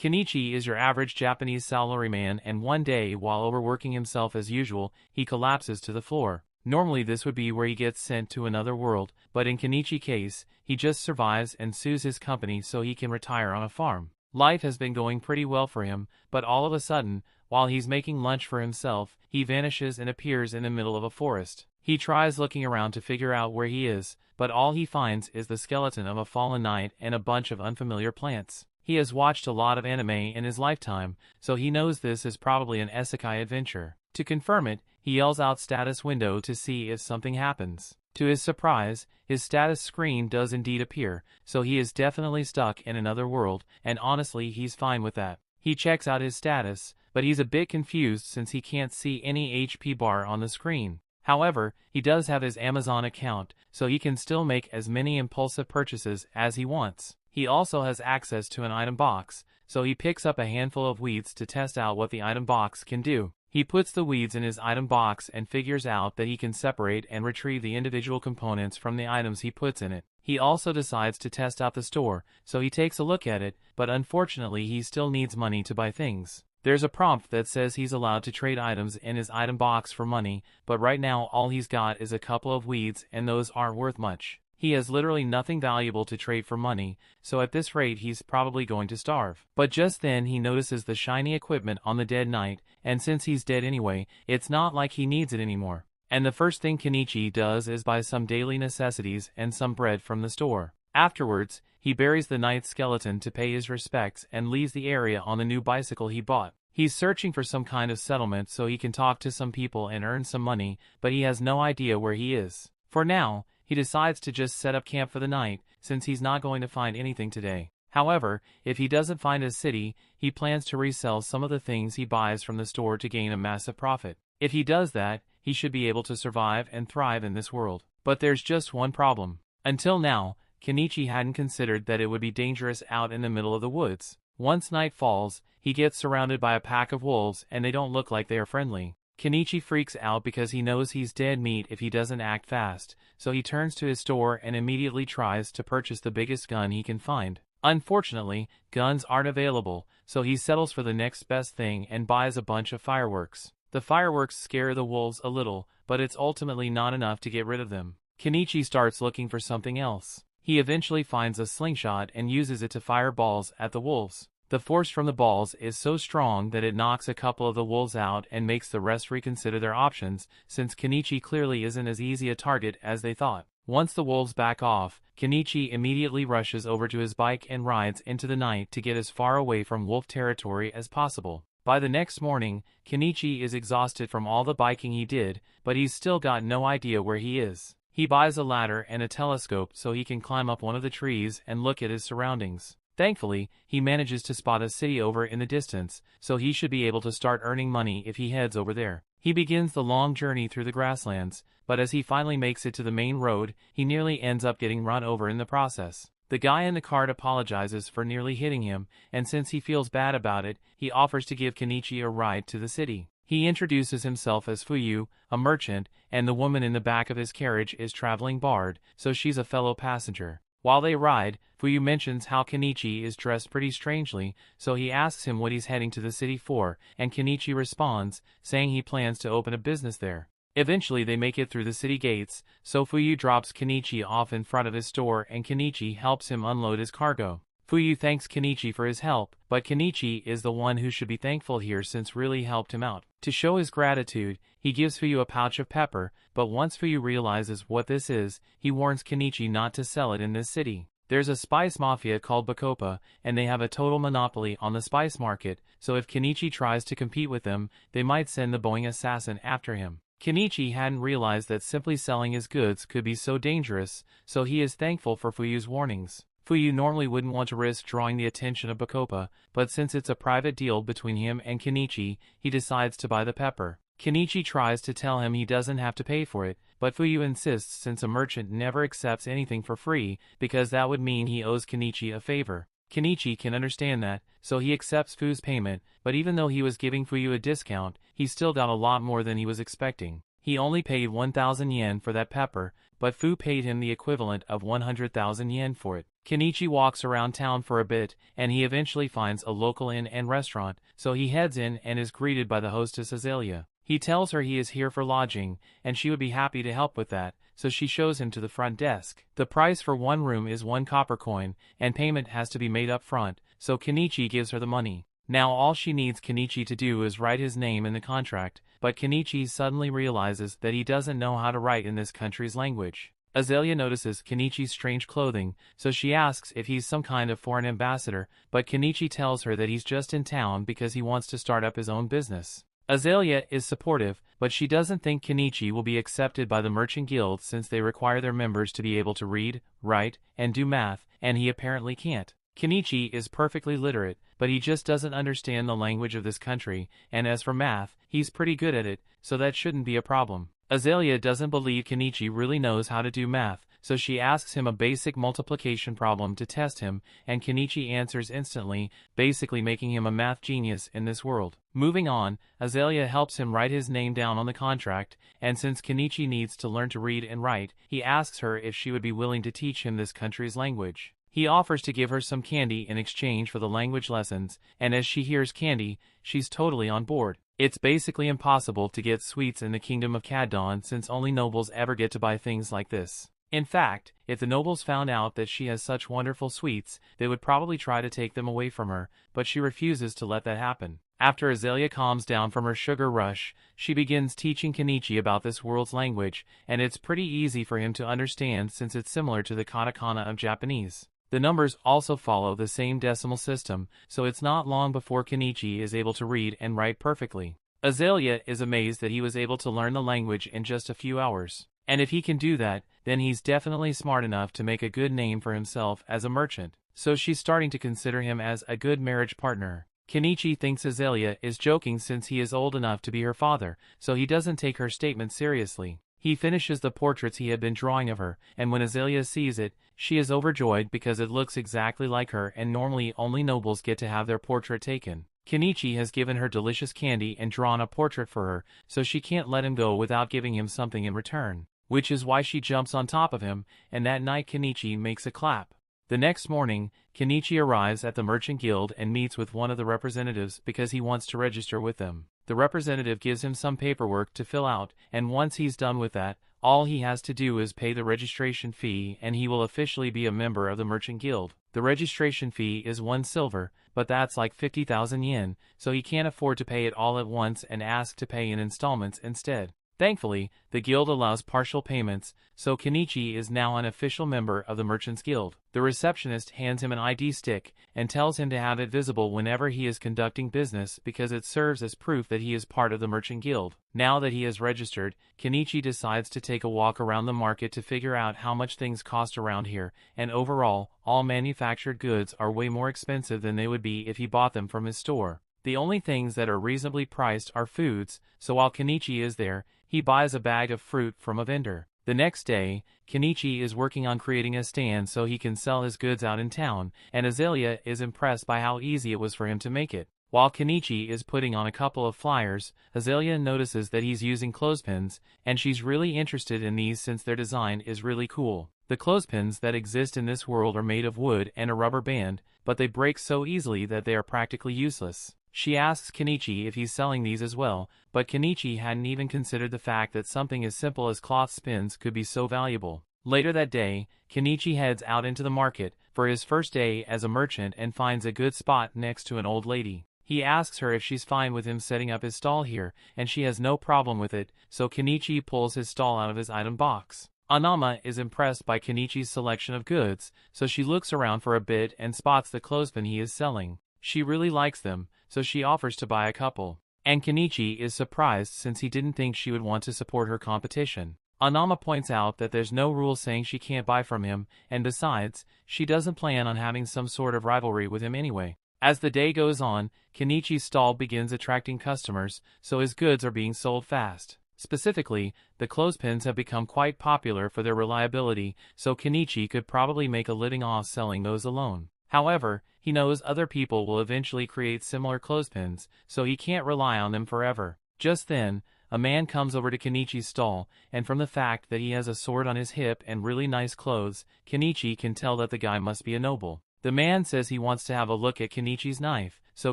Kenichi is your average Japanese salaryman, and one day, while overworking himself as usual, he collapses to the floor. Normally this would be where he gets sent to another world, but in Kenichi's case, he just survives and sues his company so he can retire on a farm. Life has been going pretty well for him, but all of a sudden, while he's making lunch for himself, he vanishes and appears in the middle of a forest. He tries looking around to figure out where he is, but all he finds is the skeleton of a fallen knight and a bunch of unfamiliar plants. He has watched a lot of anime in his lifetime, so he knows this is probably an Isekai adventure. To confirm it, he yells out status window to see if something happens. To his surprise, his status screen does indeed appear, so he is definitely stuck in another world, and honestly he's fine with that. He checks out his status, but he's a bit confused since he can't see any HP bar on the screen. However, he does have his Amazon account, so he can still make as many impulsive purchases as he wants. He also has access to an item box, so he picks up a handful of weeds to test out what the item box can do. He puts the weeds in his item box and figures out that he can separate and retrieve the individual components from the items he puts in it. He also decides to test out the store, so he takes a look at it, but unfortunately he still needs money to buy things. There's a prompt that says he's allowed to trade items in his item box for money, but right now all he's got is a couple of weeds and those aren't worth much. He has literally nothing valuable to trade for money, so at this rate he's probably going to starve. But just then he notices the shiny equipment on the dead knight, and since he's dead anyway, it's not like he needs it anymore. And the first thing Kenichi does is buy some daily necessities and some bread from the store. Afterwards, he buries the knight's skeleton to pay his respects and leaves the area on the new bicycle he bought. He's searching for some kind of settlement so he can talk to some people and earn some money, but he has no idea where he is. For now, he decides to just set up camp for the night, since he's not going to find anything today. However, if he doesn't find a city, he plans to resell some of the things he buys from the store to gain a massive profit. If he does that, he should be able to survive and thrive in this world. But there's just one problem. Until now, Kenichi hadn't considered that it would be dangerous out in the middle of the woods. Once night falls, he gets surrounded by a pack of wolves and they don't look like they are friendly. Kenichi freaks out because he knows he's dead meat if he doesn't act fast, so he turns to his store and immediately tries to purchase the biggest gun he can find. Unfortunately, guns aren't available, so he settles for the next best thing and buys a bunch of fireworks. The fireworks scare the wolves a little, but it's ultimately not enough to get rid of them. Kenichi starts looking for something else. He eventually finds a slingshot and uses it to fire balls at the wolves. The force from the balls is so strong that it knocks a couple of the wolves out and makes the rest reconsider their options, since Kenichi clearly isn't as easy a target as they thought. Once the wolves back off, Kenichi immediately rushes over to his bike and rides into the night to get as far away from wolf territory as possible. By the next morning, Kenichi is exhausted from all the biking he did, but he's still got no idea where he is. He buys a ladder and a telescope so he can climb up one of the trees and look at his surroundings. Thankfully, he manages to spot a city over in the distance, so he should be able to start earning money if he heads over there. He begins the long journey through the grasslands, but as he finally makes it to the main road, he nearly ends up getting run over in the process. The guy in the cart apologizes for nearly hitting him, and since he feels bad about it, he offers to give Kenichi a ride to the city. He introduces himself as Fuyu, a merchant, and the woman in the back of his carriage is traveling Bard, so she's a fellow passenger. While they ride, Fuyu mentions how Kenichi is dressed pretty strangely, so he asks him what he's heading to the city for, and Kenichi responds, saying he plans to open a business there. Eventually they make it through the city gates, so Fuyu drops Kenichi off in front of his store and Kenichi helps him unload his cargo. Fuyu thanks Kenichi for his help, but Kenichi is the one who should be thankful here since really helped him out. To show his gratitude, he gives Fuyu a pouch of pepper, but once Fuyu realizes what this is, he warns Kenichi not to sell it in this city. There's a spice mafia called Bacopa, and they have a total monopoly on the spice market, so if Kenichi tries to compete with them, they might send the Boeing assassin after him. Kenichi hadn't realized that simply selling his goods could be so dangerous, so he is thankful for Fuyu's warnings. Fuyu normally wouldn't want to risk drawing the attention of Bacopa, but since it's a private deal between him and Kenichi, he decides to buy the pepper. Kenichi tries to tell him he doesn't have to pay for it, but Fuyu insists since a merchant never accepts anything for free, because that would mean he owes Kenichi a favor. Kenichi can understand that, so he accepts Fuyu's payment, but even though he was giving Fuyu a discount, he still got a lot more than he was expecting. He only paid 1,000 yen for that pepper, but Fuyu paid him the equivalent of 100,000 yen for it. Kenichi walks around town for a bit, and he eventually finds a local inn and restaurant, so he heads in and is greeted by the hostess Azalea. He tells her he is here for lodging, and she would be happy to help with that, so she shows him to the front desk. The price for one room is 1 copper coin, and payment has to be made up front, so Kenichi gives her the money. Now all she needs Kenichi to do is write his name in the contract, but Kenichi suddenly realizes that he doesn't know how to write in this country's language. Azalea notices Kenichi's strange clothing, so she asks if he's some kind of foreign ambassador, but Kenichi tells her that he's just in town because he wants to start up his own business. Azalea is supportive, but she doesn't think Kenichi will be accepted by the Merchant Guild since they require their members to be able to read, write, and do math, and he apparently can't. Kenichi is perfectly literate, but he just doesn't understand the language of this country, and as for math, he's pretty good at it, so that shouldn't be a problem. Azalea doesn't believe Kenichi really knows how to do math, so she asks him a basic multiplication problem to test him, and Kenichi answers instantly, basically making him a math genius in this world. Moving on, Azalea helps him write his name down on the contract, and since Kenichi needs to learn to read and write, he asks her if she would be willing to teach him this country's language. He offers to give her some candy in exchange for the language lessons, and as she hears candy, she's totally on board. It's basically impossible to get sweets in the kingdom of Caddon since only nobles ever get to buy things like this. In fact, if the nobles found out that she has such wonderful sweets, they would probably try to take them away from her, but she refuses to let that happen. After Azalea calms down from her sugar rush, she begins teaching Kenichi about this world's language, and it's pretty easy for him to understand since it's similar to the katakana of Japanese. The numbers also follow the same decimal system, so it's not long before Kenichi is able to read and write perfectly. Azalea is amazed that he was able to learn the language in just a few hours. And if he can do that, then he's definitely smart enough to make a good name for himself as a merchant. So she's starting to consider him as a good marriage partner. Kenichi thinks Azalea is joking since he is old enough to be her father, so he doesn't take her statement seriously. He finishes the portraits he had been drawing of her, and when Azalea sees it, she is overjoyed because it looks exactly like her and normally only nobles get to have their portrait taken. Kenichi has given her delicious candy and drawn a portrait for her, so she can't let him go without giving him something in return, which is why she jumps on top of him, and that night Kenichi makes a clap. The next morning, Kenichi arrives at the Merchant Guild and meets with one of the representatives because he wants to register with them. The representative gives him some paperwork to fill out, and once he's done with that, all he has to do is pay the registration fee and he will officially be a member of the Merchant Guild. The registration fee is 1 silver, but that's like 50,000 yen, so he can't afford to pay it all at once and asks to pay in installments instead. Thankfully, the guild allows partial payments, so Kenichi is now an official member of the Merchants Guild. The receptionist hands him an ID stick and tells him to have it visible whenever he is conducting business because it serves as proof that he is part of the Merchant Guild. Now that he is registered, Kenichi decides to take a walk around the market to figure out how much things cost around here, and overall, all manufactured goods are way more expensive than they would be if he bought them from his store. The only things that are reasonably priced are foods, so while Kenichi is there, he buys a bag of fruit from a vendor. The next day, Kenichi is working on creating a stand so he can sell his goods out in town, and Azalea is impressed by how easy it was for him to make it. While Kenichi is putting on a couple of flyers, Azalea notices that he's using clothespins, and she's really interested in these since their design is really cool. The clothespins that exist in this world are made of wood and a rubber band, but they break so easily that they are practically useless. She asks Kenichi if he's selling these as well, but Kenichi hadn't even considered the fact that something as simple as cloth spins could be so valuable. Later that day, Kenichi heads out into the market for his first day as a merchant and finds a good spot next to an old lady. He asks her if she's fine with him setting up his stall here, and she has no problem with it, so Kenichi pulls his stall out of his item box. Anama is impressed by Kenichi's selection of goods, so she looks around for a bit and spots the clothespin he is selling. She really likes them, so she offers to buy a couple. And Kenichi is surprised since he didn't think she would want to support her competition. Anama points out that there's no rule saying she can't buy from him, and besides, she doesn't plan on having some sort of rivalry with him anyway. As the day goes on, Kenichi's stall begins attracting customers, so his goods are being sold fast. Specifically, the clothespins have become quite popular for their reliability, so Kenichi could probably make a living off selling those alone. However, he knows other people will eventually create similar clothespins, so he can't rely on them forever. Just then, a man comes over to Kenichi's stall, and from the fact that he has a sword on his hip and really nice clothes, Kenichi can tell that the guy must be a noble. The man says he wants to have a look at Kenichi's knife, so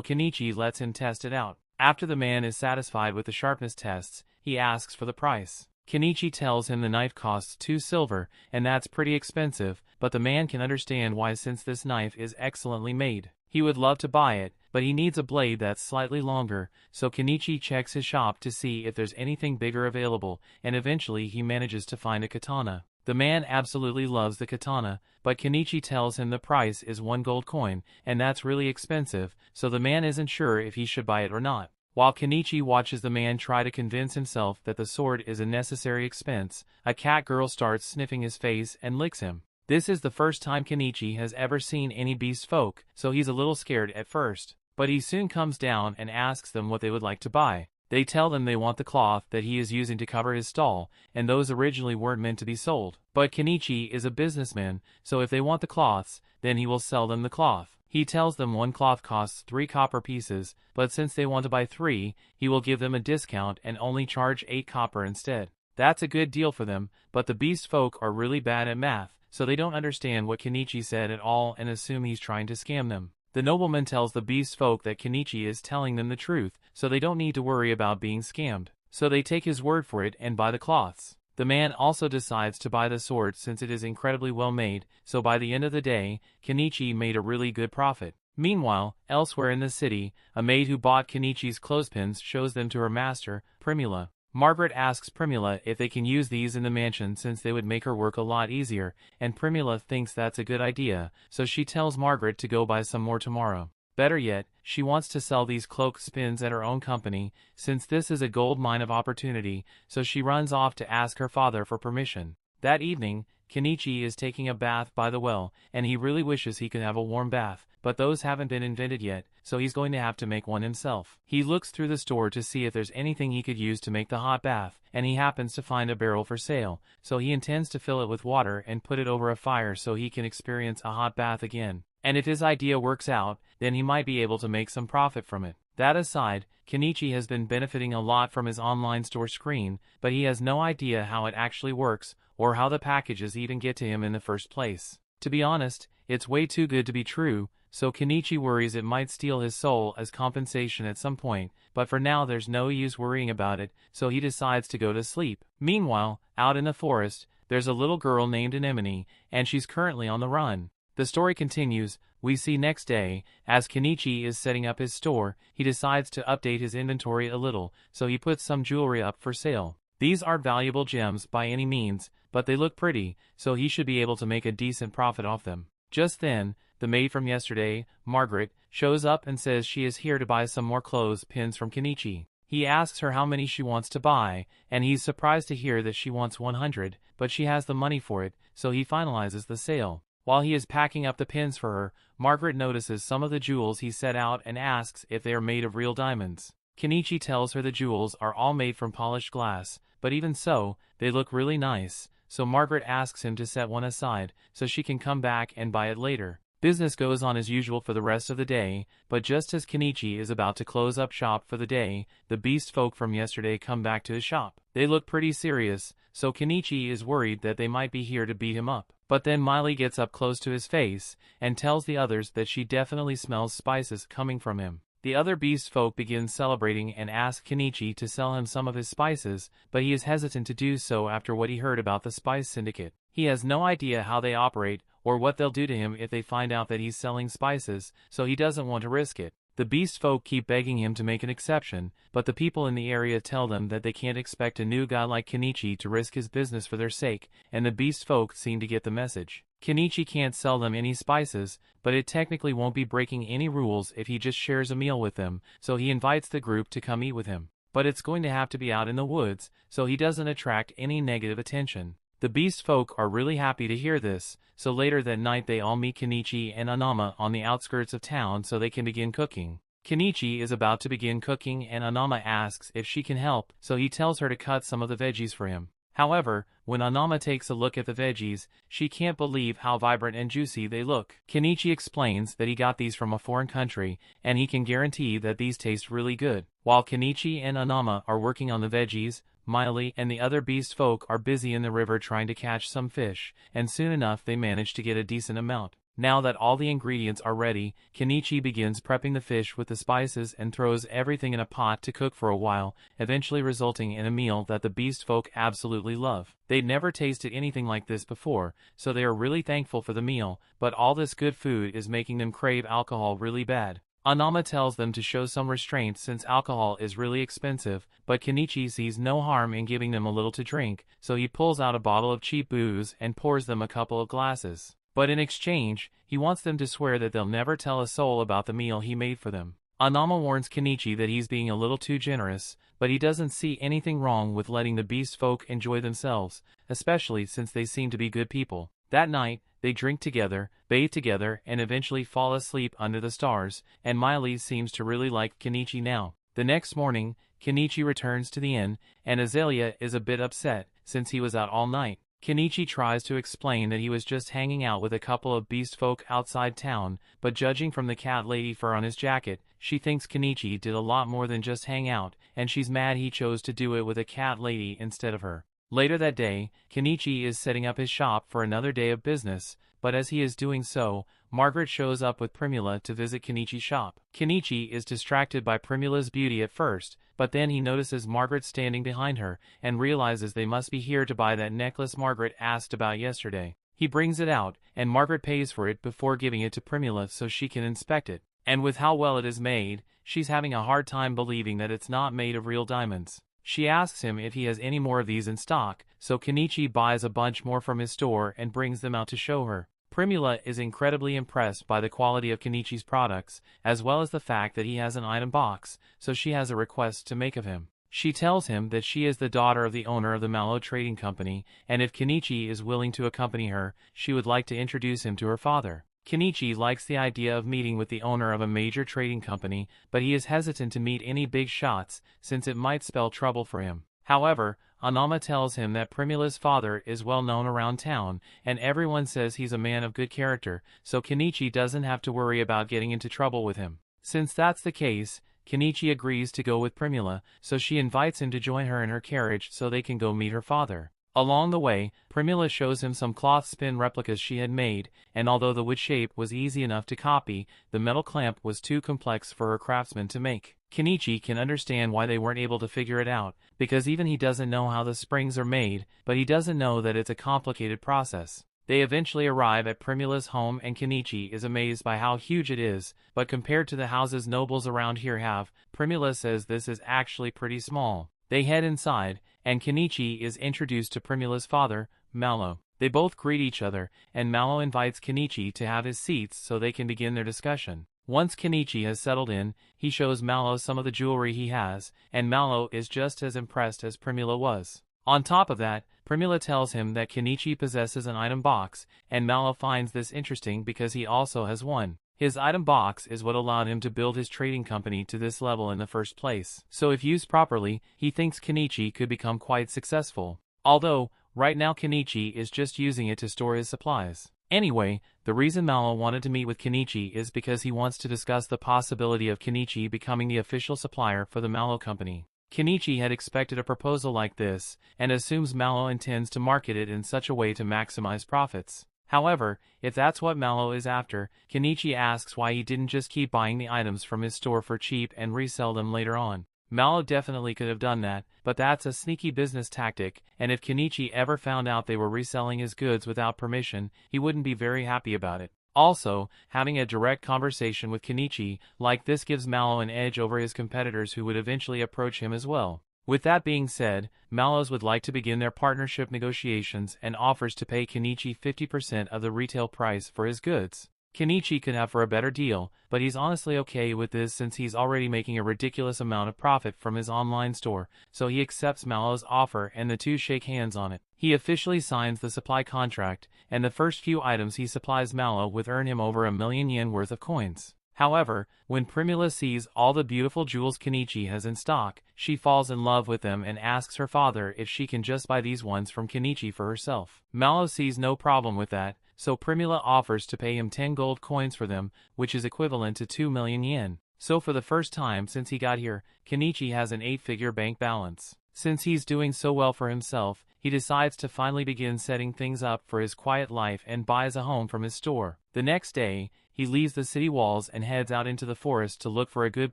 Kenichi lets him test it out. After the man is satisfied with the sharpness tests, he asks for the price. Kenichi tells him the knife costs 2 silver, and that's pretty expensive, but the man can understand why since this knife is excellently made. He would love to buy it, but he needs a blade that's slightly longer, so Kenichi checks his shop to see if there's anything bigger available, and eventually he manages to find a katana. The man absolutely loves the katana, but Kenichi tells him the price is 1 gold coin, and that's really expensive, so the man isn't sure if he should buy it or not. While Kenichi watches the man try to convince himself that the sword is a necessary expense, a cat girl starts sniffing his face and licks him. This is the first time Kenichi has ever seen any beast folk, so he's a little scared at first. But he soon comes down and asks them what they would like to buy. They tell them they want the cloth that he is using to cover his stall, and those originally weren't meant to be sold. But Kenichi is a businessman, so if they want the cloths, then he will sell them the cloth. He tells them 1 cloth costs 3 copper pieces, but since they want to buy 3, he will give them a discount and only charge 8 copper instead. That's a good deal for them, but the beast folk are really bad at math, so they don't understand what Kenichi said at all and assume he's trying to scam them. The nobleman tells the beast folk that Kenichi is telling them the truth, so they don't need to worry about being scammed. So they take his word for it and buy the cloths. The man also decides to buy the sword since it is incredibly well made, so by the end of the day, Kenichi made a really good profit. Meanwhile, elsewhere in the city, a maid who bought Kenichi's clothespins shows them to her master, Primula. Margaret asks Primula if they can use these in the mansion since they would make her work a lot easier, and Primula thinks that's a good idea, so she tells Margaret to go buy some more tomorrow. Better yet, she wants to sell these cloak spins at her own company, since this is a gold mine of opportunity, so she runs off to ask her father for permission. That evening, Kenichi is taking a bath by the well, and he really wishes he could have a warm bath, but those haven't been invented yet, so he's going to have to make one himself. He looks through the store to see if there's anything he could use to make the hot bath, and he happens to find a barrel for sale, so he intends to fill it with water and put it over a fire so he can experience a hot bath again. And if his idea works out, then he might be able to make some profit from it. That aside, Kenichi has been benefiting a lot from his online store screen, but he has no idea how it actually works, or how the packages even get to him in the first place. To be honest, it's way too good to be true, so Kenichi worries it might steal his soul as compensation at some point, but for now there's no use worrying about it, so he decides to go to sleep. Meanwhile, out in the forest, there's a little girl named Anemone, and she's currently on the run. The story continues. We see next day, as Kenichi is setting up his store, he decides to update his inventory a little, so he puts some jewelry up for sale. These aren't valuable gems by any means, but they look pretty, so he should be able to make a decent profit off them. Just then, the maid from yesterday, Margaret, shows up and says she is here to buy some more clothes pins from Kenichi. He asks her how many she wants to buy, and he's surprised to hear that she wants 100, but she has the money for it, so he finalizes the sale. While he is packing up the pins for her, Margaret notices some of the jewels he set out and asks if they are made of real diamonds. Kenichi tells her the jewels are all made from polished glass, but even so, they look really nice, so Margaret asks him to set one aside, so she can come back and buy it later. Business goes on as usual for the rest of the day, but just as Kenichi is about to close up shop for the day, the beast folk from yesterday come back to his shop. They look pretty serious, so Kenichi is worried that they might be here to beat him up. But then Miley gets up close to his face, and tells the others that she definitely smells spices coming from him. The other beast folk begin celebrating and ask Kenichi to sell him some of his spices, but he is hesitant to do so after what he heard about the Spice Syndicate. He has no idea how they operate, or what they'll do to him if they find out that he's selling spices, so he doesn't want to risk it. The beast folk keep begging him to make an exception, but the people in the area tell them that they can't expect a new guy like Kenichi to risk his business for their sake, and the beast folk seem to get the message. Kenichi can't sell them any spices, but it technically won't be breaking any rules if he just shares a meal with them, so he invites the group to come eat with him. But it's going to have to be out in the woods, so he doesn't attract any negative attention. The beast folk are really happy to hear this, so later that night they all meet Kenichi and Anama on the outskirts of town so they can begin cooking. Kenichi is about to begin cooking and Anama asks if she can help, so he tells her to cut some of the veggies for him. However, when Anama takes a look at the veggies, she can't believe how vibrant and juicy they look. Kenichi explains that he got these from a foreign country, and he can guarantee that these taste really good. While Kenichi and Anama are working on the veggies, Miley and the other beast folk are busy in the river trying to catch some fish, and soon enough they manage to get a decent amount. Now that all the ingredients are ready, Kenichi begins prepping the fish with the spices and throws everything in a pot to cook for a while, eventually resulting in a meal that the beast folk absolutely love. They'd never tasted anything like this before, so they are really thankful for the meal, but all this good food is making them crave alcohol really bad. Anama tells them to show some restraint since alcohol is really expensive, but Kenichi sees no harm in giving them a little to drink, so he pulls out a bottle of cheap booze and pours them a couple of glasses. But in exchange, he wants them to swear that they'll never tell a soul about the meal he made for them. Anama warns Kenichi that he's being a little too generous, but he doesn't see anything wrong with letting the beast folk enjoy themselves, especially since they seem to be good people. That night, they drink together, bathe together, and eventually fall asleep under the stars, and Miley seems to really like Kenichi now. The next morning, Kenichi returns to the inn, and Azalea is a bit upset, since he was out all night. Kenichi tries to explain that he was just hanging out with a couple of beast folk outside town, but judging from the cat lady fur on his jacket, she thinks Kenichi did a lot more than just hang out, and she's mad he chose to do it with a cat lady instead of her. Later that day, Kenichi is setting up his shop for another day of business, but as he is doing so, Margaret shows up with Primula to visit Kenichi's shop. Kenichi is distracted by Primula's beauty at first, but then he notices Margaret standing behind her, and realizes they must be here to buy that necklace Margaret asked about yesterday. He brings it out, and Margaret pays for it before giving it to Primula so she can inspect it. And with how well it is made, she's having a hard time believing that it's not made of real diamonds. She asks him if he has any more of these in stock, so Kenichi buys a bunch more from his store and brings them out to show her. Primula is incredibly impressed by the quality of Kenichi's products, as well as the fact that he has an item box, so she has a request to make of him. She tells him that she is the daughter of the owner of the Mallow Trading Company, and if Kenichi is willing to accompany her, she would like to introduce him to her father. Kenichi likes the idea of meeting with the owner of a major trading company, but he is hesitant to meet any big shots, since it might spell trouble for him. However, Anama tells him that Primula's father is well known around town, and everyone says he's a man of good character, so Kenichi doesn't have to worry about getting into trouble with him. Since that's the case, Kenichi agrees to go with Primula, so she invites him to join her in her carriage so they can go meet her father. Along the way, Primula shows him some cloth spin replicas she had made, and although the wood shape was easy enough to copy, the metal clamp was too complex for her craftsman to make. Kenichi can understand why they weren't able to figure it out, because even he doesn't know how the springs are made, but he doesn't know that it's a complicated process. They eventually arrive at Primula's home and Kenichi is amazed by how huge it is, but compared to the houses nobles around here have, Primula says this is actually pretty small. They head inside, and Kenichi is introduced to Primula's father, Mallow. They both greet each other, and Mallow invites Kenichi to have his seats so they can begin their discussion. Once Kenichi has settled in, he shows Mallow some of the jewelry he has, and Mallow is just as impressed as Primula was. On top of that, Primula tells him that Kenichi possesses an item box, and Mallow finds this interesting because he also has one. His item box is what allowed him to build his trading company to this level in the first place. So if used properly, he thinks Kenichi could become quite successful. Although, right now Kenichi is just using it to store his supplies. Anyway, the reason Mallow wanted to meet with Kenichi is because he wants to discuss the possibility of Kenichi becoming the official supplier for the Mallow Company. Kenichi had expected a proposal like this, and assumes Mallow intends to market it in such a way to maximize profits. However, if that's what Mallow is after, Kenichi asks why he didn't just keep buying the items from his store for cheap and resell them later on. Mallow definitely could have done that, but that's a sneaky business tactic, and if Kenichi ever found out they were reselling his goods without permission, he wouldn't be very happy about it. Also, having a direct conversation with Kenichi like this gives Mallow an edge over his competitors who would eventually approach him as well. With that being said, Mallows would like to begin their partnership negotiations and offers to pay Kenichi 50% of the retail price for his goods. Kenichi could have for a better deal, but he's honestly okay with this since he's already making a ridiculous amount of profit from his online store, so he accepts Mallow's offer and the two shake hands on it. He officially signs the supply contract, and the first few items he supplies Mallow with earn him over 1,000,000 yen worth of coins. However, when Primula sees all the beautiful jewels Kenichi has in stock, she falls in love with them and asks her father if she can just buy these ones from Kenichi for herself. Mallow sees no problem with that, so Primula offers to pay him 10 gold coins for them, which is equivalent to 2 million yen. So for the first time since he got here, Kenichi has an 8-figure bank balance. Since he's doing so well for himself, he decides to finally begin setting things up for his quiet life and buys a home from his store. The next day, he leaves the city walls and heads out into the forest to look for a good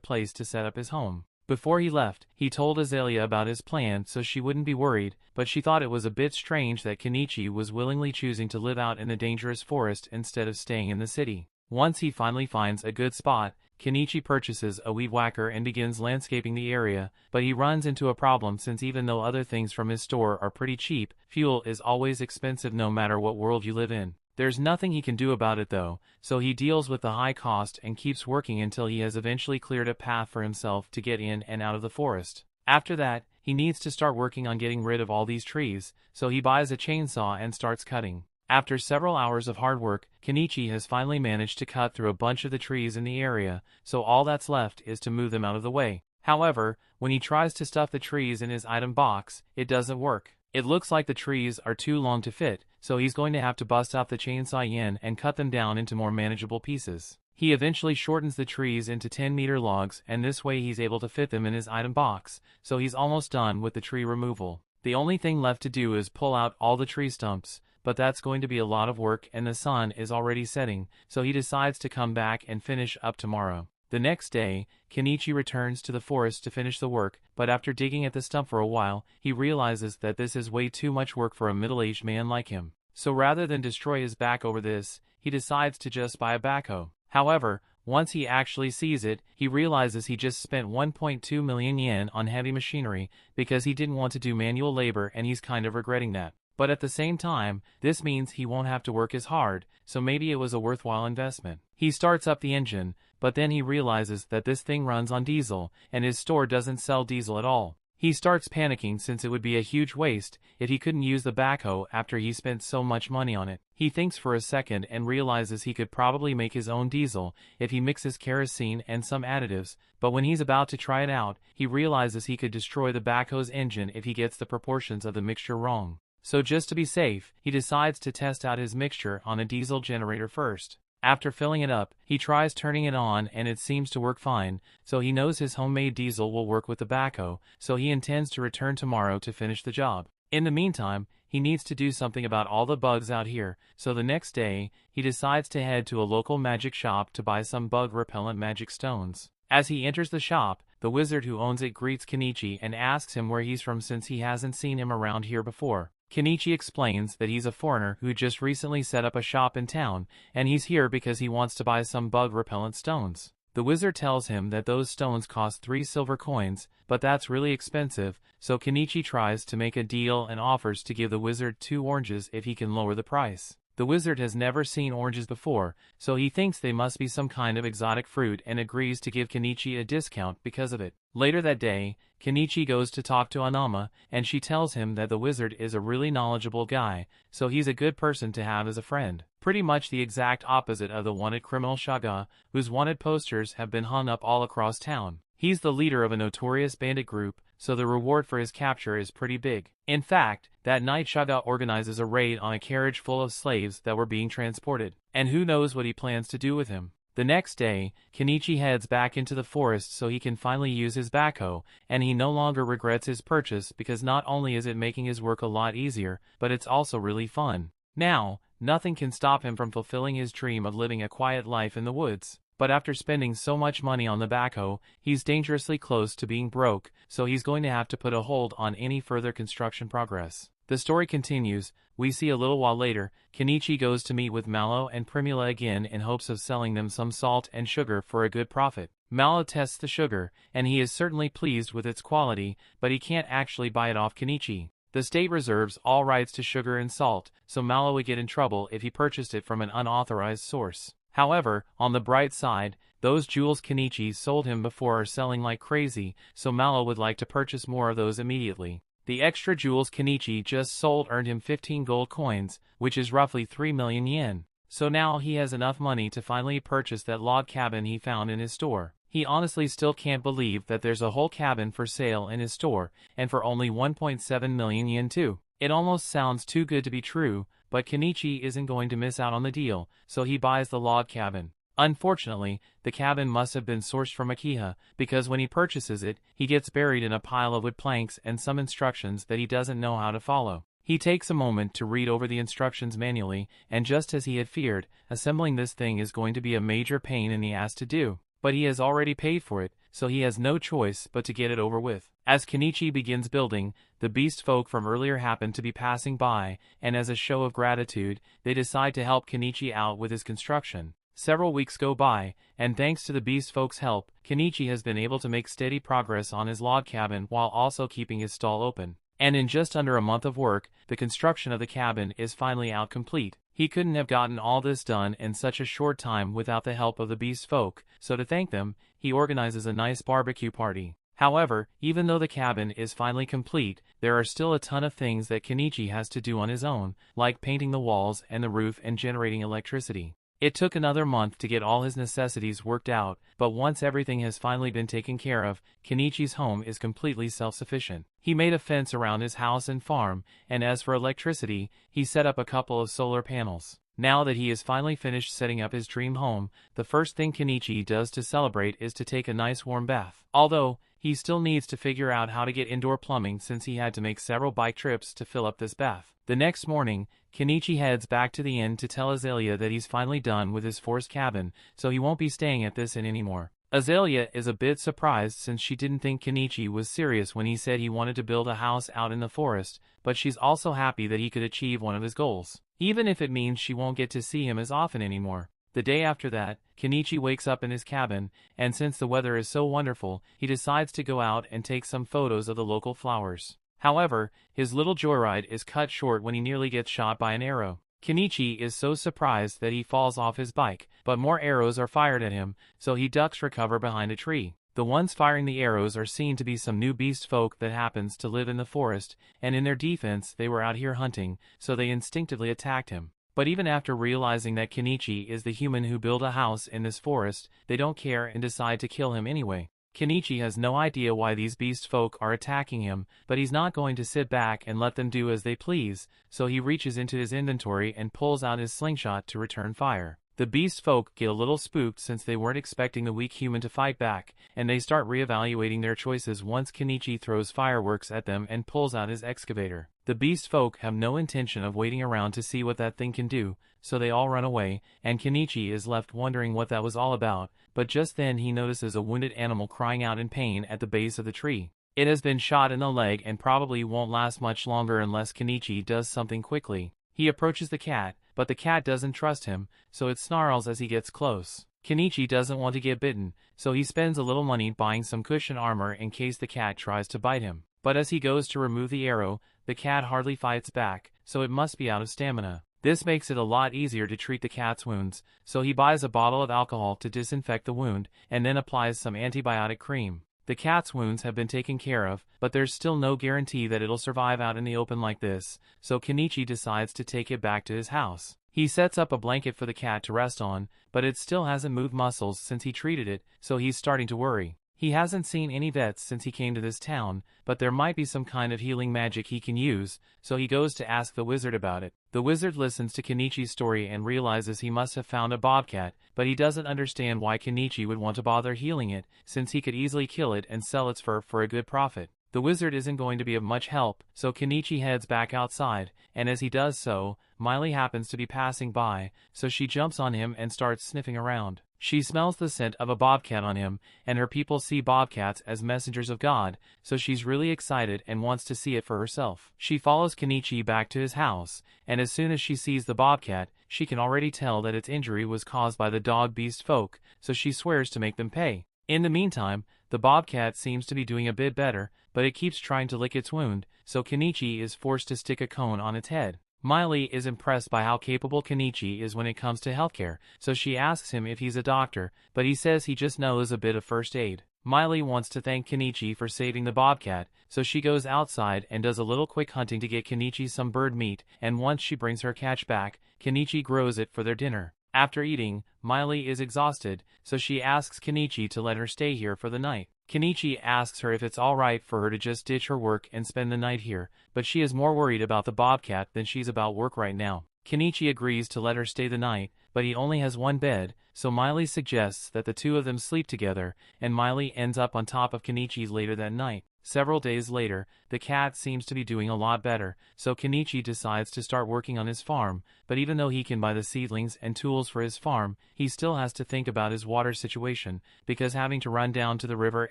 place to set up his home. Before he left, he told Azalea about his plan so she wouldn't be worried, but she thought it was a bit strange that Kenichi was willingly choosing to live out in the dangerous forest instead of staying in the city. Once he finally finds a good spot, Kenichi purchases a weed whacker and begins landscaping the area, but he runs into a problem since even though other things from his store are pretty cheap, fuel is always expensive no matter what world you live in. There's nothing he can do about it though, so he deals with the high cost and keeps working until he has eventually cleared a path for himself to get in and out of the forest. After that, he needs to start working on getting rid of all these trees, so he buys a chainsaw and starts cutting. After several hours of hard work, Kenichi has finally managed to cut through a bunch of the trees in the area, so all that's left is to move them out of the way. However, when he tries to stuff the trees in his item box, it doesn't work. It looks like the trees are too long to fit, so he's going to have to bust out the chainsaw yen and cut them down into more manageable pieces. He eventually shortens the trees into 10-meter logs, and this way he's able to fit them in his item box, so he's almost done with the tree removal. The only thing left to do is pull out all the tree stumps, but that's going to be a lot of work and the sun is already setting, so he decides to come back and finish up tomorrow. The next day, Kenichi returns to the forest to finish the work, but after digging at the stump for a while, he realizes that this is way too much work for a middle-aged man like him. So rather than destroy his back over this, he decides to just buy a backhoe. However, once he actually sees it, he realizes he just spent 1.2 million yen on heavy machinery because he didn't want to do manual labor and he's kind of regretting that. But at the same time, this means he won't have to work as hard, so maybe it was a worthwhile investment. He starts up the engine, but then he realizes that this thing runs on diesel, and his store doesn't sell diesel at all. He starts panicking since it would be a huge waste if he couldn't use the backhoe after he spent so much money on it. He thinks for a second and realizes he could probably make his own diesel if he mixes kerosene and some additives, but when he's about to try it out, he realizes he could destroy the backhoe's engine if he gets the proportions of the mixture wrong. So just to be safe, he decides to test out his mixture on a diesel generator first. After filling it up, he tries turning it on and it seems to work fine, so he knows his homemade diesel will work with the backhoe, so he intends to return tomorrow to finish the job. In the meantime, he needs to do something about all the bugs out here, so the next day, he decides to head to a local magic shop to buy some bug-repellent magic stones. As he enters the shop, the wizard who owns it greets Kenichi and asks him where he's from since he hasn't seen him around here before. Kenichi explains that he's a foreigner who just recently set up a shop in town, and he's here because he wants to buy some bug-repellent stones. The wizard tells him that those stones cost 3 silver coins, but that's really expensive, so Kenichi tries to make a deal and offers to give the wizard 2 oranges if he can lower the price. The wizard has never seen oranges before, so he thinks they must be some kind of exotic fruit and agrees to give Kenichi a discount because of it. Later that day, Kenichi goes to talk to Anama, and she tells him that the wizard is a really knowledgeable guy, so he's a good person to have as a friend. Pretty much the exact opposite of the wanted criminal Shaga, whose wanted posters have been hung up all across town. He's the leader of a notorious bandit group, so the reward for his capture is pretty big. In fact, that night Shaga organizes a raid on a carriage full of slaves that were being transported, and who knows what he plans to do with him. The next day, Kenichi heads back into the forest so he can finally use his backhoe, and he no longer regrets his purchase because not only is it making his work a lot easier, but it's also really fun. Now, nothing can stop him from fulfilling his dream of living a quiet life in the woods. But after spending so much money on the backhoe, he's dangerously close to being broke, so he's going to have to put a hold on any further construction progress. The story continues. We see a little while later, Kenichi goes to meet with Mallow and Primula again in hopes of selling them some salt and sugar for a good profit. Mallow tests the sugar, and he is certainly pleased with its quality, but he can't actually buy it off Kenichi. The state reserves all rights to sugar and salt, so Mallow would get in trouble if he purchased it from an unauthorized source. However, on the bright side, those jewels Kenichi sold him before are selling like crazy, so Mallow would like to purchase more of those immediately. The extra jewels Kenichi just sold earned him 15 gold coins, which is roughly 3 million yen. so now he has enough money to finally purchase that log cabin he found in his store. He honestly still can't believe that there's a whole cabin for sale in his store, and for only 1.7 million yen too. It almost sounds too good to be true, but Kenichi isn't going to miss out on the deal, so he buys the log cabin. Unfortunately, the cabin must have been sourced from Akiha, because when he purchases it, he gets buried in a pile of wood planks and some instructions that he doesn't know how to follow. He takes a moment to read over the instructions manually, and just as he had feared, assembling this thing is going to be a major pain in the ass to do. But he has already paid for it, so he has no choice but to get it over with. As Kenichi begins building, the beast folk from earlier happen to be passing by, and as a show of gratitude, they decide to help Kenichi out with his construction. Several weeks go by, and thanks to the beast folks' help, Kenichi has been able to make steady progress on his log cabin while also keeping his stall open. And in just under a month of work, the construction of the cabin is finally out complete. He couldn't have gotten all this done in such a short time without the help of the beast folk, so to thank them, he organizes a nice barbecue party. However, even though the cabin is finally complete, there are still a ton of things that Kenichi has to do on his own, like painting the walls and the roof and generating electricity. It took another month to get all his necessities worked out, but once everything has finally been taken care of, Kenichi's home is completely self-sufficient. He made a fence around his house and farm, and as for electricity, he set up a couple of solar panels. Now that he is finally finished setting up his dream home, the first thing Kenichi does to celebrate is to take a nice warm bath. Although, he still needs to figure out how to get indoor plumbing since he had to make several bike trips to fill up this bath. The next morning, Kenichi heads back to the inn to tell Azalea that he's finally done with his forest cabin, so he won't be staying at this inn anymore. Azalea is a bit surprised since she didn't think Kenichi was serious when he said he wanted to build a house out in the forest, but she's also happy that he could achieve one of his goals, even if it means she won't get to see him as often anymore. The day after that, Kenichi wakes up in his cabin, and since the weather is so wonderful, he decides to go out and take some photos of the local flowers. However, his little joyride is cut short when he nearly gets shot by an arrow. Kenichi is so surprised that he falls off his bike, but more arrows are fired at him, so he ducks for cover behind a tree. The ones firing the arrows are seen to be some new beast folk that happens to live in the forest, and in their defense they were out here hunting, so they instinctively attacked him. But even after realizing that Kenichi is the human who built a house in this forest, they don't care and decide to kill him anyway. Kenichi has no idea why these beast folk are attacking him, but he's not going to sit back and let them do as they please, so he reaches into his inventory and pulls out his slingshot to return fire. The beast folk get a little spooked since they weren't expecting the weak human to fight back, and they start reevaluating their choices once Kenichi throws fireworks at them and pulls out his excavator. The beast folk have no intention of waiting around to see what that thing can do, so they all run away, and Kenichi is left wondering what that was all about, but just then he notices a wounded animal crying out in pain at the base of the tree. It has been shot in the leg and probably won't last much longer unless Kenichi does something quickly. He approaches the cat, but the cat doesn't trust him, so it snarls as he gets close. Kenichi doesn't want to get bitten, so he spends a little money buying some cushion armor in case the cat tries to bite him. But as he goes to remove the arrow, the cat hardly fights back, so it must be out of stamina. This makes it a lot easier to treat the cat's wounds, so he buys a bottle of alcohol to disinfect the wound, and then applies some antibiotic cream. The cat's wounds have been taken care of, but there's still no guarantee that it'll survive out in the open like this, so Kenichi decides to take it back to his house. He sets up a blanket for the cat to rest on, but it still hasn't moved muscles since he treated it, so he's starting to worry. He hasn't seen any vets since he came to this town, but there might be some kind of healing magic he can use, so he goes to ask the wizard about it. The wizard listens to Kenichi's story and realizes he must have found a bobcat, but he doesn't understand why Kenichi would want to bother healing it, since he could easily kill it and sell its fur for a good profit. The wizard isn't going to be of much help, so Kenichi heads back outside, and as he does so, Miley happens to be passing by, so she jumps on him and starts sniffing around. She smells the scent of a bobcat on him, and her people see bobcats as messengers of God, so she's really excited and wants to see it for herself. She follows Kenichi back to his house, and as soon as she sees the bobcat, she can already tell that its injury was caused by the dog beast folk, so she swears to make them pay. In the meantime, the bobcat seems to be doing a bit better, but it keeps trying to lick its wound, so Kenichi is forced to stick a cone on its head. Miley is impressed by how capable Kenichi is when it comes to healthcare, so she asks him if he's a doctor, but he says he just knows a bit of first aid. Miley wants to thank Kenichi for saving the bobcat, so she goes outside and does a little quick hunting to get Kenichi some bird meat, and once she brings her catch back, Kenichi grows it for their dinner. After eating, Miley is exhausted, so she asks Kenichi to let her stay here for the night. Kenichi asks her if it's alright for her to just ditch her work and spend the night here, but she is more worried about the bobcat than she's about work right now. Kenichi agrees to let her stay the night, but he only has one bed, so Miley suggests that the two of them sleep together, and Miley ends up on top of Kenichi's later that night. Several days later, the cat seems to be doing a lot better, so Kenichi decides to start working on his farm, but even though he can buy the seedlings and tools for his farm, he still has to think about his water situation, because having to run down to the river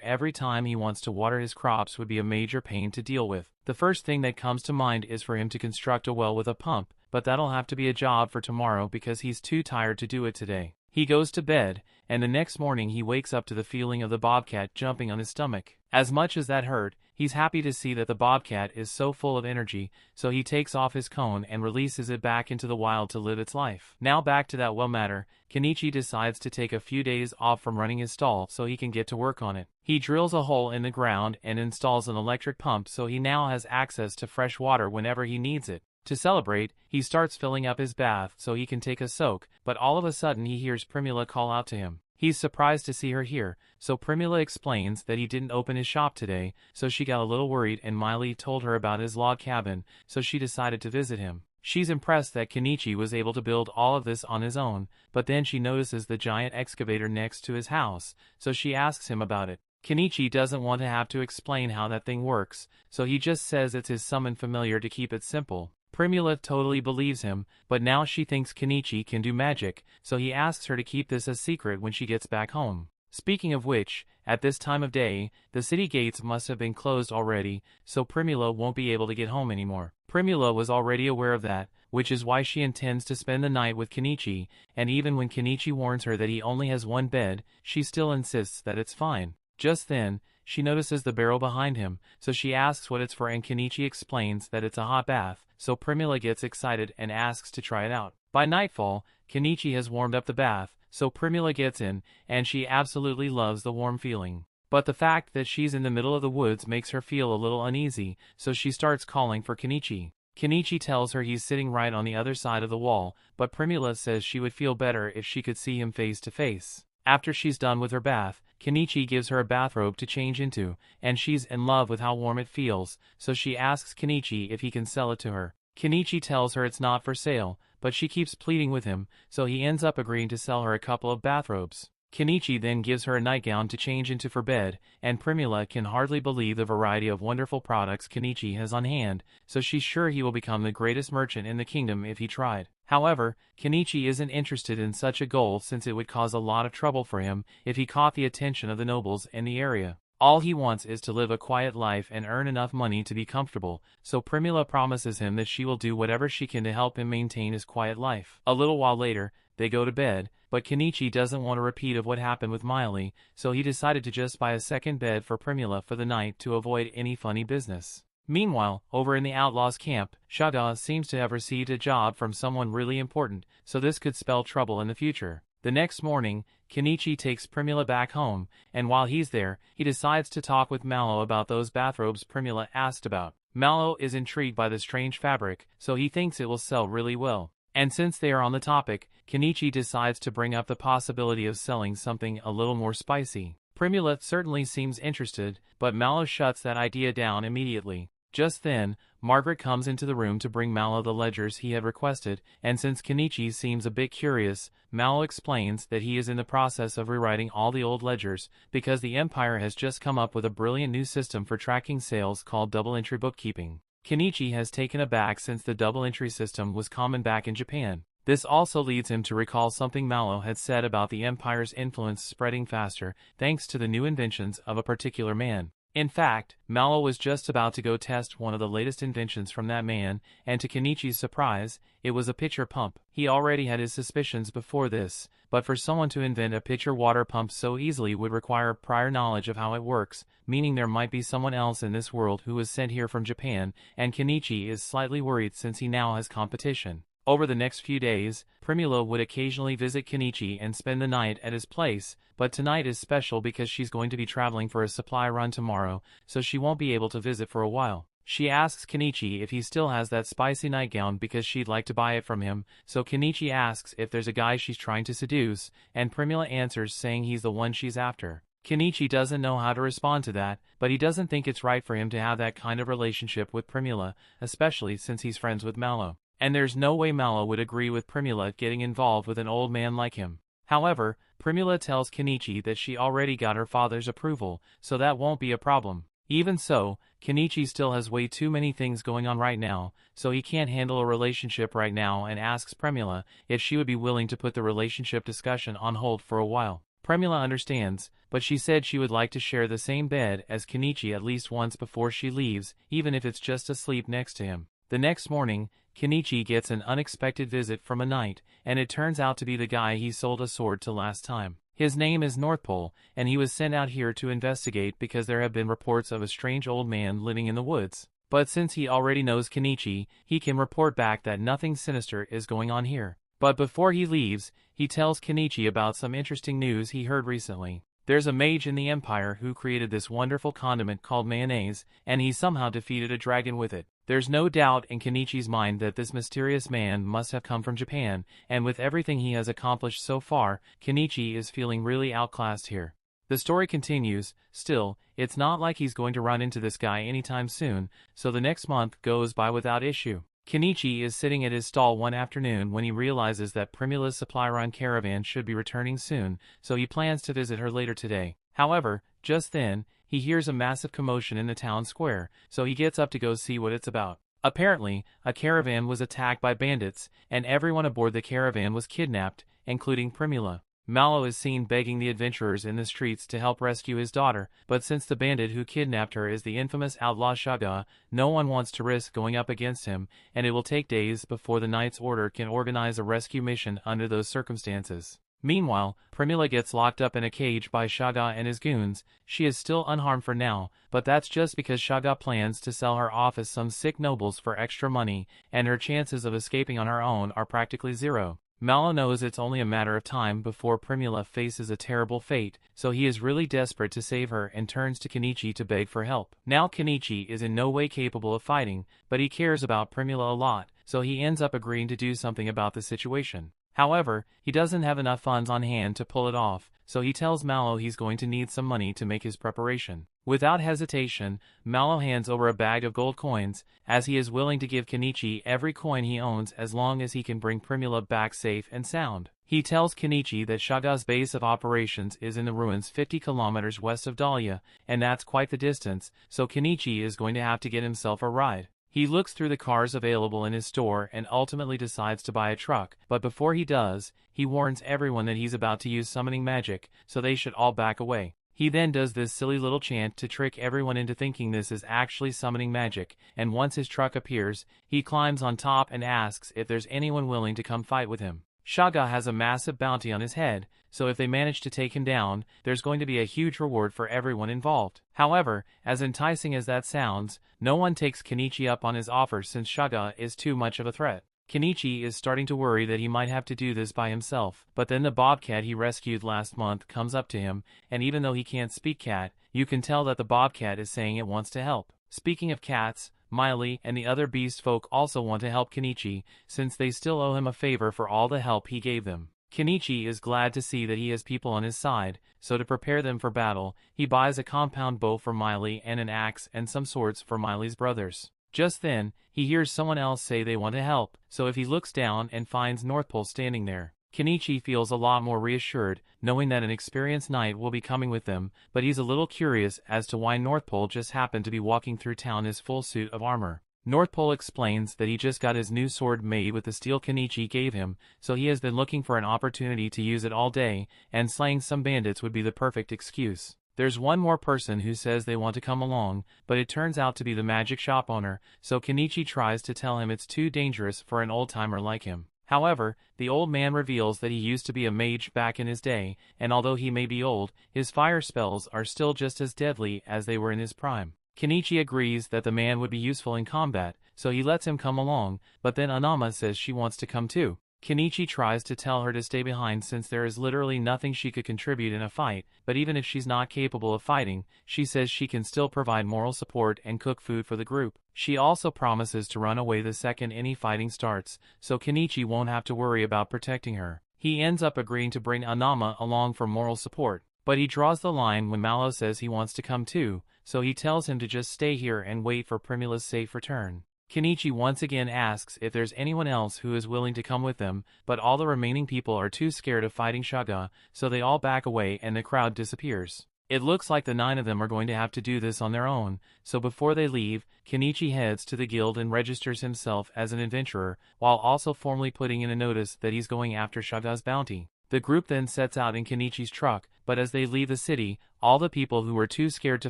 every time he wants to water his crops would be a major pain to deal with. The first thing that comes to mind is for him to construct a well with a pump, but that'll have to be a job for tomorrow because he's too tired to do it today. He goes to bed, and the next morning he wakes up to the feeling of the bobcat jumping on his stomach. As much as that hurt, he's happy to see that the bobcat is so full of energy, so he takes off his cone and releases it back into the wild to live its life. Now back to that well matter, Kenichi decides to take a few days off from running his stall so he can get to work on it. He drills a hole in the ground and installs an electric pump so he now has access to fresh water whenever he needs it. To celebrate, he starts filling up his bath so he can take a soak, but all of a sudden he hears Primula call out to him. He's surprised to see her here, so Primula explains that he didn't open his shop today, so she got a little worried and Miley told her about his log cabin, so she decided to visit him. She's impressed that Kenichi was able to build all of this on his own, but then she notices the giant excavator next to his house, so she asks him about it. Kenichi doesn't want to have to explain how that thing works, so he just says it's his summoned familiar to keep it simple. Primula totally believes him, but now she thinks Kenichi can do magic, so he asks her to keep this a secret when she gets back home. Speaking of which, at this time of day, the city gates must have been closed already, so Primula won't be able to get home anymore. Primula was already aware of that, which is why she intends to spend the night with Kenichi, and even when Kenichi warns her that he only has one bed, she still insists that it's fine. Just then, she notices the barrel behind him, so she asks what it's for and Kenichi explains that it's a hot bath, so Primula gets excited and asks to try it out. By nightfall, Kenichi has warmed up the bath, so Primula gets in, and she absolutely loves the warm feeling. But the fact that she's in the middle of the woods makes her feel a little uneasy, so she starts calling for Kenichi. Kenichi tells her he's sitting right on the other side of the wall, but Primula says she would feel better if she could see him face to face. After she's done with her bath, Kenichi gives her a bathrobe to change into, and she's in love with how warm it feels, so she asks Kenichi if he can sell it to her. Kenichi tells her it's not for sale, but she keeps pleading with him, so he ends up agreeing to sell her a couple of bathrobes. Kenichi then gives her a nightgown to change into for bed, and Primula can hardly believe the variety of wonderful products Kenichi has on hand, so she's sure he will become the greatest merchant in the kingdom if he tried. However, Kenichi isn't interested in such a goal since it would cause a lot of trouble for him if he caught the attention of the nobles in the area. All he wants is to live a quiet life and earn enough money to be comfortable, so Primula promises him that she will do whatever she can to help him maintain his quiet life. A little while later, they go to bed, but Kenichi doesn't want a repeat of what happened with Miley, so he decided to just buy a second bed for Primula for the night to avoid any funny business. Meanwhile, over in the outlaws' camp, Shada seems to have received a job from someone really important, so this could spell trouble in the future. The next morning, Kenichi takes Primula back home, and while he's there, he decides to talk with Mallow about those bathrobes Primula asked about. Mallow is intrigued by the strange fabric, so he thinks it will sell really well. And since they are on the topic, Kenichi decides to bring up the possibility of selling something a little more spicy. Primula certainly seems interested, but Mallow shuts that idea down immediately. Just then, Margaret comes into the room to bring Mallow the ledgers he had requested, and since Kenichi seems a bit curious, Mallow explains that he is in the process of rewriting all the old ledgers, because the Empire has just come up with a brilliant new system for tracking sales called double-entry bookkeeping. Kenichi has taken aback since the double-entry system was common back in Japan. This also leads him to recall something Mallow had said about the Empire's influence spreading faster thanks to the new inventions of a particular man. In fact, Mallow was just about to go test one of the latest inventions from that man, and to Kenichi's surprise, it was a pitcher pump. He already had his suspicions before this, but for someone to invent a pitcher water pump so easily would require prior knowledge of how it works, meaning there might be someone else in this world who was sent here from Japan, and Kenichi is slightly worried since he now has competition. Over the next few days, Primula would occasionally visit Kenichi and spend the night at his place, but tonight is special because she's going to be traveling for a supply run tomorrow, so she won't be able to visit for a while. She asks Kenichi if he still has that spicy nightgown because she'd like to buy it from him, so Kenichi asks if there's a guy she's trying to seduce, and Primula answers saying he's the one she's after. Kenichi doesn't know how to respond to that, but he doesn't think it's right for him to have that kind of relationship with Primula, especially since he's friends with Malo. And there's no way Malo would agree with Primula getting involved with an old man like him. However, Primula tells Kenichi that she already got her father's approval, so that won't be a problem. Even so, Kenichi still has way too many things going on right now, so he can't handle a relationship right now and asks Primula if she would be willing to put the relationship discussion on hold for a while. Primula understands, but she said she would like to share the same bed as Kenichi at least once before she leaves, even if it's just to sleep next to him. The next morning, Kenichi gets an unexpected visit from a knight, and it turns out to be the guy he sold a sword to last time. His name is North Pole, and he was sent out here to investigate because there have been reports of a strange old man living in the woods. But since he already knows Kenichi, he can report back that nothing sinister is going on here. But before he leaves, he tells Kenichi about some interesting news he heard recently. There's a mage in the Empire who created this wonderful condiment called mayonnaise, and he somehow defeated a dragon with it. There's no doubt in Kenichi's mind that this mysterious man must have come from Japan, and with everything he has accomplished so far, Kenichi is feeling really outclassed here. The story continues. Still, it's not like he's going to run into this guy anytime soon, so the next month goes by without issue. Kenichi is sitting at his stall one afternoon when he realizes that Primula's supply run caravan should be returning soon, so he plans to visit her later today. However, just then, he hears a massive commotion in the town square, so he gets up to go see what it's about. Apparently, a caravan was attacked by bandits, and everyone aboard the caravan was kidnapped, including Primula. Malo is seen begging the adventurers in the streets to help rescue his daughter, but since the bandit who kidnapped her is the infamous outlaw Shaga, no one wants to risk going up against him, and it will take days before the Knight's Order can organize a rescue mission under those circumstances. Meanwhile, Primula gets locked up in a cage by Shaga and his goons. She is still unharmed for now, but that's just because Shaga plans to sell her off as some sick nobles for extra money, and her chances of escaping on her own are practically zero. Malo knows it's only a matter of time before Primula faces a terrible fate, so he is really desperate to save her and turns to Kenichi to beg for help. Now Kenichi is in no way capable of fighting, but he cares about Primula a lot, so he ends up agreeing to do something about the situation. However, he doesn't have enough funds on hand to pull it off, so he tells Malo he's going to need some money to make his preparation. Without hesitation, Malo hands over a bag of gold coins, as he is willing to give Kenichi every coin he owns as long as he can bring Primula back safe and sound. He tells Kenichi that Shaga's base of operations is in the ruins 50 kilometers west of Dahlia, and that's quite the distance, so Kenichi is going to have to get himself a ride. He looks through the cars available in his store and ultimately decides to buy a truck, but before he does, he warns everyone that he's about to use summoning magic, so they should all back away. He then does this silly little chant to trick everyone into thinking this is actually summoning magic, and once his truck appears, he climbs on top and asks if there's anyone willing to come fight with him. Shaga has a massive bounty on his head, so if they manage to take him down, there's going to be a huge reward for everyone involved. However, as enticing as that sounds, no one takes Kenichi up on his offer since Shaga is too much of a threat. Kenichi is starting to worry that he might have to do this by himself, but then the bobcat he rescued last month comes up to him, and even though he can't speak cat, you can tell that the bobcat is saying it wants to help. Speaking of cats, Miley and the other beast folk also want to help Kenichi, since they still owe him a favor for all the help he gave them. Kenichi is glad to see that he has people on his side, so to prepare them for battle, he buys a compound bow for Miley and an axe and some swords for Miley's brothers. Just then, he hears someone else say they want to help, so if he looks down and finds North Pole standing there, Kenichi feels a lot more reassured, knowing that an experienced knight will be coming with them, but he's a little curious as to why North Pole just happened to be walking through town in his full suit of armor. North Pole explains that he just got his new sword made with the steel Kenichi gave him, so he has been looking for an opportunity to use it all day, and slaying some bandits would be the perfect excuse. There's one more person who says they want to come along, but it turns out to be the magic shop owner, so Kenichi tries to tell him it's too dangerous for an old-timer like him. However, the old man reveals that he used to be a mage back in his day, and although he may be old, his fire spells are still just as deadly as they were in his prime. Kenichi agrees that the man would be useful in combat, so he lets him come along, but then Anama says she wants to come too. Kenichi tries to tell her to stay behind since there is literally nothing she could contribute in a fight, but even if she's not capable of fighting, she says she can still provide moral support and cook food for the group. She also promises to run away the second any fighting starts, so Kenichi won't have to worry about protecting her. He ends up agreeing to bring Anama along for moral support, but he draws the line when Malo says he wants to come too, so he tells him to just stay here and wait for Primula's safe return. Kenichi once again asks if there's anyone else who is willing to come with them, but all the remaining people are too scared of fighting Shaga, so they all back away and the crowd disappears. It looks like the 9 of them are going to have to do this on their own, so before they leave, Kenichi heads to the guild and registers himself as an adventurer, while also formally putting in a notice that he's going after Shaga's bounty. The group then sets out in Kenichi's truck, but as they leave the city, all the people who were too scared to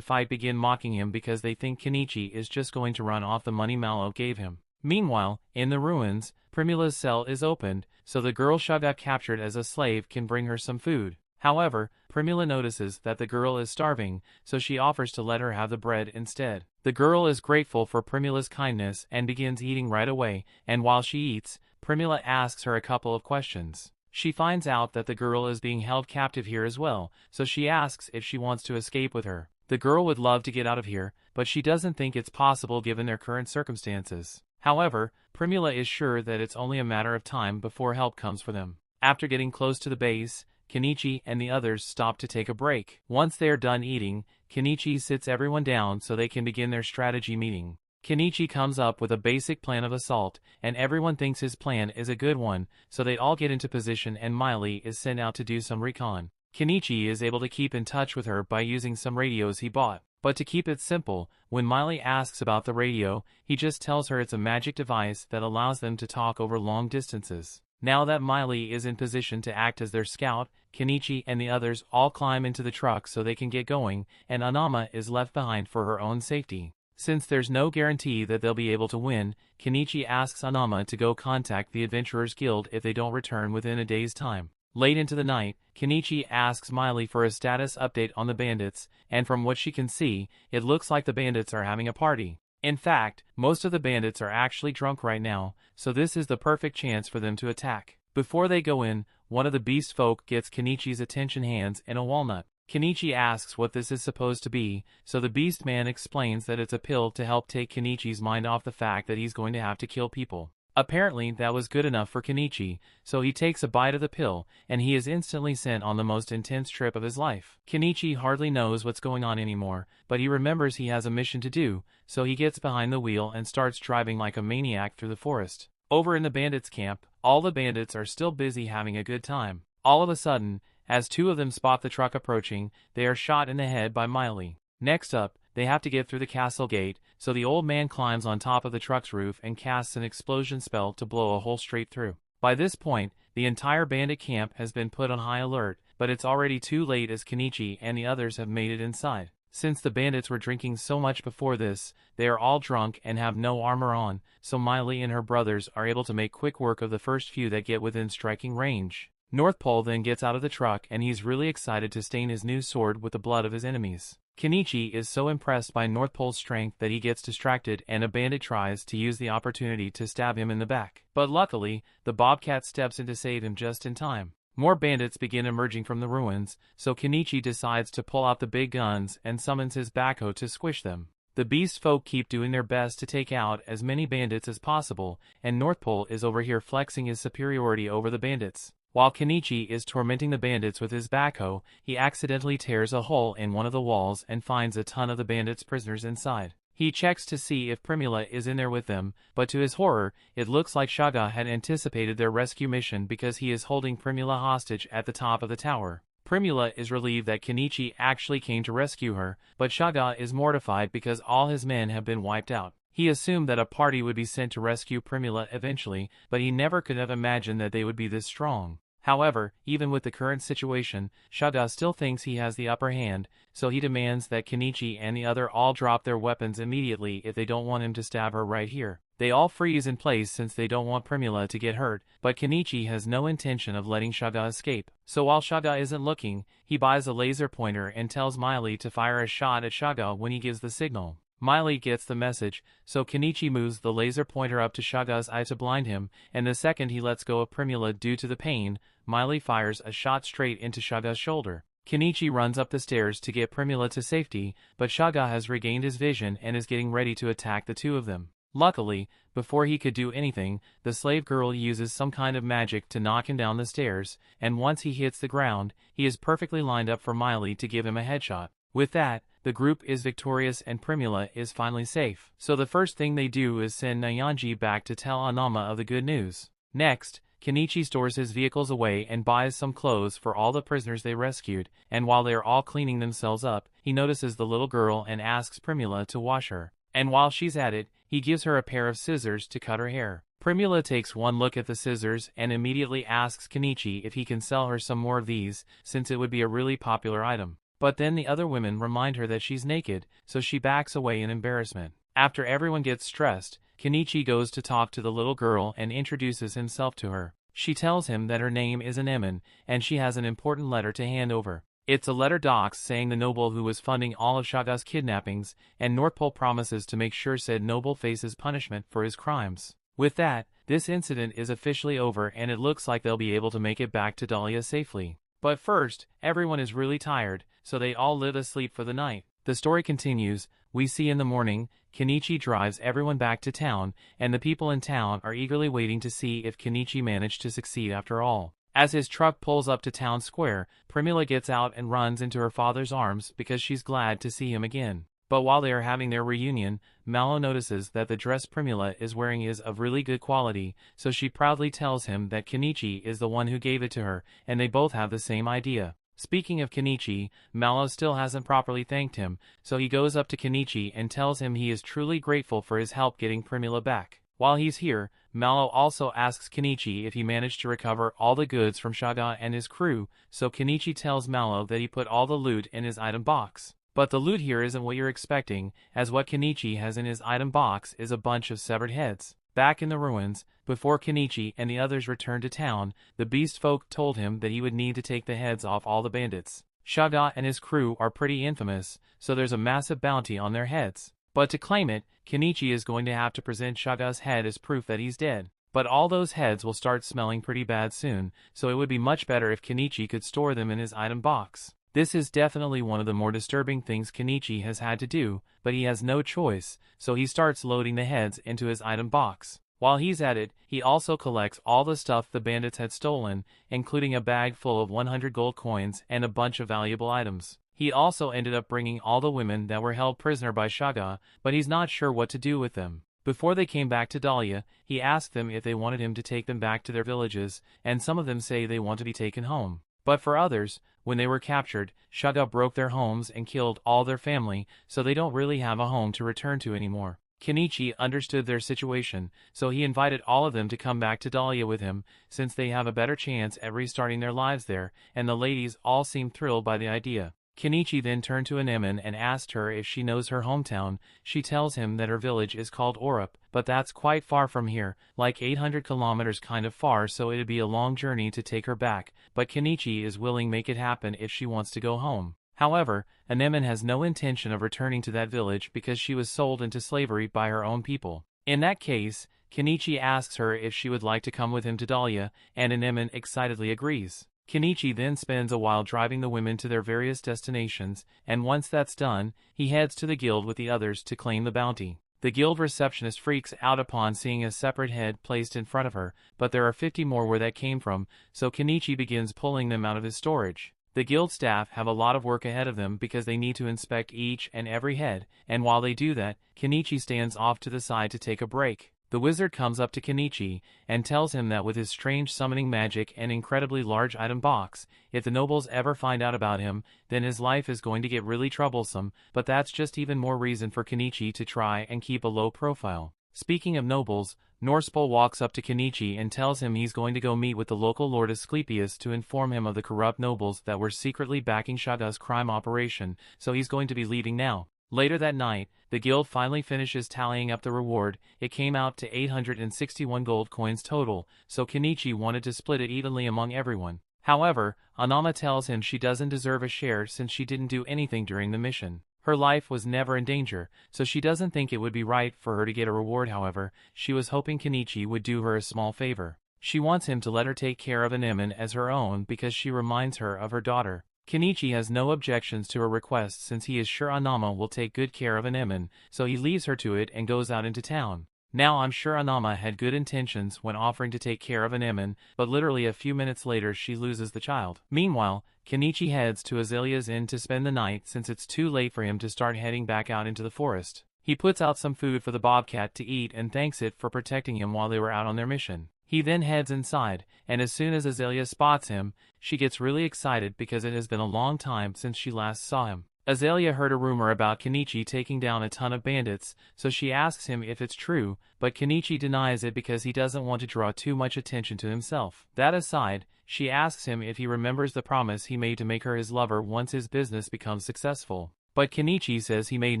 fight begin mocking him because they think Kenichi is just going to run off the money Malo gave him. Meanwhile, in the ruins, Primula's cell is opened, so the girl Shaga captured as a slave can bring her some food. However, Primula notices that the girl is starving, so she offers to let her have the bread instead. The girl is grateful for Primula's kindness and begins eating right away, and while she eats, Primula asks her a couple of questions. She finds out that the girl is being held captive here as well, so she asks if she wants to escape with her. The girl would love to get out of here, but she doesn't think it's possible given their current circumstances. However, Primula is sure that it's only a matter of time before help comes for them. After getting close to the base, Kenichi and the others stop to take a break. Once they are done eating, Kenichi sits everyone down so they can begin their strategy meeting. Kenichi comes up with a basic plan of assault, and everyone thinks his plan is a good one, so they all get into position and Miley is sent out to do some recon. Kenichi is able to keep in touch with her by using some radios he bought. But to keep it simple, when Miley asks about the radio, he just tells her it's a magic device that allows them to talk over long distances. Now that Miley is in position to act as their scout, Kenichi and the others all climb into the truck so they can get going, and Anama is left behind for her own safety. Since there's no guarantee that they'll be able to win, Kenichi asks Anama to go contact the Adventurers Guild if they don't return within a day's time. Late into the night, Kenichi asks Miley for a status update on the bandits, and from what she can see, it looks like the bandits are having a party. In fact, most of the bandits are actually drunk right now, so this is the perfect chance for them to attack. Before they go in, one of the beast folk gets Kenichi's attention hands in a walnut. Kenichi asks what this is supposed to be, so the beast man explains that it's a pill to help take Kenichi's mind off the fact that he's going to have to kill people. Apparently that was good enough for Kenichi, so he takes a bite of the pill, and he is instantly sent on the most intense trip of his life. Kenichi hardly knows what's going on anymore, but he remembers he has a mission to do, so he gets behind the wheel and starts driving like a maniac through the forest. Over in the bandits' camp, all the bandits are still busy having a good time. All of a sudden, as 2 of them spot the truck approaching, they are shot in the head by Miley. Next up, they have to get through the castle gate, so the old man climbs on top of the truck's roof and casts an explosion spell to blow a hole straight through. By this point, the entire bandit camp has been put on high alert, but it's already too late as Kenichi and the others have made it inside. Since the bandits were drinking so much before this, they are all drunk and have no armor on, so Miley and her brothers are able to make quick work of the first few that get within striking range. North Pole then gets out of the truck and he's really excited to stain his new sword with the blood of his enemies. Kenichi is so impressed by North Pole's strength that he gets distracted and a bandit tries to use the opportunity to stab him in the back. But luckily, the Bobcat steps in to save him just in time. More bandits begin emerging from the ruins, so Kenichi decides to pull out the big guns and summons his backhoe to squish them. The beast folk keep doing their best to take out as many bandits as possible, and North Pole is over here flexing his superiority over the bandits. While Kenichi is tormenting the bandits with his backhoe, he accidentally tears a hole in one of the walls and finds a ton of the bandits' prisoners inside. He checks to see if Primula is in there with them, but to his horror, it looks like Shaga had anticipated their rescue mission because he is holding Primula hostage at the top of the tower. Primula is relieved that Kenichi actually came to rescue her, but Shaga is mortified because all his men have been wiped out. He assumed that a party would be sent to rescue Primula eventually, but he never could have imagined that they would be this strong. However, even with the current situation, Shaga still thinks he has the upper hand, so he demands that Kenichi and the other all drop their weapons immediately if they don't want him to stab her right here. They all freeze in place since they don't want Primula to get hurt, but Kenichi has no intention of letting Shaga escape. So while Shaga isn't looking, he buys a laser pointer and tells Miley to fire a shot at Shaga when he gives the signal. Miley gets the message, so Kenichi moves the laser pointer up to Shaga's eye to blind him, and the second he lets go of Primula due to the pain, Miley fires a shot straight into Shaga's shoulder. Kenichi runs up the stairs to get Primula to safety, but Shaga has regained his vision and is getting ready to attack the two of them. Luckily, before he could do anything, the slave girl uses some kind of magic to knock him down the stairs, and once he hits the ground, he is perfectly lined up for Miley to give him a headshot. With that, the group is victorious and Primula is finally safe. So the first thing they do is send Nyanji back to tell Anama of the good news. Next, Kenichi stores his vehicles away and buys some clothes for all the prisoners they rescued, and while they are all cleaning themselves up, he notices the little girl and asks Primula to wash her. And while she's at it, he gives her a pair of scissors to cut her hair. Primula takes one look at the scissors and immediately asks Kenichi if he can sell her some more of these, since it would be a really popular item. But then the other women remind her that she's naked, so she backs away in embarrassment. After everyone gets stressed, Kenichi goes to talk to the little girl and introduces himself to her. She tells him that her name is Anemone, and she has an important letter to hand over. It's a letter docs saying the noble who was funding all of Shaga's kidnappings, and North Pole promises to make sure said noble faces punishment for his crimes. With that, this incident is officially over and it looks like they'll be able to make it back to Dahlia safely. But first, everyone is really tired, so they all live asleep for the night. The story continues. We see in the morning, Kenichi drives everyone back to town, and the people in town are eagerly waiting to see if Kenichi managed to succeed after all. As his truck pulls up to town square, Primula gets out and runs into her father's arms because she's glad to see him again. But while they are having their reunion, Mallow notices that the dress Primula is wearing is of really good quality, so she proudly tells him that Kenichi is the one who gave it to her, and they both have the same idea. Speaking of Kenichi, Mallow still hasn't properly thanked him, so he goes up to Kenichi and tells him he is truly grateful for his help getting Primula back. While he's here, Mallow also asks Kenichi if he managed to recover all the goods from Shaga and his crew, so Kenichi tells Mallow that he put all the loot in his item box. But the loot here isn't what you're expecting, as what Kenichi has in his item box is a bunch of severed heads. Back in the ruins, before Kenichi and the others returned to town, the beast folk told him that he would need to take the heads off all the bandits. Shaga and his crew are pretty infamous, so there's a massive bounty on their heads. But to claim it, Kenichi is going to have to present Shaga's head as proof that he's dead. But all those heads will start smelling pretty bad soon, so it would be much better if Kenichi could store them in his item box. This is definitely one of the more disturbing things Kenichi has had to do, but he has no choice, so he starts loading the heads into his item box. While he's at it, he also collects all the stuff the bandits had stolen, including a bag full of 100 gold coins and a bunch of valuable items. He also ended up bringing all the women that were held prisoner by Shaga, but he's not sure what to do with them. Before they came back to Dahlia, he asked them if they wanted him to take them back to their villages, and some of them say they want to be taken home. But for others, when they were captured, Shaga broke their homes and killed all their family, so they don't really have a home to return to anymore. Kenichi understood their situation, so he invited all of them to come back to Dahlia with him, since they have a better chance at restarting their lives there, and the ladies all seemed thrilled by the idea. Kenichi then turned to Anemone and asked her if she knows her hometown. She tells him that her village is called Orup, but that's quite far from here, like 800 kilometers kind of far, so it'd be a long journey to take her back, but Kenichi is willing to make it happen if she wants to go home. However, Anemone has no intention of returning to that village because she was sold into slavery by her own people. In that case, Kenichi asks her if she would like to come with him to Dahlia, and Anemone excitedly agrees. Kenichi then spends a while driving the women to their various destinations, and once that's done, he heads to the guild with the others to claim the bounty. The guild receptionist freaks out upon seeing a separate head placed in front of her, but there are 50 more where that came from, so Kenichi begins pulling them out of his storage. The guild staff have a lot of work ahead of them because they need to inspect each and every head, and while they do that, Kenichi stands off to the side to take a break. The wizard comes up to Kenichi and tells him that with his strange summoning magic and incredibly large item box, if the nobles ever find out about him, then his life is going to get really troublesome, but that's just even more reason for Kenichi to try and keep a low profile. Speaking of nobles, Norspol walks up to Kenichi and tells him he's going to go meet with the local Lord Asclepius to inform him of the corrupt nobles that were secretly backing Shaga's crime operation, so he's going to be leaving now. Later that night, the guild finally finishes tallying up the reward. It came out to 861 gold coins total, so Kenichi wanted to split it evenly among everyone. However, Anama tells him she doesn't deserve a share since she didn't do anything during the mission. Her life was never in danger, so she doesn't think it would be right for her to get a reward. However, she was hoping Kenichi would do her a small favor. She wants him to let her take care of Anemone as her own because she reminds her of her daughter. Kenichi has no objections to her request since he is sure Anama will take good care of Anemone, so he leaves her to it and goes out into town. Now I'm sure Anama had good intentions when offering to take care of Anemone, but literally a few minutes later she loses the child. Meanwhile, Kenichi heads to Azalea's inn to spend the night since it's too late for him to start heading back out into the forest. He puts out some food for the bobcat to eat and thanks it for protecting him while they were out on their mission. He then heads inside, and as soon as Azalea spots him, she gets really excited because it has been a long time since she last saw him. Azalea heard a rumor about Kenichi taking down a ton of bandits, so she asks him if it's true, but Kenichi denies it because he doesn't want to draw too much attention to himself. That aside, she asks him if he remembers the promise he made to make her his lover once his business becomes successful. But Kenichi says he made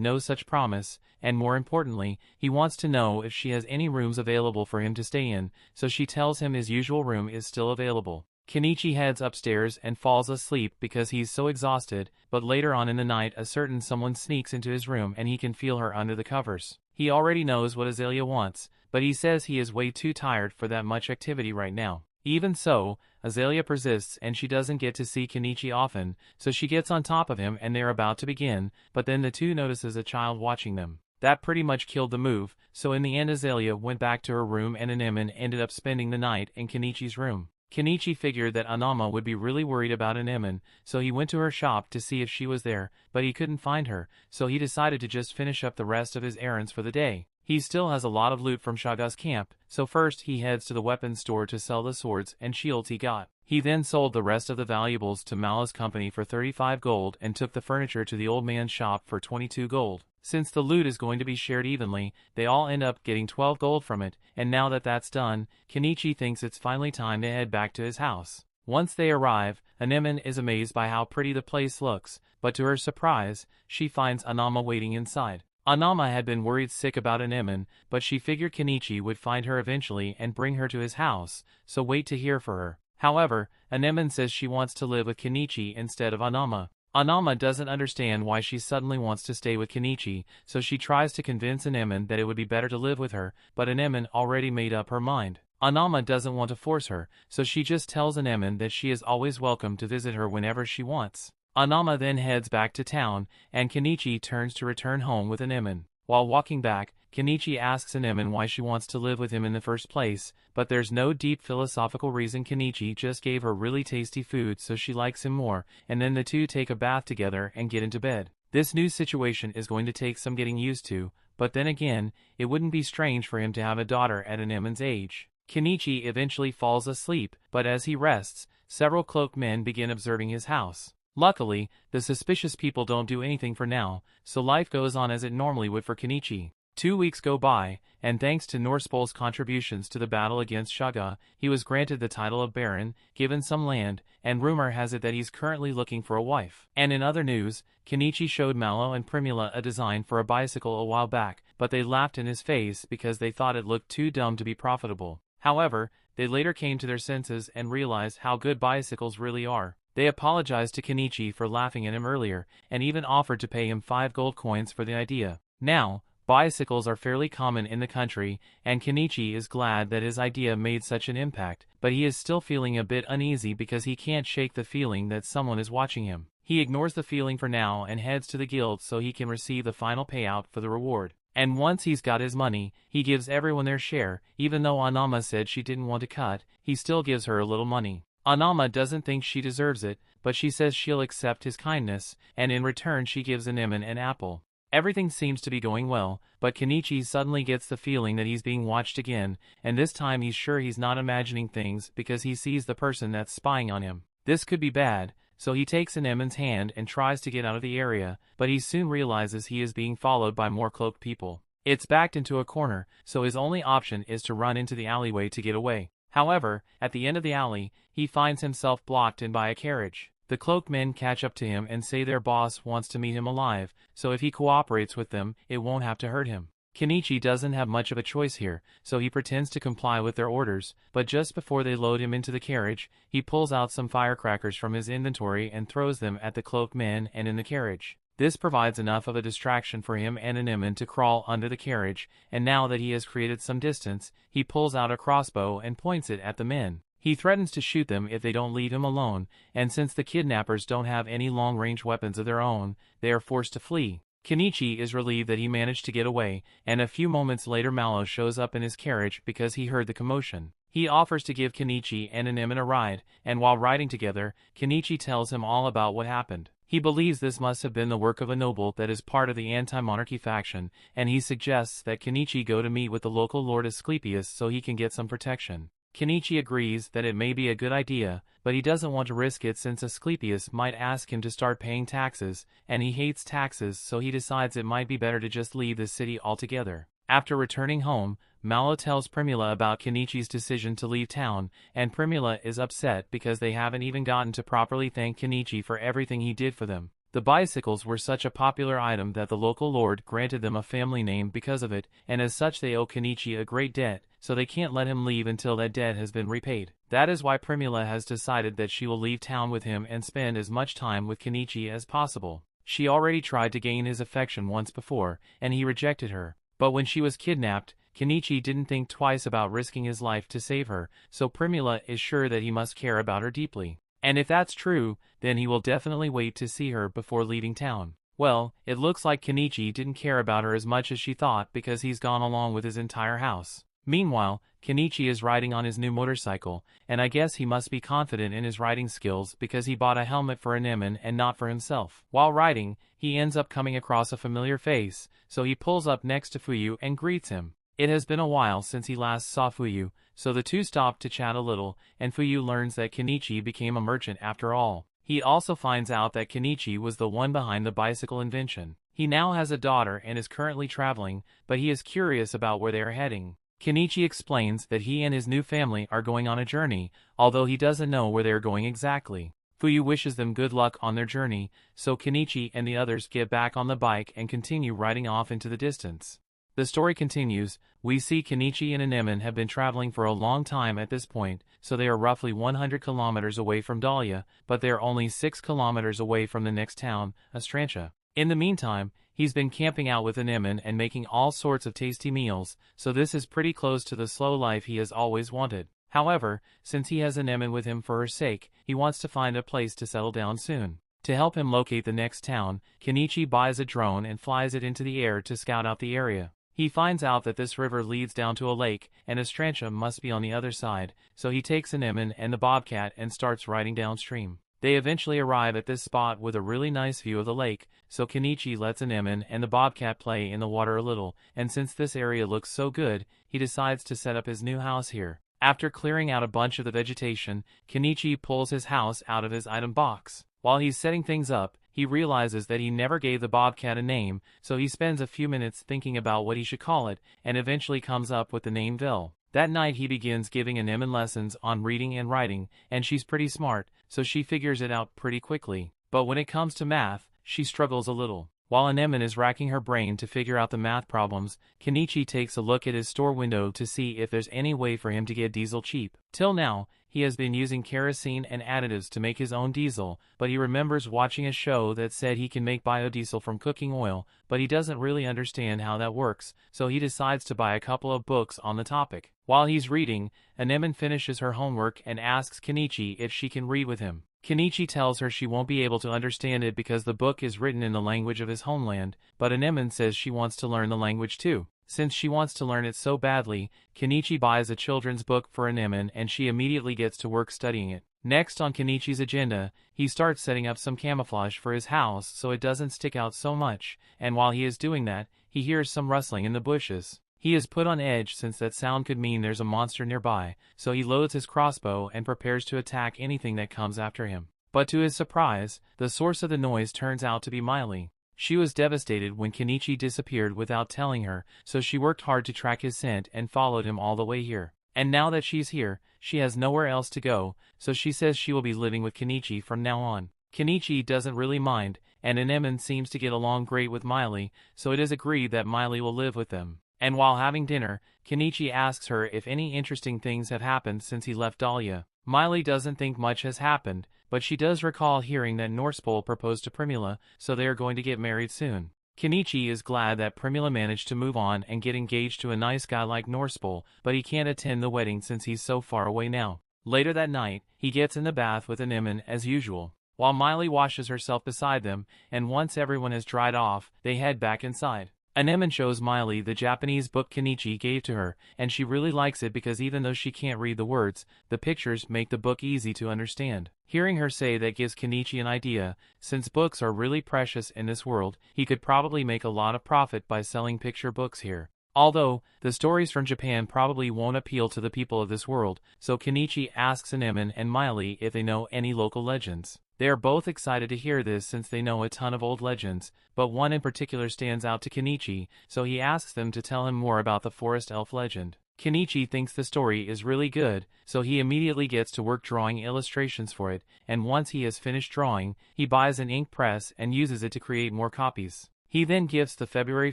no such promise, and more importantly, he wants to know if she has any rooms available for him to stay in, so she tells him his usual room is still available. Kenichi heads upstairs and falls asleep because he's so exhausted, but later on in the night a certain someone sneaks into his room and he can feel her under the covers. He already knows what Azalea wants, but he says he is way too tired for that much activity right now. Even so, Azalea persists and she doesn't get to see Kenichi often, so she gets on top of him and they're about to begin, but then the two notices a child watching them. That pretty much killed the move, so in the end Azalea went back to her room and Anemone ended up spending the night in Kenichi's room. Kenichi figured that Anama would be really worried about Anemone, so he went to her shop to see if she was there, but he couldn't find her, so he decided to just finish up the rest of his errands for the day. He still has a lot of loot from Shaga's camp, so first he heads to the weapons store to sell the swords and shields he got. He then sold the rest of the valuables to Mala's company for 35 gold and took the furniture to the old man's shop for 22 gold. Since the loot is going to be shared evenly, they all end up getting 12 gold from it, and now that that's done, Kenichi thinks it's finally time to head back to his house. Once they arrive, Anemone is amazed by how pretty the place looks, but to her surprise, she finds Anama waiting inside. Anama had been worried sick about Anemone, but she figured Kenichi would find her eventually and bring her to his house, so wait to hear for her. However, Anemone says she wants to live with Kenichi instead of Anama. Anama doesn't understand why she suddenly wants to stay with Kenichi, so she tries to convince Anemone that it would be better to live with her, but Anemone already made up her mind. Anama doesn't want to force her, so she just tells Anemone that she is always welcome to visit her whenever she wants. Anama then heads back to town, and Kenichi turns to return home with Anemone. While walking back, Kenichi asks Anemone why she wants to live with him in the first place, but there's no deep philosophical reason. Kenichi just gave her really tasty food so she likes him more, and then the two take a bath together and get into bed. This new situation is going to take some getting used to, but then again, it wouldn't be strange for him to have a daughter at Anemone's age. Kenichi eventually falls asleep, but as he rests, several cloaked men begin observing his house. Luckily, the suspicious people don't do anything for now, so life goes on as it normally would for Kenichi. 2 weeks go by, and thanks to Norspol's contributions to the battle against Shaga, he was granted the title of Baron, given some land, and rumor has it that he's currently looking for a wife. And in other news, Kenichi showed Malo and Primula a design for a bicycle a while back, but they laughed in his face because they thought it looked too dumb to be profitable. However, they later came to their senses and realized how good bicycles really are. They apologized to Kenichi for laughing at him earlier, and even offered to pay him 5 gold coins for the idea. Now, bicycles are fairly common in the country, and Kenichi is glad that his idea made such an impact, but he is still feeling a bit uneasy because he can't shake the feeling that someone is watching him. He ignores the feeling for now and heads to the guild so he can receive the final payout for the reward. And once he's got his money, he gives everyone their share. Even though Anama said she didn't want to cut, he still gives her a little money. Anama doesn't think she deserves it, but she says she'll accept his kindness, and in return she gives Anemone an apple. Everything seems to be going well, but Kenichi suddenly gets the feeling that he's being watched again, and this time he's sure he's not imagining things because he sees the person that's spying on him. This could be bad, so he takes Anemone's hand and tries to get out of the area, but he soon realizes he is being followed by more cloaked people. It's backed into a corner, so his only option is to run into the alleyway to get away. However, at the end of the alley, he finds himself blocked in by a carriage. The cloaked men catch up to him and say their boss wants to meet him alive, so if he cooperates with them, it won't have to hurt him. Kenichi doesn't have much of a choice here, so he pretends to comply with their orders, but just before they load him into the carriage, he pulls out some firecrackers from his inventory and throws them at the cloaked men and in the carriage. This provides enough of a distraction for him and Anemone to crawl under the carriage, and now that he has created some distance, he pulls out a crossbow and points it at the men. He threatens to shoot them if they don't leave him alone, and since the kidnappers don't have any long-range weapons of their own, they are forced to flee. Kenichi is relieved that he managed to get away, and a few moments later Malo shows up in his carriage because he heard the commotion. He offers to give Kenichi and Anemone a ride, and while riding together, Kenichi tells him all about what happened. He believes this must have been the work of a noble that is part of the anti-monarchy faction, and he suggests that Kenichi go to meet with the local Lord Asclepius so he can get some protection. Kenichi agrees that it may be a good idea, but he doesn't want to risk it since Asclepius might ask him to start paying taxes, and he hates taxes, so he decides it might be better to just leave the city altogether. After returning home, Malo tells Primula about Kenichi's decision to leave town, and Primula is upset because they haven't even gotten to properly thank Kenichi for everything he did for them. The bicycles were such a popular item that the local lord granted them a family name because of it, and as such they owe Kenichi a great debt, so they can't let him leave until that debt has been repaid. That is why Primula has decided that she will leave town with him and spend as much time with Kenichi as possible. She already tried to gain his affection once before, and he rejected her. But when she was kidnapped, Kenichi didn't think twice about risking his life to save her, so Primula is sure that he must care about her deeply. And if that's true, then he will definitely wait to see her before leaving town. Well, it looks like Kenichi didn't care about her as much as she thought because he's gone along with his entire house. Meanwhile, Kenichi is riding on his new motorcycle, and I guess he must be confident in his riding skills because he bought a helmet for Anemone and not for himself. While riding, he ends up coming across a familiar face, so he pulls up next to Fuyu and greets him. It has been a while since he last saw Fuyu, so the two stop to chat a little, and Fuyu learns that Kenichi became a merchant after all. He also finds out that Kenichi was the one behind the bicycle invention. He now has a daughter and is currently traveling, but he is curious about where they are heading. Kenichi explains that he and his new family are going on a journey, although he doesn't know where they are going exactly. Fuyu wishes them good luck on their journey, so Kenichi and the others get back on the bike and continue riding off into the distance. The story continues. We see Kenichi and Anemone have been traveling for a long time at this point, so they are roughly 100 kilometers away from Dahlia, but they are only 6 kilometers away from the next town, Astrantia. In the meantime, he's been camping out with Anemone and making all sorts of tasty meals, so this is pretty close to the slow life he has always wanted. However, since he has Anemone with him for her sake, he wants to find a place to settle down soon. To help him locate the next town, Kenichi buys a drone and flies it into the air to scout out the area. He finds out that this river leads down to a lake, and Astrantia must be on the other side, so he takes Anemone and the bobcat and starts riding downstream. They eventually arrive at this spot with a really nice view of the lake, so Kenichi lets Anemone and the bobcat play in the water a little, and since this area looks so good, he decides to set up his new house here. After clearing out a bunch of the vegetation, Kenichi pulls his house out of his item box. While he's setting things up, he realizes that he never gave the bobcat a name, so he spends a few minutes thinking about what he should call it, and eventually comes up with the name Vil. That night he begins giving Anemone lessons on reading and writing, and she's pretty smart, so she figures it out pretty quickly. But when it comes to math, she struggles a little. While Anemone is racking her brain to figure out the math problems, Kenichi takes a look at his store window to see if there's any way for him to get diesel cheap. Till now, he has been using kerosene and additives to make his own diesel, but he remembers watching a show that said he can make biodiesel from cooking oil, but he doesn't really understand how that works, so he decides to buy a couple of books on the topic. While he's reading, Anemone finishes her homework and asks Kenichi if she can read with him. Kenichi tells her she won't be able to understand it because the book is written in the language of his homeland, but Anemone says she wants to learn the language too. Since she wants to learn it so badly, Kenichi buys a children's book for Anemone and she immediately gets to work studying it. Next on Kenichi's agenda, he starts setting up some camouflage for his house so it doesn't stick out so much, and while he is doing that, he hears some rustling in the bushes. He is put on edge since that sound could mean there's a monster nearby, so he loads his crossbow and prepares to attack anything that comes after him. But to his surprise, the source of the noise turns out to be Miley. She was devastated when Kenichi disappeared without telling her, so she worked hard to track his scent and followed him all the way here. And now that she's here, she has nowhere else to go, so she says she will be living with Kenichi from now on. Kenichi doesn't really mind, and Anemone seems to get along great with Miley, so it is agreed that Miley will live with them. And while having dinner, Kenichi asks her if any interesting things have happened since he left Dahlia. Miley doesn't think much has happened, but she does recall hearing that Norsepol proposed to Primula, so they are going to get married soon. Kenichi is glad that Primula managed to move on and get engaged to a nice guy like Norsepol, but he can't attend the wedding since he's so far away now. Later that night, he gets in the bath with Anemone as usual, while Miley washes herself beside them, and once everyone has dried off, they head back inside. Anemone shows Miley the Japanese book Kenichi gave to her, and she really likes it because even though she can't read the words, the pictures make the book easy to understand. Hearing her say that gives Kenichi an idea. Since books are really precious in this world, he could probably make a lot of profit by selling picture books here. Although, the stories from Japan probably won't appeal to the people of this world, so Kenichi asks Anemone and Miley if they know any local legends. They are both excited to hear this since they know a ton of old legends, but one in particular stands out to Kenichi, so he asks them to tell him more about the forest elf legend. Kenichi thinks the story is really good, so he immediately gets to work drawing illustrations for it, and once he has finished drawing, he buys an ink press and uses it to create more copies. He then gives the February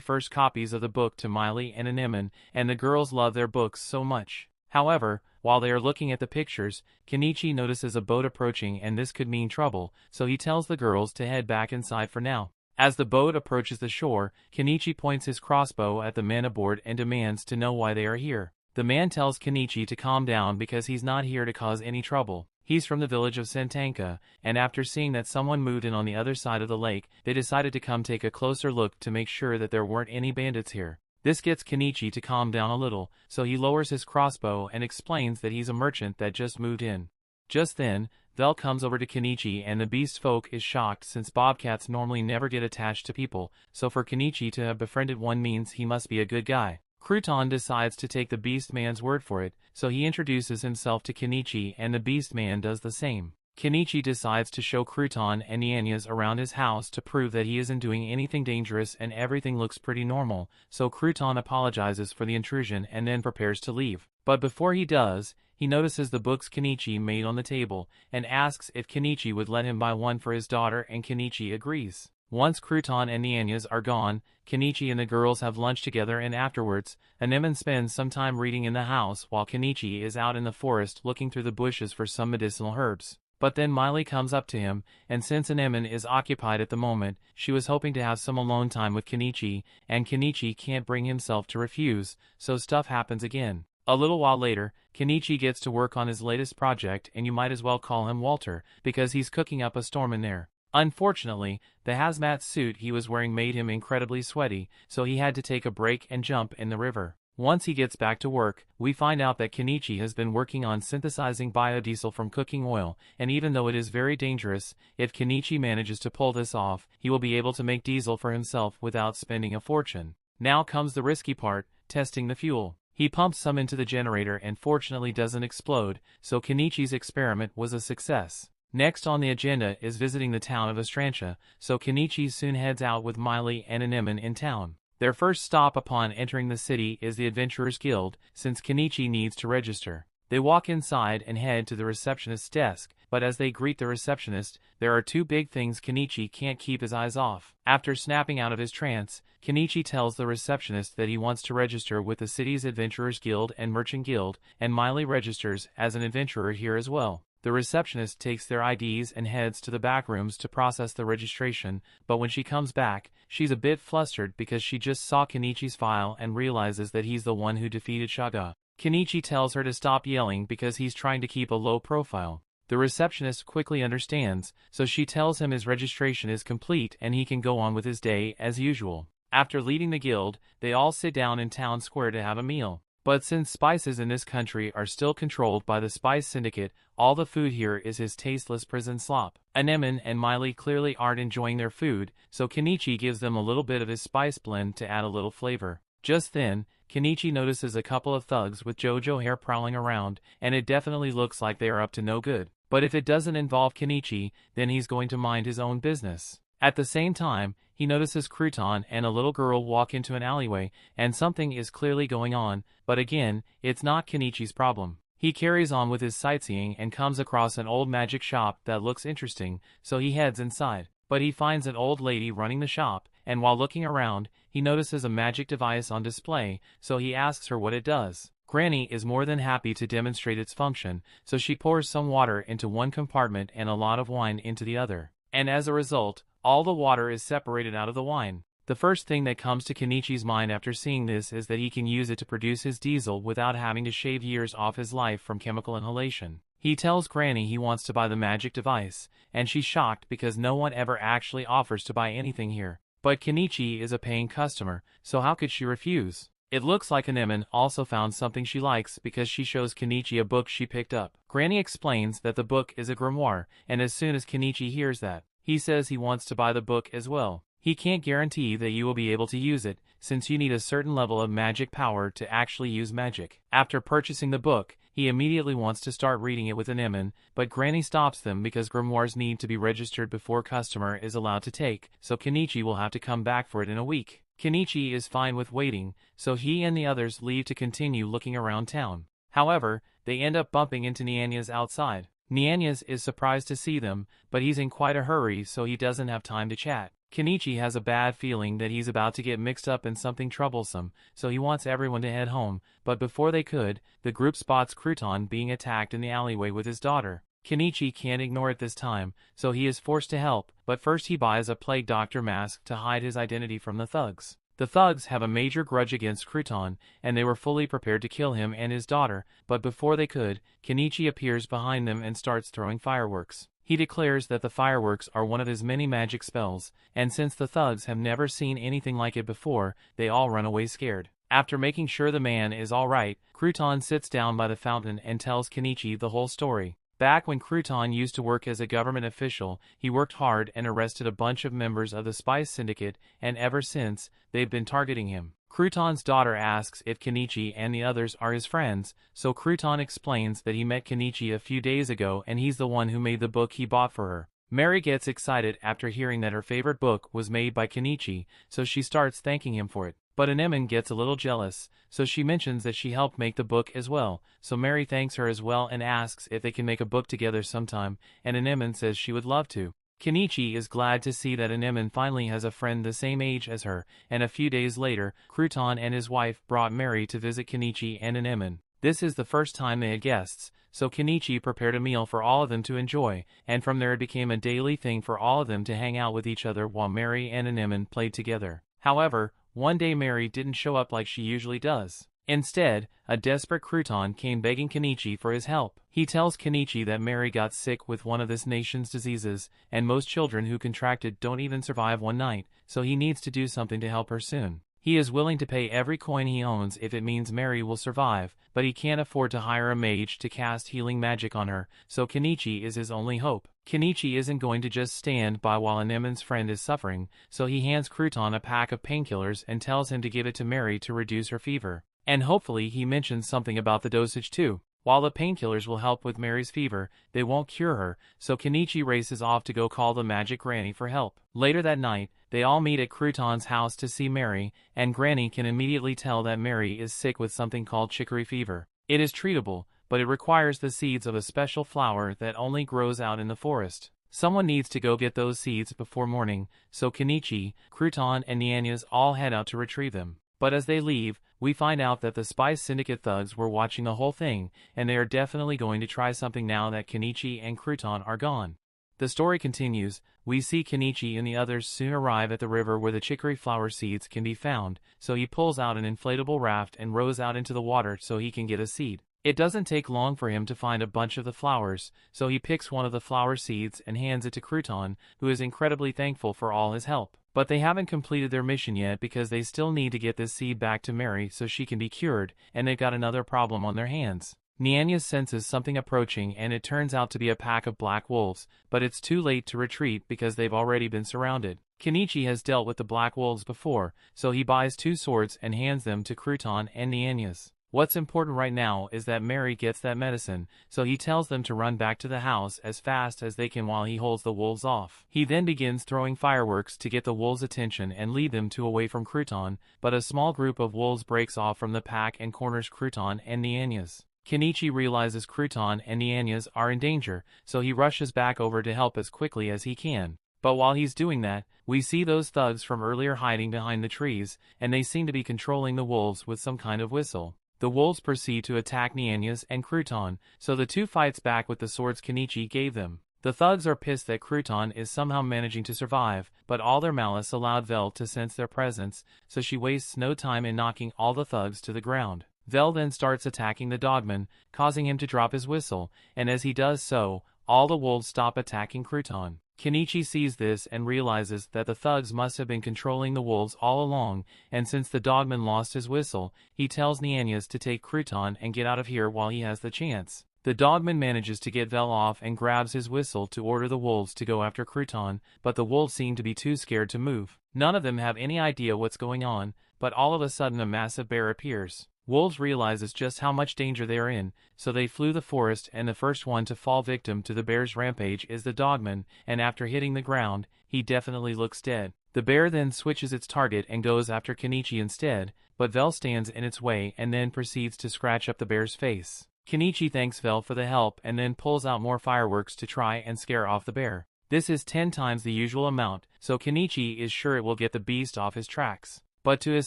1st copies of the book to Miley and Anemone, and the girls love their books so much. However, while they are looking at the pictures, Kenichi notices a boat approaching and this could mean trouble, so he tells the girls to head back inside for now. As the boat approaches the shore, Kenichi points his crossbow at the men aboard and demands to know why they are here. The man tells Kenichi to calm down because he's not here to cause any trouble. He's from the village of Sentanka, and after seeing that someone moved in on the other side of the lake, they decided to come take a closer look to make sure that there weren't any bandits here. This gets Kenichi to calm down a little, so he lowers his crossbow and explains that he's a merchant that just moved in. Just then, Vel comes over to Kenichi and the beast folk is shocked since bobcats normally never get attached to people, so for Kenichi to have befriended one means he must be a good guy. Crouton decides to take the beast man's word for it, so he introduces himself to Kenichi and the beast man does the same. Kenichi decides to show Crouton and Nyanyas around his house to prove that he isn't doing anything dangerous and everything looks pretty normal, so Crouton apologizes for the intrusion and then prepares to leave. But before he does, he notices the books Kenichi made on the table, and asks if Kenichi would let him buy one for his daughter and Kenichi agrees. Once Crouton and Nyanyas are gone, Kenichi and the girls have lunch together and afterwards, Anemone spends some time reading in the house while Kenichi is out in the forest looking through the bushes for some medicinal herbs. But then Miley comes up to him, and since Anemone is occupied at the moment, she was hoping to have some alone time with Kenichi, and Kenichi can't bring himself to refuse, so stuff happens again. A little while later, Kenichi gets to work on his latest project and you might as well call him Walter, because he's cooking up a storm in there. Unfortunately, the hazmat suit he was wearing made him incredibly sweaty, so he had to take a break and jump in the river. Once he gets back to work, we find out that Kenichi has been working on synthesizing biodiesel from cooking oil, and even though it is very dangerous, if Kenichi manages to pull this off, he will be able to make diesel for himself without spending a fortune. Now comes the risky part, testing the fuel. He pumps some into the generator and fortunately doesn't explode, so Kenichi's experiment was a success. Next on the agenda is visiting the town of Astrantia, so Kenichi soon heads out with Miley and Anemone in town. Their first stop upon entering the city is the Adventurers Guild, since Kenichi needs to register. They walk inside and head to the receptionist's desk, but as they greet the receptionist, there are two big things Kenichi can't keep his eyes off. After snapping out of his trance, Kenichi tells the receptionist that he wants to register with the city's Adventurers Guild and Merchant Guild, and Miley registers as an adventurer here as well. The receptionist takes their IDs and heads to the back rooms to process the registration, but when she comes back, she's a bit flustered because she just saw Kenichi's file and realizes that he's the one who defeated Shaga. Kenichi tells her to stop yelling because he's trying to keep a low profile. The receptionist quickly understands, so she tells him his registration is complete and he can go on with his day as usual. After leaving the guild, they all sit down in town square to have a meal. But since spices in this country are still controlled by the Spice Syndicate, all the food here is his tasteless prison slop. Anemone and Miley clearly aren't enjoying their food, so Kenichi gives them a little bit of his spice blend to add a little flavor. Just then, Kenichi notices a couple of thugs with JoJo hair prowling around, and it definitely looks like they are up to no good. But if it doesn't involve Kenichi, then he's going to mind his own business. At the same time, he notices Crouton and a little girl walk into an alleyway, and something is clearly going on, but again, it's not Kenichi's problem. He carries on with his sightseeing and comes across an old magic shop that looks interesting, so he heads inside. But he finds an old lady running the shop, and while looking around, he notices a magic device on display, so he asks her what it does. Granny is more than happy to demonstrate its function, so she pours some water into one compartment and a lot of wine into the other. And as a result, all the water is separated out of the wine. The first thing that comes to Kenichi's mind after seeing this is that he can use it to produce his diesel without having to shave years off his life from chemical inhalation. He tells Granny he wants to buy the magic device, and she's shocked because no one ever actually offers to buy anything here. But Kenichi is a paying customer, so how could she refuse? It looks like Anemone also found something she likes because she shows Kenichi a book she picked up. Granny explains that the book is a grimoire, and as soon as Kenichi hears that, he says he wants to buy the book as well. He can't guarantee that you will be able to use it, since you need a certain level of magic power to actually use magic. After purchasing the book, he immediately wants to start reading it with Anemone, but Granny stops them because grimoires need to be registered before customer is allowed to take, so Kenichi will have to come back for it in a week. Kenichi is fine with waiting, so he and the others leave to continue looking around town. However, they end up bumping into Nianyas outside. Nianyas is surprised to see them, but he's in quite a hurry so he doesn't have time to chat. Kenichi has a bad feeling that he's about to get mixed up in something troublesome, so he wants everyone to head home, but before they could, the group spots Crouton being attacked in the alleyway with his daughter. Kenichi can't ignore it this time, so he is forced to help, but first he buys a plague doctor mask to hide his identity from the thugs. The thugs have a major grudge against Crouton, and they were fully prepared to kill him and his daughter, but before they could, Kenichi appears behind them and starts throwing fireworks. He declares that the fireworks are one of his many magic spells, and since the thugs have never seen anything like it before, they all run away scared. After making sure the man is alright, Crouton sits down by the fountain and tells Kenichi the whole story. Back when Crouton used to work as a government official, he worked hard and arrested a bunch of members of the Spice Syndicate, and ever since, they've been targeting him. Crouton's daughter asks if Kenichi and the others are his friends, so Crouton explains that he met Kenichi a few days ago and he's the one who made the book he bought for her. Mary gets excited after hearing that her favorite book was made by Kenichi, so she starts thanking him for it. But Anemone gets a little jealous, so she mentions that she helped make the book as well, so Mary thanks her as well and asks if they can make a book together sometime, and Anemone says she would love to. Kenichi is glad to see that Anemone finally has a friend the same age as her, and a few days later, Crouton and his wife brought Mary to visit Kenichi and Anemone. This is the first time they had guests, so Kenichi prepared a meal for all of them to enjoy, and from there it became a daily thing for all of them to hang out with each other while Mary and Anemone played together. However, one day Mary didn't show up like she usually does. Instead, a desperate Crouton came begging Kenichi for his help. He tells Kenichi that Mary got sick with one of this nation's diseases, and most children who contracted don't even survive one night, so he needs to do something to help her soon. He is willing to pay every coin he owns if it means Mary will survive, but he can't afford to hire a mage to cast healing magic on her, so Kenichi is his only hope. Kenichi isn't going to just stand by while Anemone's friend is suffering, so he hands Crouton a pack of painkillers and tells him to give it to Mary to reduce her fever. And hopefully he mentions something about the dosage too. While the painkillers will help with Mary's fever, they won't cure her, so Kenichi races off to go call the magic granny for help. Later that night, they all meet at Crouton's house to see Mary, and Granny can immediately tell that Mary is sick with something called chicory fever. It is treatable, but it requires the seeds of a special flower that only grows out in the forest. Someone needs to go get those seeds before morning, so Kenichi, Crouton and Nianyas all head out to retrieve them. But as they leave, we find out that the Spice Syndicate thugs were watching the whole thing, and they are definitely going to try something now that Kenichi and Crouton are gone. The story continues. We see Kenichi and the others soon arrive at the river where the chicory flower seeds can be found, so he pulls out an inflatable raft and rows out into the water so he can get a seed. It doesn't take long for him to find a bunch of the flowers, so he picks one of the flower seeds and hands it to Crouton, who is incredibly thankful for all his help. But they haven't completed their mission yet because they still need to get this seed back to Mary so she can be cured, and they've got another problem on their hands. Nianyas senses something approaching and it turns out to be a pack of black wolves, but it's too late to retreat because they've already been surrounded. Kenichi has dealt with the black wolves before, so he buys 2 swords and hands them to Crouton and Nianyas. What's important right now is that Mary gets that medicine, so he tells them to run back to the house as fast as they can while he holds the wolves off. He then begins throwing fireworks to get the wolves' attention and lead them away from Crouton, but a small group of wolves breaks off from the pack and corners Crouton and Nianyas. Kenichi realizes Crouton and Nianyas are in danger, so he rushes back over to help as quickly as he can. But while he's doing that, we see those thugs from earlier hiding behind the trees, and they seem to be controlling the wolves with some kind of whistle. The wolves proceed to attack Nianyas and Crouton, so the two fights back with the swords Kenichi gave them. The thugs are pissed that Crouton is somehow managing to survive, but all their malice allowed Vel to sense their presence, so she wastes no time in knocking all the thugs to the ground. Vel then starts attacking the dogman, causing him to drop his whistle, and as he does so, all the wolves stop attacking Crouton. Kenichi sees this and realizes that the thugs must have been controlling the wolves all along, and since the dogman lost his whistle, he tells Nianyas to take Crouton and get out of here while he has the chance. The dogman manages to get Vel off and grabs his whistle to order the wolves to go after Crouton, but the wolves seem to be too scared to move. None of them have any idea what's going on, but all of a sudden a massive bear appears. Wolves realizes just how much danger they are in, so they flee the forest, and the first one to fall victim to the bear's rampage is the dogman, and after hitting the ground, he definitely looks dead. The bear then switches its target and goes after Kenichi instead, but Vel stands in its way and then proceeds to scratch up the bear's face. Kenichi thanks Vel for the help and then pulls out more fireworks to try and scare off the bear. This is 10 times the usual amount, so Kenichi is sure it will get the beast off his tracks. But to his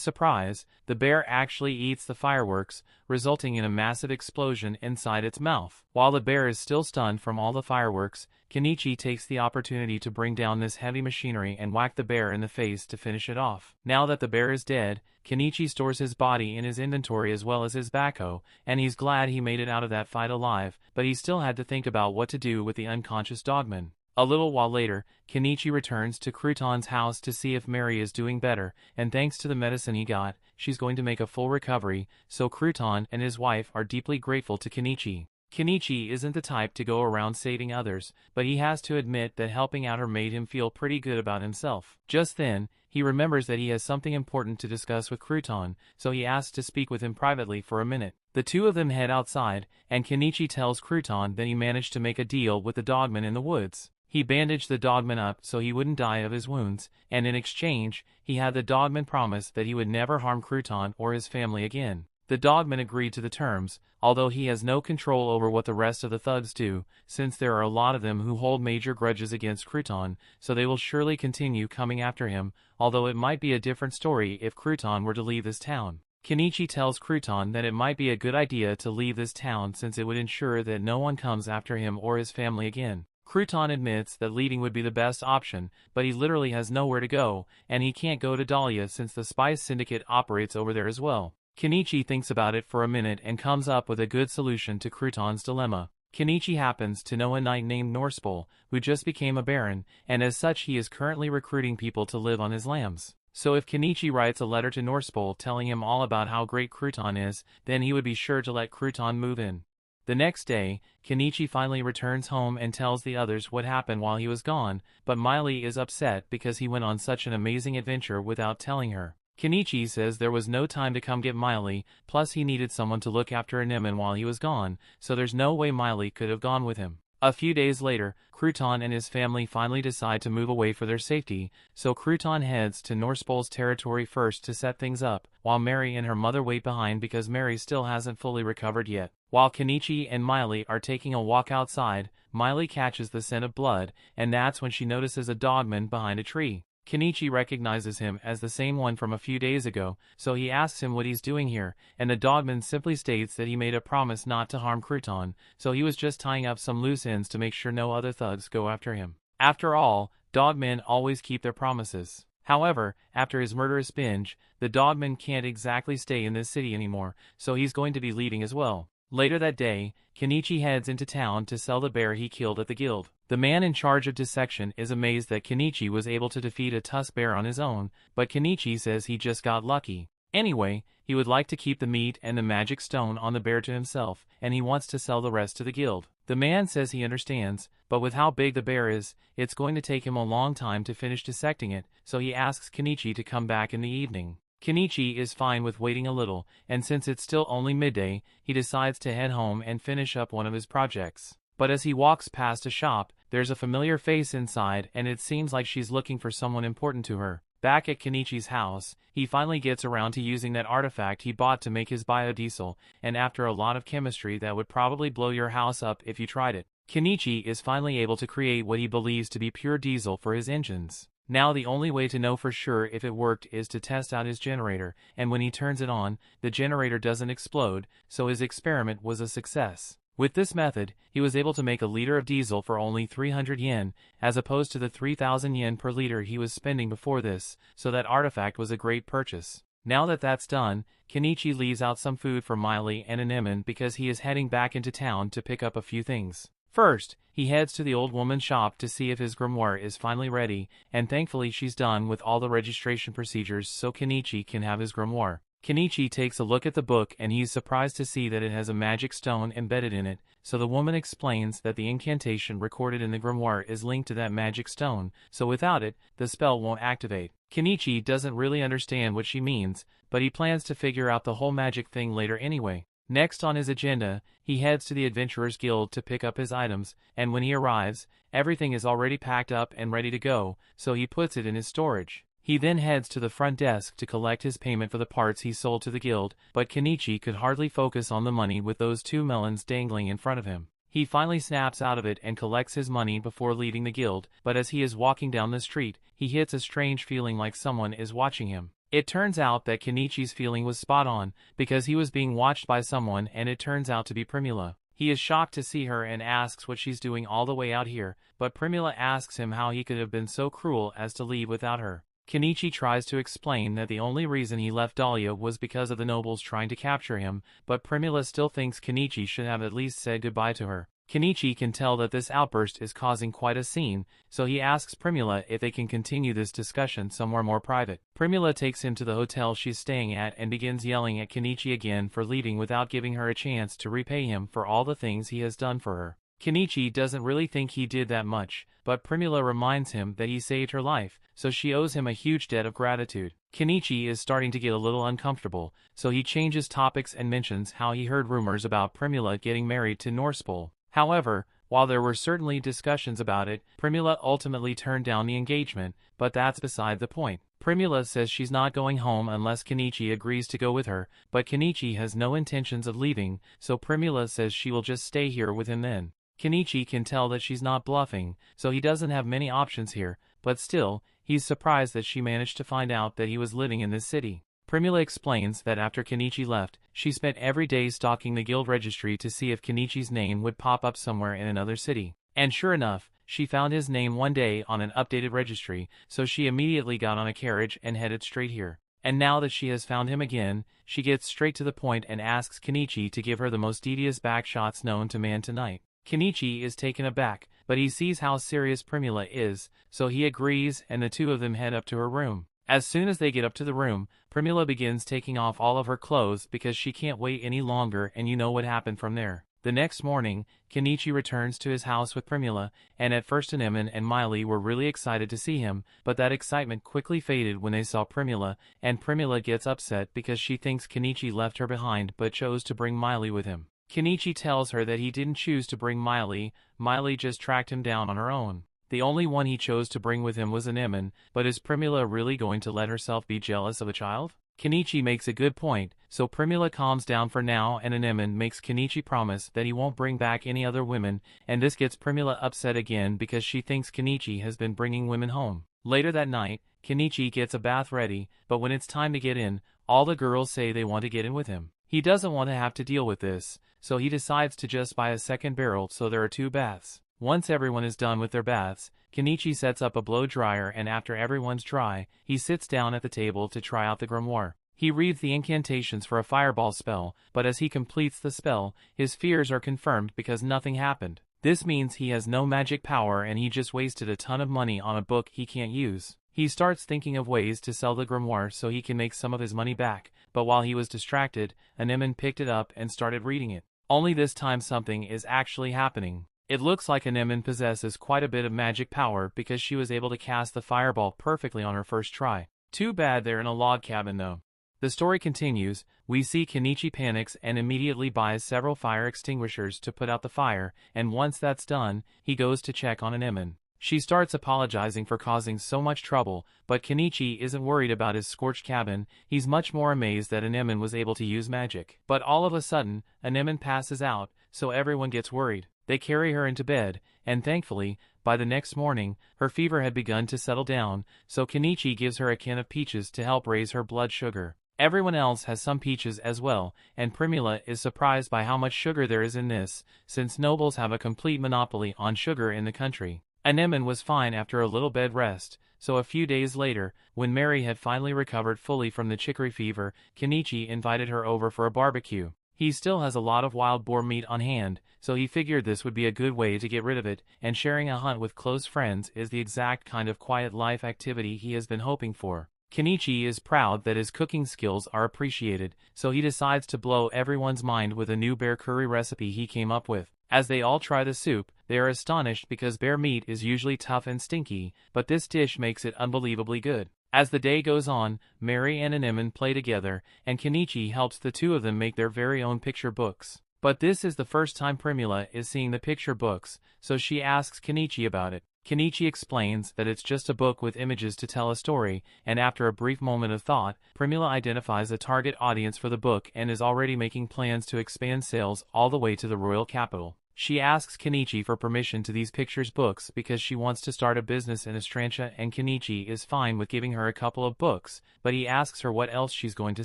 surprise, the bear actually eats the fireworks, resulting in a massive explosion inside its mouth. While the bear is still stunned from all the fireworks, Kenichi takes the opportunity to bring down this heavy machinery and whack the bear in the face to finish it off. Now that the bear is dead, Kenichi stores his body in his inventory as well as his backhoe, and he's glad he made it out of that fight alive, but he still had to think about what to do with the unconscious dogman. A little while later, Kenichi returns to Crouton's house to see if Mary is doing better, and thanks to the medicine he got, she's going to make a full recovery, so Crouton and his wife are deeply grateful to Kenichi. Kenichi isn't the type to go around saving others, but he has to admit that helping out her made him feel pretty good about himself. Just then, he remembers that he has something important to discuss with Crouton, so he asks to speak with him privately for a minute. The two of them head outside, and Kenichi tells Crouton that he managed to make a deal with the dogman in the woods. He bandaged the dogman up so he wouldn't die of his wounds, and in exchange, he had the dogman promise that he would never harm Crouton or his family again. The dogman agreed to the terms, although he has no control over what the rest of the thugs do, since there are a lot of them who hold major grudges against Crouton, so they will surely continue coming after him, although it might be a different story if Crouton were to leave this town. Kenichi tells Crouton that it might be a good idea to leave this town since it would ensure that no one comes after him or his family again. Crouton admits that leaving would be the best option, but he literally has nowhere to go, and he can't go to Dahlia since the Spice Syndicate operates over there as well. Kenichi thinks about it for a minute and comes up with a good solution to Crouton's dilemma. Kenichi happens to know a knight named Norspol, who just became a baron, and as such he is currently recruiting people to live on his lands. So if Kenichi writes a letter to Norspol telling him all about how great Crouton is, then he would be sure to let Crouton move in. The next day, Kenichi finally returns home and tells the others what happened while he was gone, but Miley is upset because he went on such an amazing adventure without telling her. Kenichi says there was no time to come get Miley, plus he needed someone to look after Anemone while he was gone, so there's no way Miley could have gone with him. A few days later, Crouton and his family finally decide to move away for their safety, so Crouton heads to Norspol's territory first to set things up, while Mary and her mother wait behind because Mary still hasn't fully recovered yet. While Kenichi and Miley are taking a walk outside, Miley catches the scent of blood, and that's when she notices a dogman behind a tree. Kenichi recognizes him as the same one from a few days ago, so he asks him what he's doing here, and the dogman simply states that he made a promise not to harm Crouton, so he was just tying up some loose ends to make sure no other thugs go after him. After all, dogmen always keep their promises. However, after his murderous binge, the dogman can't exactly stay in this city anymore, so he's going to be leaving as well. Later that day, Kenichi heads into town to sell the bear he killed at the guild. The man in charge of dissection is amazed that Kenichi was able to defeat a tusk bear on his own, but Kenichi says he just got lucky. Anyway, he would like to keep the meat and the magic stone on the bear to himself, and he wants to sell the rest to the guild. The man says he understands, but with how big the bear is, it's going to take him a long time to finish dissecting it, so he asks Kenichi to come back in the evening. Kenichi is fine with waiting a little, and since it's still only midday, he decides to head home and finish up one of his projects. But as he walks past a shop, there's a familiar face inside and it seems like she's looking for someone important to her. Back at Kenichi's house, he finally gets around to using that artifact he bought to make his biodiesel, and after a lot of chemistry that would probably blow your house up if you tried it, Kenichi is finally able to create what he believes to be pure diesel for his engines. Now the only way to know for sure if it worked is to test out his generator, and when he turns it on, the generator doesn't explode, so his experiment was a success. With this method, he was able to make a liter of diesel for only 300 yen, as opposed to the 3,000 yen per liter he was spending before this, so that artifact was a great purchase. Now that that's done, Kenichi leaves out some food for Miley and Anemone because he is heading back into town to pick up a few things. First, he heads to the old woman's shop to see if his grimoire is finally ready, and thankfully she's done with all the registration procedures so Kenichi can have his grimoire. Kenichi takes a look at the book and he's surprised to see that it has a magic stone embedded in it, so the woman explains that the incantation recorded in the grimoire is linked to that magic stone, so without it, the spell won't activate. Kenichi doesn't really understand what she means, but he plans to figure out the whole magic thing later anyway. Next on his agenda, he heads to the Adventurers Guild to pick up his items, and when he arrives, everything is already packed up and ready to go, so he puts it in his storage. He then heads to the front desk to collect his payment for the parts he sold to the guild, but Kenichi could hardly focus on the money with those two melons dangling in front of him. He finally snaps out of it and collects his money before leaving the guild, but as he is walking down the street, he hits a strange feeling like someone is watching him. It turns out that Kenichi's feeling was spot on, because he was being watched by someone and it turns out to be Primula. He is shocked to see her and asks what she's doing all the way out here, but Primula asks him how he could have been so cruel as to leave without her. Kenichi tries to explain that the only reason he left Dahlia was because of the nobles trying to capture him, but Primula still thinks Kenichi should have at least said goodbye to her. Kenichi can tell that this outburst is causing quite a scene, so he asks Primula if they can continue this discussion somewhere more private. Primula takes him to the hotel she's staying at and begins yelling at Kenichi again for leaving without giving her a chance to repay him for all the things he has done for her. Kenichi doesn't really think he did that much, but Primula reminds him that he saved her life, so she owes him a huge debt of gratitude. Kenichi is starting to get a little uncomfortable, so he changes topics and mentions how he heard rumors about Primula getting married to Norspol. However, while there were certainly discussions about it, Primula ultimately turned down the engagement, but that's beside the point. Primula says she's not going home unless Kenichi agrees to go with her, but Kenichi has no intentions of leaving, so Primula says she will just stay here with him then. Kenichi can tell that she's not bluffing, so he doesn't have many options here, but still, he's surprised that she managed to find out that he was living in this city. Primula explains that after Kenichi left, she spent every day stalking the guild registry to see if Kenichi's name would pop up somewhere in another city. And sure enough, she found his name one day on an updated registry, so she immediately got on a carriage and headed straight here. And now that she has found him again, she gets straight to the point and asks Kenichi to give her the most devious backshots known to man tonight. Kenichi is taken aback, but he sees how serious Primula is, so he agrees and the two of them head up to her room. As soon as they get up to the room, Primula begins taking off all of her clothes because she can't wait any longer, and you know what happened from there. The next morning, Kenichi returns to his house with Primula, and at first Anemone and Miley were really excited to see him, but that excitement quickly faded when they saw Primula, and Primula gets upset because she thinks Kenichi left her behind but chose to bring Miley with him. Kenichi tells her that he didn't choose to bring Miley, Miley just tracked him down on her own. The only one he chose to bring with him was Anemone, but is Primula really going to let herself be jealous of a child? Kenichi makes a good point, so Primula calms down for now and Anemone makes Kenichi promise that he won't bring back any other women, and this gets Primula upset again because she thinks Kenichi has been bringing women home. Later that night, Kenichi gets a bath ready, but when it's time to get in, all the girls say they want to get in with him. He doesn't want to have to deal with this, so he decides to just buy a second barrel so there are two baths. Once everyone is done with their baths, Kenichi sets up a blow dryer and after everyone's dry, he sits down at the table to try out the grimoire. He reads the incantations for a fireball spell, but as he completes the spell, his fears are confirmed because nothing happened. This means he has no magic power and he just wasted a ton of money on a book he can't use. He starts thinking of ways to sell the grimoire so he can make some of his money back, but while he was distracted, Anemone picked it up and started reading it. Only this time something is actually happening. It looks like Anemone possesses quite a bit of magic power because she was able to cast the fireball perfectly on her first try. Too bad they're in a log cabin though. The story continues. We see Kenichi panics and immediately buys several fire extinguishers to put out the fire, and once that's done, he goes to check on Anemone. She starts apologizing for causing so much trouble, but Kenichi isn't worried about his scorched cabin. He's much more amazed that Anemone was able to use magic. But all of a sudden, Anemone passes out, so everyone gets worried. They carry her into bed, and thankfully, by the next morning, her fever had begun to settle down, so Kenichi gives her a can of peaches to help raise her blood sugar. Everyone else has some peaches as well, and Primula is surprised by how much sugar there is in this, since nobles have a complete monopoly on sugar in the country. Anemone was fine after a little bed rest, so a few days later, when Mary had finally recovered fully from the chicory fever, Kenichi invited her over for a barbecue. He still has a lot of wild boar meat on hand, so he figured this would be a good way to get rid of it, and sharing a hunt with close friends is the exact kind of quiet life activity he has been hoping for. Kenichi is proud that his cooking skills are appreciated, so he decides to blow everyone's mind with a new bear curry recipe he came up with. As they all try the soup, they are astonished because bear meat is usually tough and stinky, but this dish makes it unbelievably good. As the day goes on, Mary and Anemone play together, and Kenichi helps the two of them make their very own picture books. But this is the first time Primula is seeing the picture books, so she asks Kenichi about it. Kenichi explains that it's just a book with images to tell a story, and after a brief moment of thought, Primula identifies a target audience for the book and is already making plans to expand sales all the way to the royal capital. She asks Kenichi for permission to these pictures books because she wants to start a business in Estrantia, and Kenichi is fine with giving her a couple of books, but he asks her what else she's going to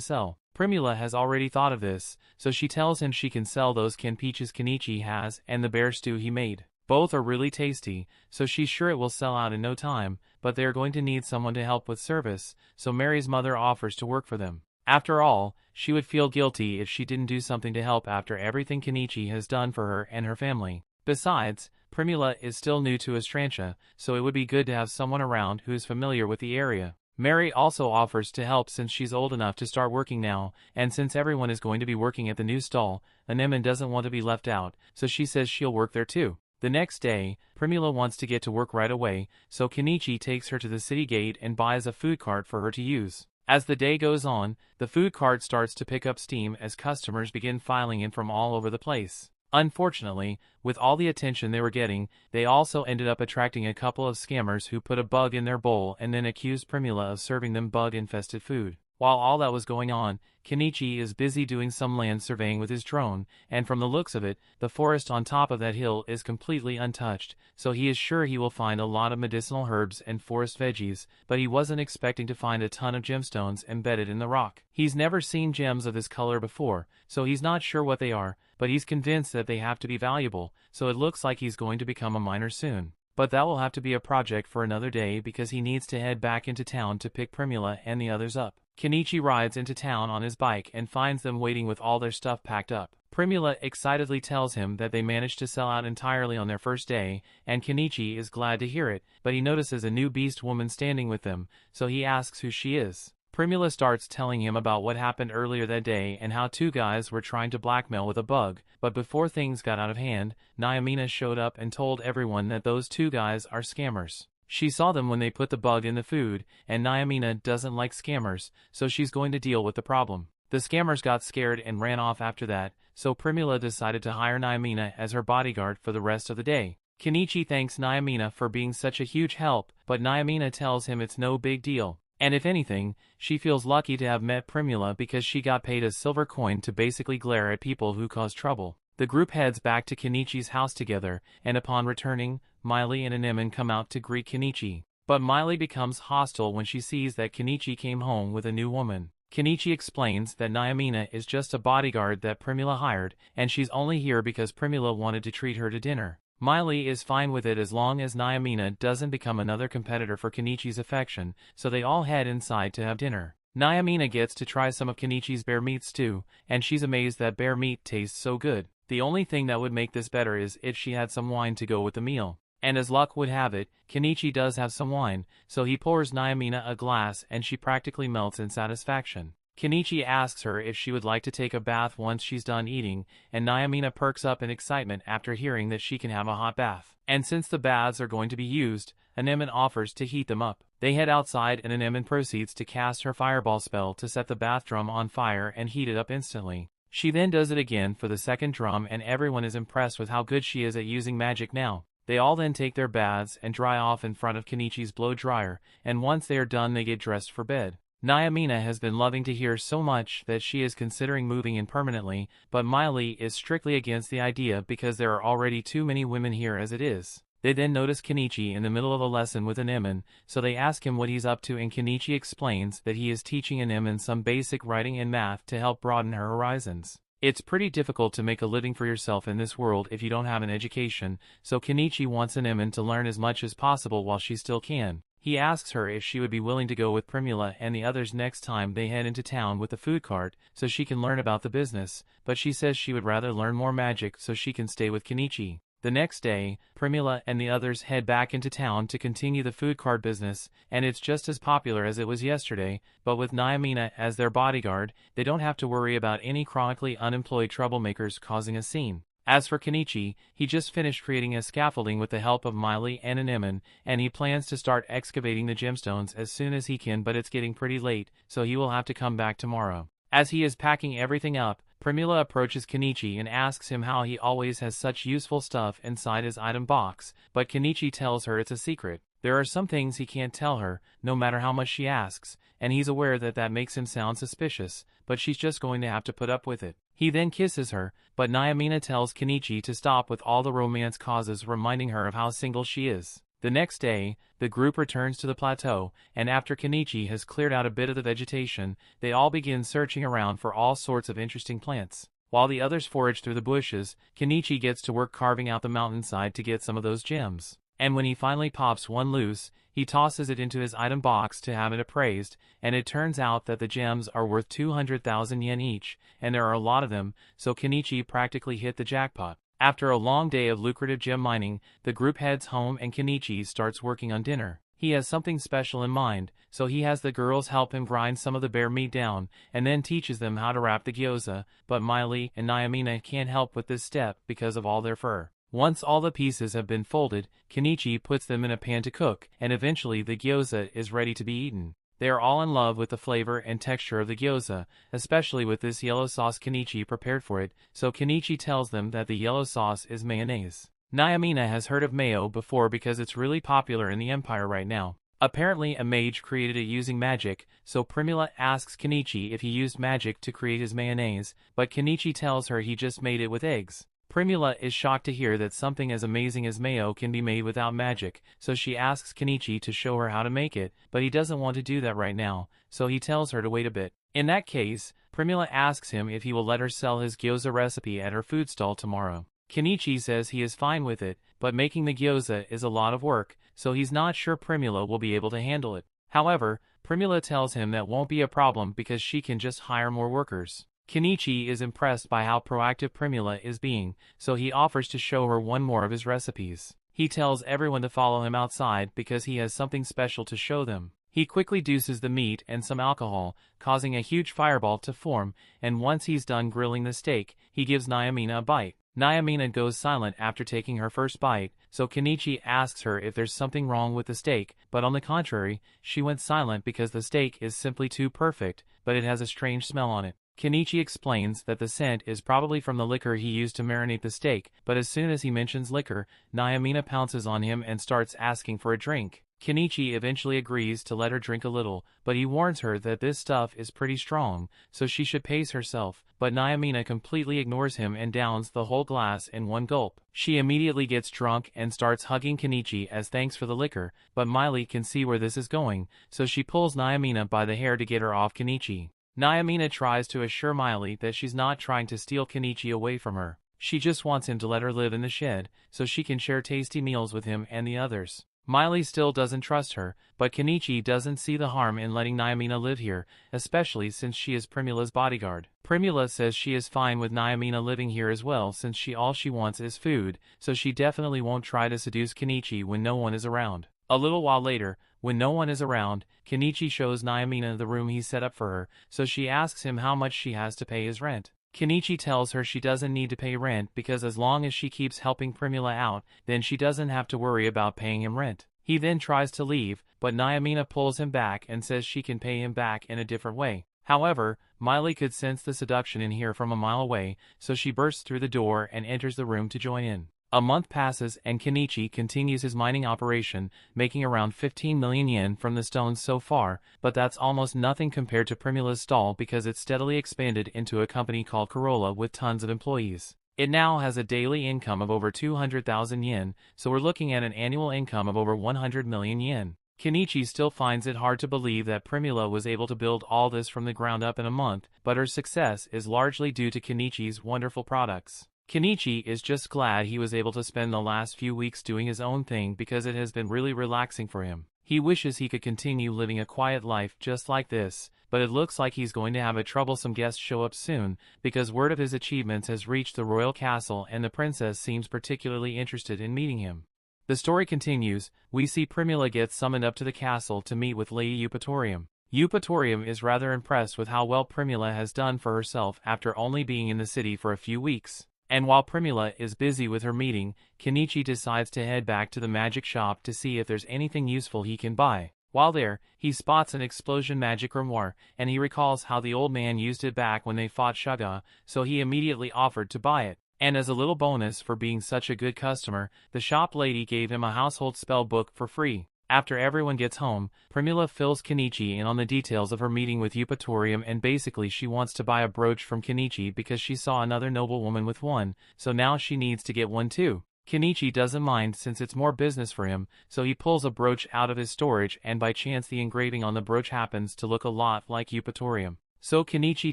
sell. Primula has already thought of this, so she tells him she can sell those canned peaches Kenichi has and the bear stew he made. Both are really tasty, so she's sure it will sell out in no time, but they are going to need someone to help with service, so Mary's mother offers to work for them. After all, she would feel guilty if she didn't do something to help after everything Kenichi has done for her and her family. Besides, Primula is still new to Estrantia, so it would be good to have someone around who is familiar with the area. Mary also offers to help since she's old enough to start working now, and since everyone is going to be working at the new stall, Anemone doesn't want to be left out, so she says she'll work there too. The next day, Primula wants to get to work right away, so Kenichi takes her to the city gate and buys a food cart for her to use. As the day goes on, the food cart starts to pick up steam as customers begin filing in from all over the place. Unfortunately, with all the attention they were getting, they also ended up attracting a couple of scammers who put a bug in their bowl and then accused Primula of serving them bug-infested food. While all that was going on, Kenichi is busy doing some land surveying with his drone, and from the looks of it, the forest on top of that hill is completely untouched, so he is sure he will find a lot of medicinal herbs and forest veggies, but he wasn't expecting to find a ton of gemstones embedded in the rock. He's never seen gems of this color before, so he's not sure what they are, but he's convinced that they have to be valuable, so it looks like he's going to become a miner soon. But that will have to be a project for another day because he needs to head back into town to pick Primula and the others up. Kenichi rides into town on his bike and finds them waiting with all their stuff packed up. Primula excitedly tells him that they managed to sell out entirely on their first day, and Kenichi is glad to hear it, but he notices a new beast woman standing with them, so he asks who she is. Primula starts telling him about what happened earlier that day and how two guys were trying to blackmail with a bug, but before things got out of hand, Naomina showed up and told everyone that those two guys are scammers. She saw them when they put the bug in the food, and Naomina doesn't like scammers, so she's going to deal with the problem. The scammers got scared and ran off after that, so Primula decided to hire Naomina as her bodyguard for the rest of the day. Kenichi thanks Naomina for being such a huge help, but Naomina tells him it's no big deal. And if anything, she feels lucky to have met Primula because she got paid a silver coin to basically glare at people who cause trouble. The group heads back to Kenichi's house together, and upon returning, Miley and Anemone come out to greet Kenichi. But Miley becomes hostile when she sees that Kenichi came home with a new woman. Kenichi explains that Naomina is just a bodyguard that Primula hired, and she's only here because Primula wanted to treat her to dinner. Miley is fine with it as long as Naomina doesn't become another competitor for Kenichi's affection, so they all head inside to have dinner. Naomina gets to try some of Kenichi's bear meat stew, and she's amazed that bear meat tastes so good. The only thing that would make this better is if she had some wine to go with the meal. And as luck would have it, Kenichi does have some wine, so he pours Naomina a glass and she practically melts in satisfaction. Kenichi asks her if she would like to take a bath once she's done eating, and Naomina perks up in excitement after hearing that she can have a hot bath. And since the baths are going to be used, Anemone offers to heat them up. They head outside and Anemone proceeds to cast her fireball spell to set the bath drum on fire and heat it up instantly. She then does it again for the second drum and everyone is impressed with how good she is at using magic now. They all then take their baths and dry off in front of Kenichi's blow dryer, and once they are done they get dressed for bed. Nyamina has been loving to hear so much that she is considering moving in permanently, but Miley is strictly against the idea because there are already too many women here as it is. They then notice Kenichi in the middle of a lesson with an Emin, so they ask him what he's up to and Kenichi explains that he is teaching an Emin some basic writing and math to help broaden her horizons. It's pretty difficult to make a living for yourself in this world if you don't have an education, so Kenichi wants an Emin to learn as much as possible while she still can. He asks her if she would be willing to go with Primula and the others next time they head into town with the food cart, so she can learn about the business, but she says she would rather learn more magic so she can stay with Kenichi. The next day, Primula and the others head back into town to continue the food cart business, and it's just as popular as it was yesterday, but with Nyamina as their bodyguard, they don't have to worry about any chronically unemployed troublemakers causing a scene. As for Kenichi, he just finished creating a scaffolding with the help of Miley and an Emin, and he plans to start excavating the gemstones as soon as he can, but it's getting pretty late, so he will have to come back tomorrow. As he is packing everything up, Primula approaches Kenichi and asks him how he always has such useful stuff inside his item box, but Kenichi tells her it's a secret. There are some things he can't tell her, no matter how much she asks, and he's aware that that makes him sound suspicious, but she's just going to have to put up with it. He then kisses her, but Nyamina tells Kenichi to stop with all the romance causes, reminding her of how single she is. The next day, the group returns to the plateau, and after Kenichi has cleared out a bit of the vegetation, they all begin searching around for all sorts of interesting plants. While the others forage through the bushes, Kenichi gets to work carving out the mountainside to get some of those gems. And when he finally pops one loose, he tosses it into his item box to have it appraised, and it turns out that the gems are worth 200,000 yen each, and there are a lot of them, so Kenichi practically hit the jackpot. After a long day of lucrative gem mining, the group heads home and Kenichi starts working on dinner. He has something special in mind, so he has the girls help him grind some of the bear meat down, and then teaches them how to wrap the gyoza, but Miley and Nyamina can't help with this step because of all their fur. Once all the pieces have been folded, Kenichi puts them in a pan to cook, and eventually the gyoza is ready to be eaten. They are all in love with the flavor and texture of the gyoza, especially with this yellow sauce Kenichi prepared for it, so Kenichi tells them that the yellow sauce is mayonnaise. Nyamina has heard of mayo before because it's really popular in the empire right now. Apparently a mage created it using magic, so Primula asks Kenichi if he used magic to create his mayonnaise, but Kenichi tells her he just made it with eggs. Primula is shocked to hear that something as amazing as mayo can be made without magic, so she asks Kenichi to show her how to make it, but he doesn't want to do that right now, so he tells her to wait a bit. In that case, Primula asks him if he will let her sell his gyoza recipe at her food stall tomorrow. Kenichi says he is fine with it, but making the gyoza is a lot of work, so he's not sure Primula will be able to handle it. However, Primula tells him that won't be a problem because she can just hire more workers. Kenichi is impressed by how proactive Primula is being, so he offers to show her one more of his recipes. He tells everyone to follow him outside because he has something special to show them. He quickly deuces the meat and some alcohol, causing a huge fireball to form, and once he's done grilling the steak, he gives Nyamina a bite. Nyamina goes silent after taking her first bite, so Kenichi asks her if there's something wrong with the steak, but on the contrary, she went silent because the steak is simply too perfect, but it has a strange smell on it. Kenichi explains that the scent is probably from the liquor he used to marinate the steak, but as soon as he mentions liquor, Nyamina pounces on him and starts asking for a drink. Kenichi eventually agrees to let her drink a little, but he warns her that this stuff is pretty strong, so she should pace herself, but Nyamina completely ignores him and downs the whole glass in one gulp. She immediately gets drunk and starts hugging Kenichi as thanks for the liquor, but Miley can see where this is going, so she pulls Nyamina by the hair to get her off Kenichi. Nyamina tries to assure Miley that she's not trying to steal Kenichi away from her. She just wants him to let her live in the shed, so she can share tasty meals with him and the others. Miley still doesn't trust her, but Kenichi doesn't see the harm in letting Nyamina live here, especially since she is Primula's bodyguard. Primula says she is fine with Nyamina living here as well since all she wants is food, so she definitely won't try to seduce Kenichi when no one is around. A little while later, when no one is around, Kenichi shows Nyamina the room he set up for her, so she asks him how much she has to pay his rent. Kenichi tells her she doesn't need to pay rent because as long as she keeps helping Primula out, then she doesn't have to worry about paying him rent. He then tries to leave, but Nyamina pulls him back and says she can pay him back in a different way. However, Miley could sense the seduction in here from a mile away, so she bursts through the door and enters the room to join in. A month passes and Kenichi continues his mining operation, making around 15 million yen from the stones so far, but that's almost nothing compared to Primula's stall because it's steadily expanded into a company called Corolla with tons of employees. It now has a daily income of over 200,000 yen, so we're looking at an annual income of over 100 million yen. Kenichi still finds it hard to believe that Primula was able to build all this from the ground up in a month, but her success is largely due to Kenichi's wonderful products. Kenichi is just glad he was able to spend the last few weeks doing his own thing because it has been really relaxing for him. He wishes he could continue living a quiet life just like this, but it looks like he's going to have a troublesome guest show up soon, because word of his achievements has reached the royal castle and the princess seems particularly interested in meeting him. The story continues. We see Primula get summoned up to the castle to meet with Lady Eupatorium. Eupatorium is rather impressed with how well Primula has done for herself after only being in the city for a few weeks. And while Primula is busy with her meeting, Kenichi decides to head back to the magic shop to see if there's anything useful he can buy. While there, he spots an explosion magic grimoire, and he recalls how the old man used it back when they fought Shaga, so he immediately offered to buy it. And as a little bonus for being such a good customer, the shop lady gave him a household spell book for free. After everyone gets home, Primula fills Kenichi in on the details of her meeting with Eupatorium, and basically she wants to buy a brooch from Kenichi because she saw another noblewoman with one, so now she needs to get one too. Kenichi doesn't mind since it's more business for him, so he pulls a brooch out of his storage, and by chance the engraving on the brooch happens to look a lot like Eupatorium. So Kenichi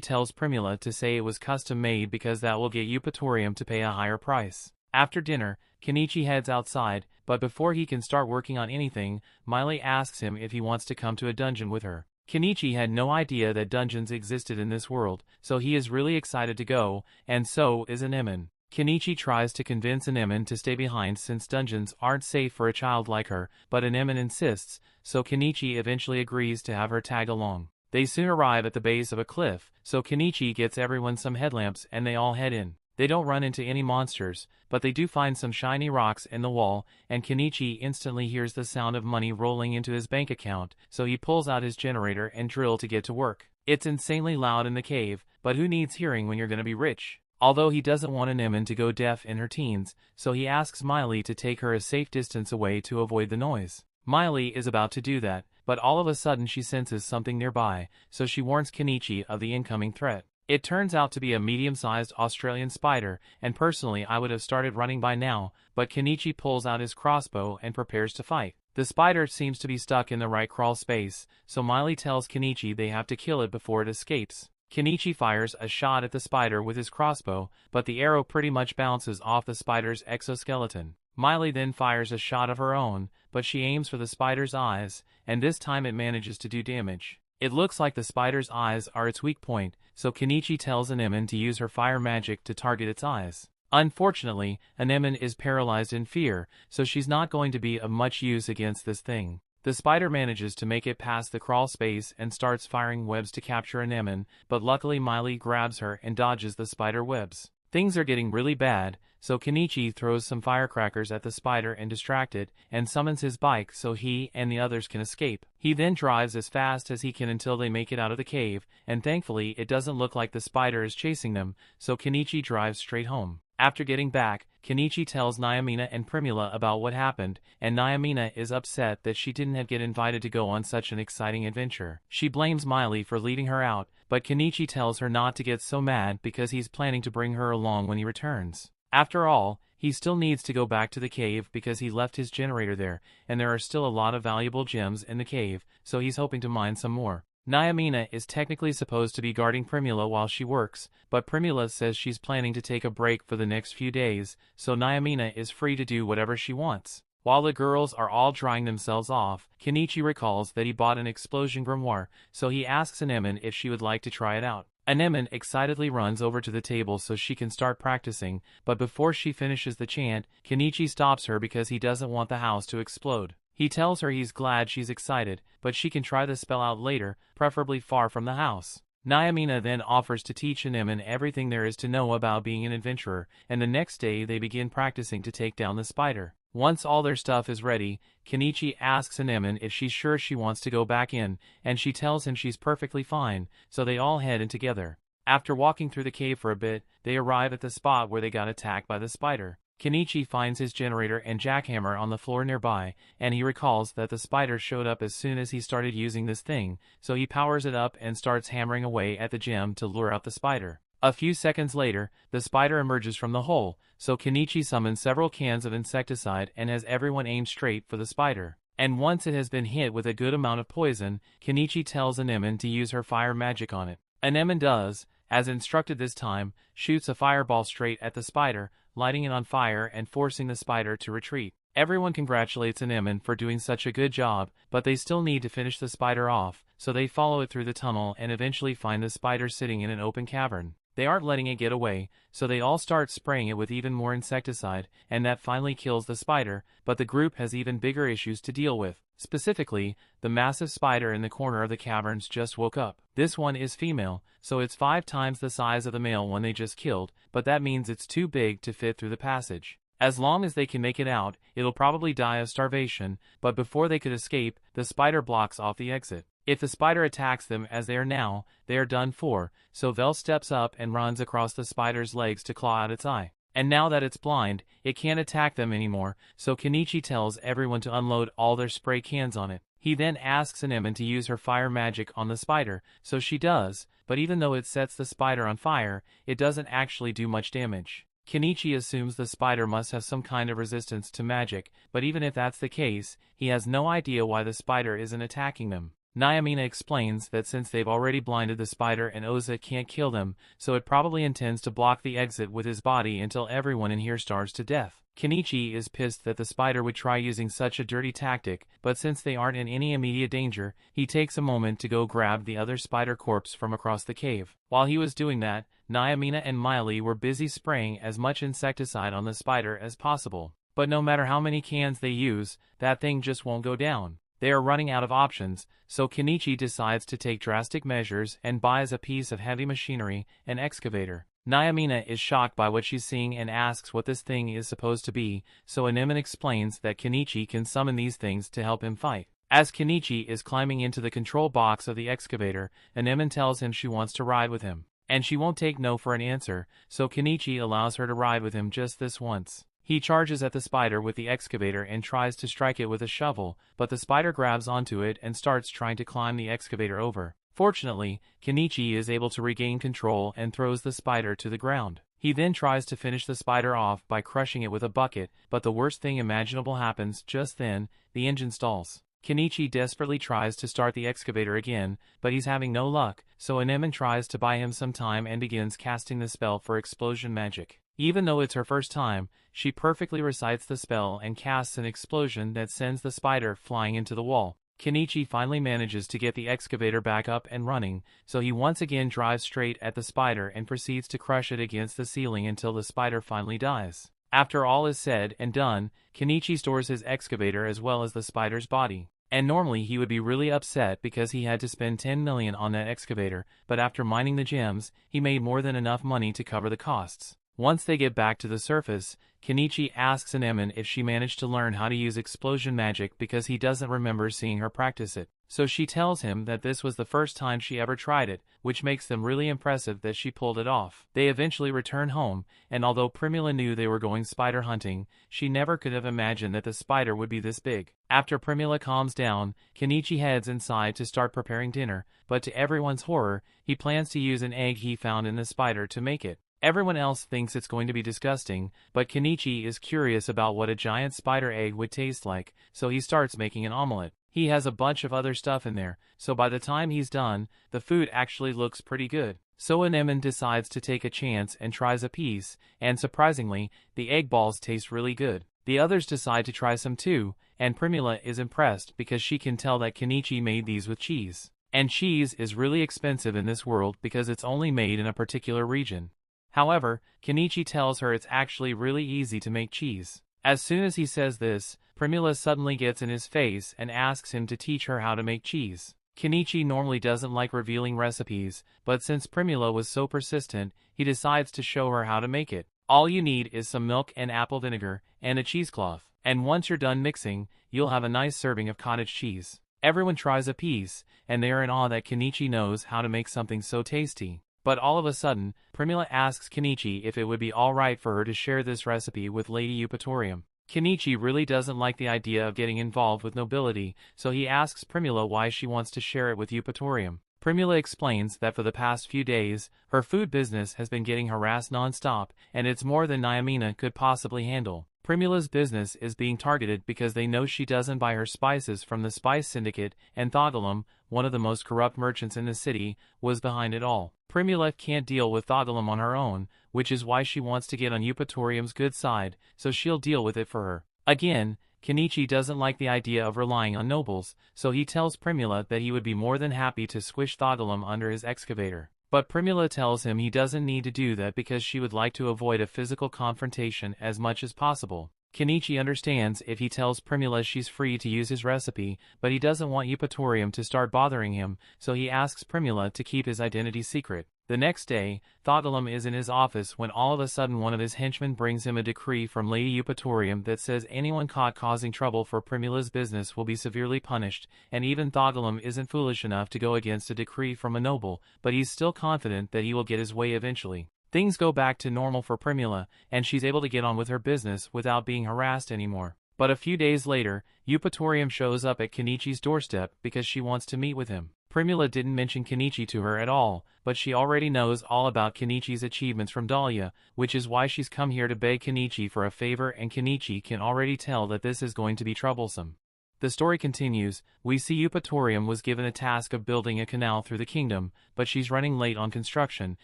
tells Primula to say it was custom made because that will get Eupatorium to pay a higher price. After dinner, Kenichi heads outside, but before he can start working on anything, Miley asks him if he wants to come to a dungeon with her. Kenichi had no idea that dungeons existed in this world, so he is really excited to go, and so is Anemone. Kenichi tries to convince Anemone to stay behind since dungeons aren't safe for a child like her, but Anemone insists, so Kenichi eventually agrees to have her tag along. They soon arrive at the base of a cliff, so Kenichi gets everyone some headlamps and they all head in. They don't run into any monsters, but they do find some shiny rocks in the wall, and Kenichi instantly hears the sound of money rolling into his bank account, so he pulls out his generator and drill to get to work. It's insanely loud in the cave, but who needs hearing when you're gonna be rich? Although he doesn't want Anemone to go deaf in her teens, so he asks Miley to take her a safe distance away to avoid the noise. Miley is about to do that, but all of a sudden she senses something nearby, so she warns Kenichi of the incoming threat. It turns out to be a medium-sized Australian spider, and personally I would have started running by now, but Kenichi pulls out his crossbow and prepares to fight. The spider seems to be stuck in the right crawl space, so Miley tells Kenichi they have to kill it before it escapes. Kenichi fires a shot at the spider with his crossbow, but the arrow pretty much bounces off the spider's exoskeleton. Miley then fires a shot of her own, but she aims for the spider's eyes, and this time it manages to do damage. It looks like the spider's eyes are its weak point, so Kenichi tells Anemone to use her fire magic to target its eyes. Unfortunately, Anemone is paralyzed in fear, so she's not going to be of much use against this thing. The spider manages to make it past the crawl space and starts firing webs to capture Anemone, but luckily Miley grabs her and dodges the spider webs. Things are getting really bad, so Kenichi throws some firecrackers at the spider and distracts it, and summons his bike so he and the others can escape. He then drives as fast as he can until they make it out of the cave, and thankfully it doesn't look like the spider is chasing them, so Kenichi drives straight home. After getting back, Kenichi tells Nyamina and Primula about what happened, and Nyamina is upset that she didn't get invited to go on such an exciting adventure. She blames Miley for leading her out, but Kenichi tells her not to get so mad because he's planning to bring her along when he returns. After all, he still needs to go back to the cave because he left his generator there, and there are still a lot of valuable gems in the cave, so he's hoping to mine some more. Nyamina is technically supposed to be guarding Primula while she works, but Primula says she's planning to take a break for the next few days, so Nyamina is free to do whatever she wants. While the girls are all drying themselves off, Kenichi recalls that he bought an explosion grimoire, so he asks Anemone if she would like to try it out. Anemone excitedly runs over to the table so she can start practicing, but before she finishes the chant, Kenichi stops her because he doesn't want the house to explode. He tells her he's glad she's excited, but she can try the spell out later, preferably far from the house. Nyamina then offers to teach Anemone everything there is to know about being an adventurer, and the next day they begin practicing to take down the spider. Once all their stuff is ready, Kenichi asks Anemone if she's sure she wants to go back in, and she tells him she's perfectly fine, so they all head in together. After walking through the cave for a bit, they arrive at the spot where they got attacked by the spider. Kenichi finds his generator and jackhammer on the floor nearby, and he recalls that the spider showed up as soon as he started using this thing, so he powers it up and starts hammering away at the gem to lure out the spider. A few seconds later, the spider emerges from the hole, so Kenichi summons several cans of insecticide and has everyone aim straight for the spider. And once it has been hit with a good amount of poison, Kenichi tells Anemone to use her fire magic on it. Anemone does, as instructed this time, shoots a fireball straight at the spider, lighting it on fire and forcing the spider to retreat. Everyone congratulates Anemone for doing such a good job, but they still need to finish the spider off, so they follow it through the tunnel and eventually find the spider sitting in an open cavern. They aren't letting it get away, so they all start spraying it with even more insecticide, and that finally kills the spider, but the group has even bigger issues to deal with. Specifically, the massive spider in the corner of the caverns just woke up. This one is female, so it's 5 times the size of the male one they just killed, but that means it's too big to fit through the passage. As long as they can make it out, it'll probably die of starvation, but before they could escape, the spider blocks off the exit. If the spider attacks them as they are now, they are done for, so Vel steps up and runs across the spider's legs to claw out its eye. And now that it's blind, it can't attack them anymore, so Kenichi tells everyone to unload all their spray cans on it. He then asks Anemone to use her fire magic on the spider, so she does, but even though it sets the spider on fire, it doesn't actually do much damage. Kenichi assumes the spider must have some kind of resistance to magic, but even if that's the case, he has no idea why the spider isn't attacking them. Naomina explains that since they've already blinded the spider and Oza can't kill them, so it probably intends to block the exit with his body until everyone in here starves to death. Kenichi is pissed that the spider would try using such a dirty tactic, but since they aren't in any immediate danger, he takes a moment to go grab the other spider corpse from across the cave. While he was doing that, Naomina and Miley were busy spraying as much insecticide on the spider as possible. But no matter how many cans they use, that thing just won't go down. They are running out of options, so Kenichi decides to take drastic measures and buys a piece of heavy machinery, an excavator. Naomina is shocked by what she's seeing and asks what this thing is supposed to be, so Anemone explains that Kenichi can summon these things to help him fight. As Kenichi is climbing into the control box of the excavator, Anemone tells him she wants to ride with him. And she won't take no for an answer, so Kenichi allows her to ride with him just this once. He charges at the spider with the excavator and tries to strike it with a shovel, but the spider grabs onto it and starts trying to climb the excavator over. Fortunately, Kenichi is able to regain control and throws the spider to the ground. He then tries to finish the spider off by crushing it with a bucket, but the worst thing imaginable happens just then: the engine stalls. Kenichi desperately tries to start the excavator again, but he's having no luck, so Anemone tries to buy him some time and begins casting the spell for explosion magic. Even though it's her first time, she perfectly recites the spell and casts an explosion that sends the spider flying into the wall. Kenichi finally manages to get the excavator back up and running, so he once again drives straight at the spider and proceeds to crush it against the ceiling until the spider finally dies. After all is said and done, Kenichi stores his excavator as well as the spider's body. And normally he would be really upset because he had to spend 10 million on that excavator, but after mining the gems, he made more than enough money to cover the costs. Once they get back to the surface, Kenichi asks Anemone if she managed to learn how to use explosion magic because he doesn't remember seeing her practice it. So she tells him that this was the first time she ever tried it, which makes them really impressive that she pulled it off. They eventually return home, and although Primula knew they were going spider hunting, she never could have imagined that the spider would be this big. After Primula calms down, Kenichi heads inside to start preparing dinner, but to everyone's horror, he plans to use an egg he found in the spider to make it. Everyone else thinks it's going to be disgusting, but Kenichi is curious about what a giant spider egg would taste like, so he starts making an omelet. He has a bunch of other stuff in there, so by the time he's done, the food actually looks pretty good. So Anemone decides to take a chance and tries a piece, and surprisingly, the egg balls taste really good. The others decide to try some too, and Primula is impressed because she can tell that Kenichi made these with cheese. And cheese is really expensive in this world because it's only made in a particular region. However, Kenichi tells her it's actually really easy to make cheese. As soon as he says this, Primula suddenly gets in his face and asks him to teach her how to make cheese. Kenichi normally doesn't like revealing recipes, but since Primula was so persistent, he decides to show her how to make it. All you need is some milk and apple vinegar, and a cheesecloth. And once you're done mixing, you'll have a nice serving of cottage cheese. Everyone tries a piece, and they are in awe that Kenichi knows how to make something so tasty. But all of a sudden, Primula asks Kenichi if it would be alright for her to share this recipe with Lady Eupatorium. Kenichi really doesn't like the idea of getting involved with nobility, so he asks Primula why she wants to share it with Eupatorium. Primula explains that for the past few days, her food business has been getting harassed non-stop, and it's more than Naomina could possibly handle. Primula's business is being targeted because they know she doesn't buy her spices from the Spice Syndicate, and Thoughtolum, one of the most corrupt merchants in the city, was behind it all. Primula can't deal with Thoughtolum on her own, which is why she wants to get on Eupatorium's good side, so she'll deal with it for her. Again, Kenichi doesn't like the idea of relying on nobles, so he tells Primula that he would be more than happy to squish Thoughtolum under his excavator. But Primula tells him he doesn't need to do that because she would like to avoid a physical confrontation as much as possible. Kenichi understands if he tells Primula she's free to use his recipe, but he doesn't want Eupatorium to start bothering him, so he asks Primula to keep his identity secret. The next day, Thoughtolum is in his office when all of a sudden one of his henchmen brings him a decree from Lady Eupatorium that says anyone caught causing trouble for Primula's business will be severely punished, and even Thoughtolum isn't foolish enough to go against a decree from a noble, but he's still confident that he will get his way eventually. Things go back to normal for Primula, and she's able to get on with her business without being harassed anymore. But a few days later, Eupatorium shows up at Kenichi's doorstep because she wants to meet with him. Primula didn't mention Kenichi to her at all, but she already knows all about Kenichi's achievements from Dahlia, which is why she's come here to beg Kenichi for a favor, and Kenichi can already tell that this is going to be troublesome. The story continues. We see Eupatorium was given a task of building a canal through the kingdom, but she's running late on construction,